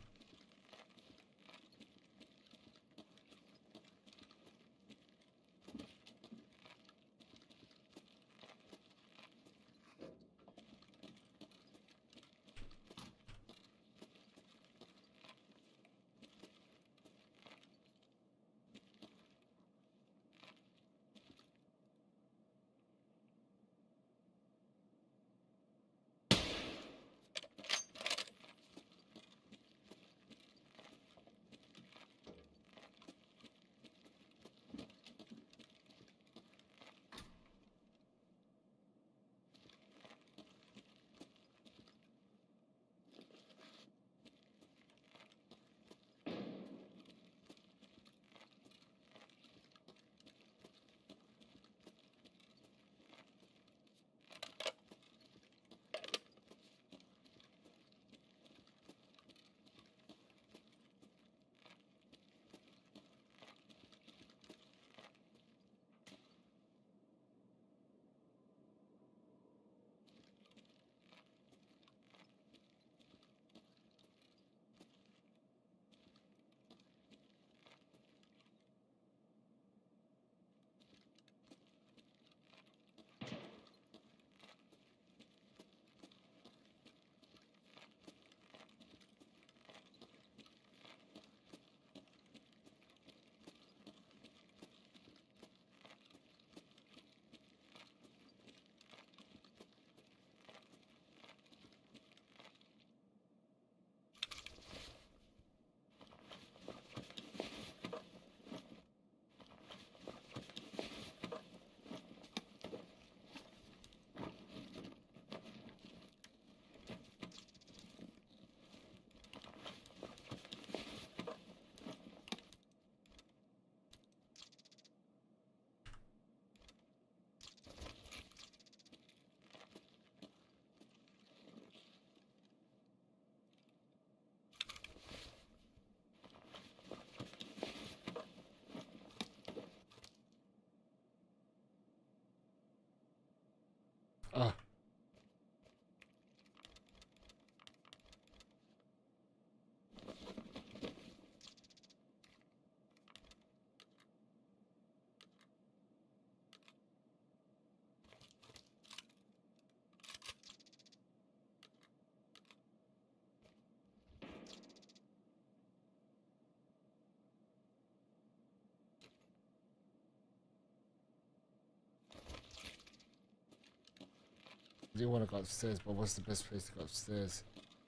I do want to go upstairs, but what's the best place to go upstairs?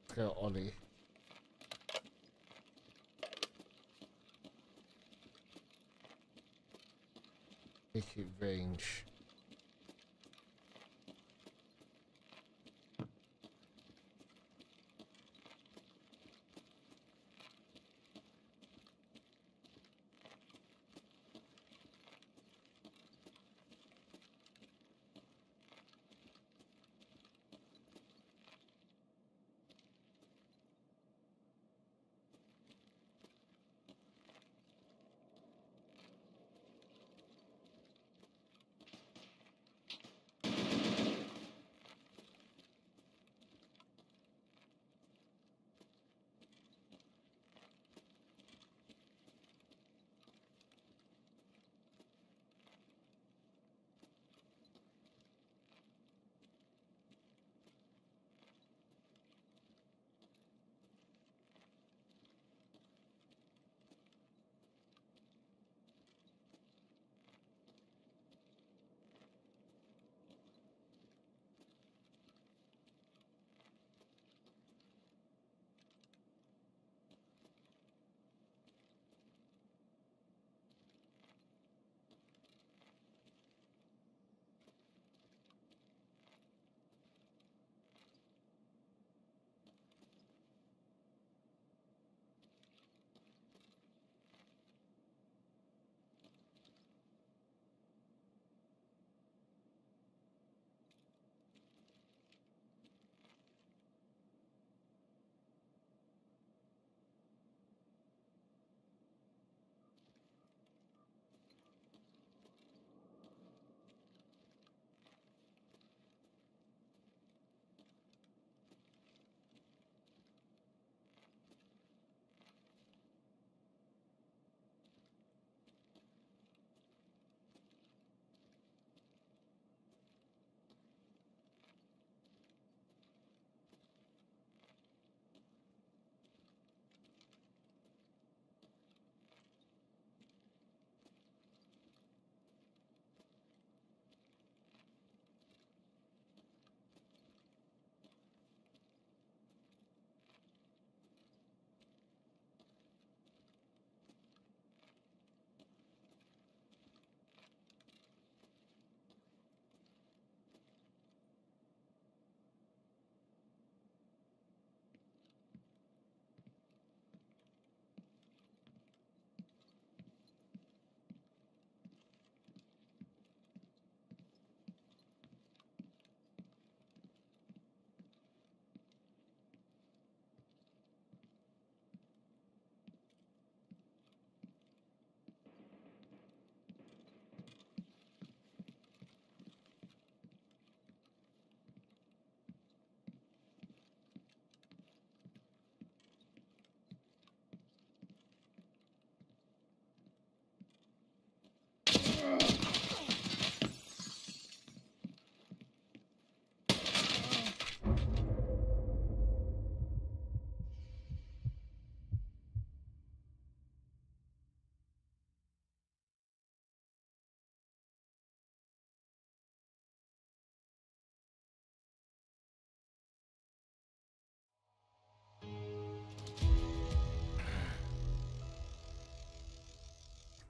Let's go Ollie. Make it range.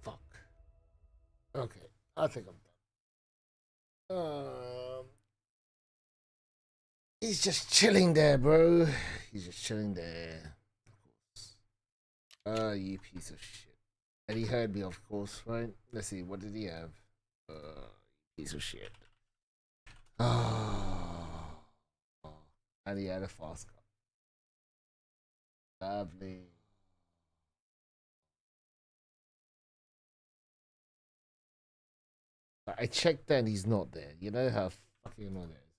Fuck. Okay, I think I'm done. He's just chilling there, bro. He's just chilling there. Of course. You piece of shit. And he heard me, of course, right? Let's see, what did he have? Piece of shit. Oh. And he had a fast car. Lovely. I checked and he's not there. You know how fucking annoying it is.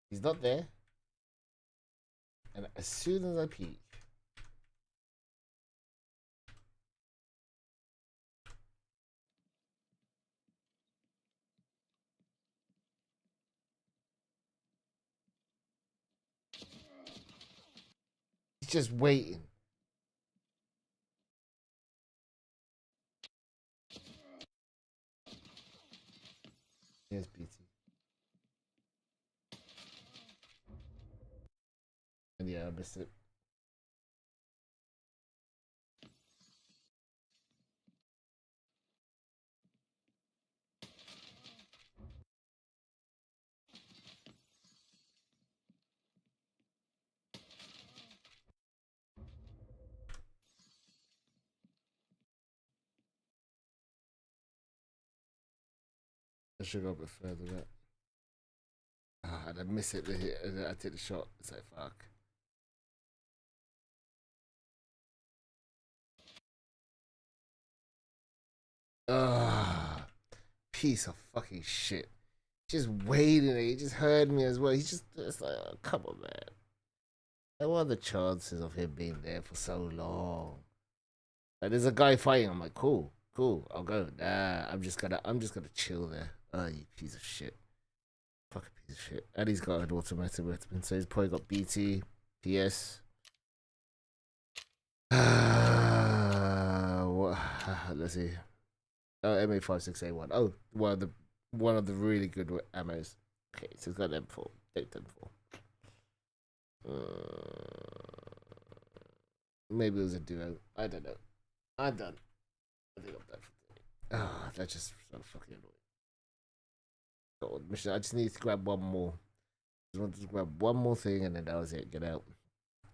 He's not there. And as soon as I peek, he's just waiting. Yes, and yeah, I missed it. I should go a bit further back. Ah, and I miss it. I take the shot. It's like fuck. Ah, piece of fucking shit. Just waiting. He just heard me as well. He's just it's like, oh, come on, man. Like, what are the chances of him being there for so long? Like, there's a guy fighting. I'm like, cool, cool. I'll go. Nah, I'm just gonna chill there. Oh, you piece of shit. Fucking piece of shit. And he's got an automatic weapon, so he's probably got BT, PS. What? Let's see. Oh, MA56A1. Oh, one of the really good ammos. Okay, so it's got M4. Take M4. Maybe it was a duo. I don't know. I'm done. I think I'm done for today. Ah, that's just so fucking annoying. God, mission. I just need to grab one more. Just want to grab one more thing, and then that was it. Get out.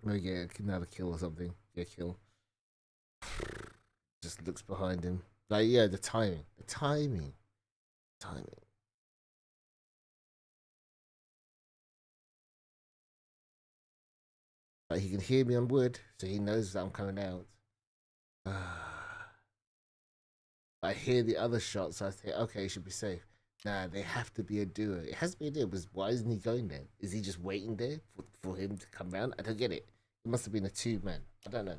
Maybe get another kill or something. Get a kill. Just looks behind him. Like, yeah, the timing. The timing. Timing. Like, he can hear me on wood, so he knows that I'm coming out. I hear the other shots, so I think, okay, he should be safe. Nah, they have to be a duo. It has to be a duo, because why isn't he going there? Is he just waiting there for him to come round? I don't get it. It must have been a two-man. I don't know.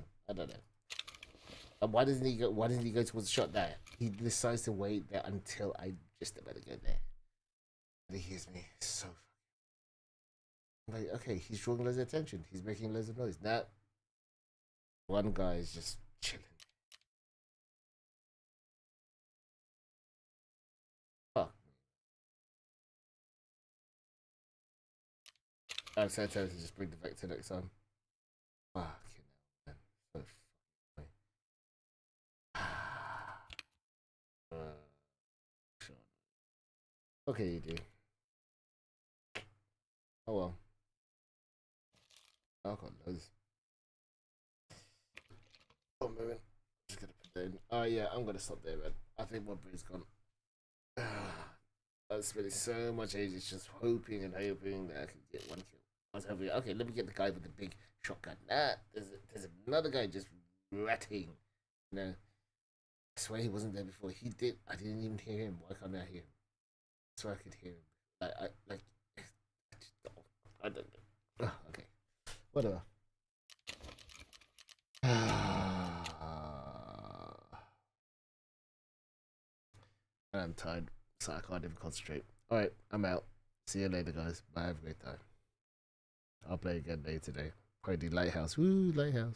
And why doesn't he go? Why doesn't he go towards the shot there? He decides to wait there until I just about to go there. And he hears me. So I'm like, okay, he's drawing loads of attention. He's making loads of noise. Nah, one guy is just chilling. Fuck. I'm so tempted to just bring the vector next time. Fucking hell, man. So fucking sure. Okay, you do. Oh well. I've got loads. Oh, moment. Just gonna put that in. Oh yeah, I'm gonna stop there, man. I think my brain's gone. I was spending so much ages just hoping and hoping that I could get one kill. I was hoping, okay, let me get the guy with the big shotgun. Nah, there's another guy just ratting. You know, I swear he wasn't there before. He did. I didn't even hear him. Why can't I hear him? I swear I could hear him. I don't know. Oh, okay, whatever. I'm tired, so I can't even concentrate. Alright, I'm out. See you later, guys. Bye, have a great time. I'll play again later today. Probably do Lighthouse. Woo, Lighthouse.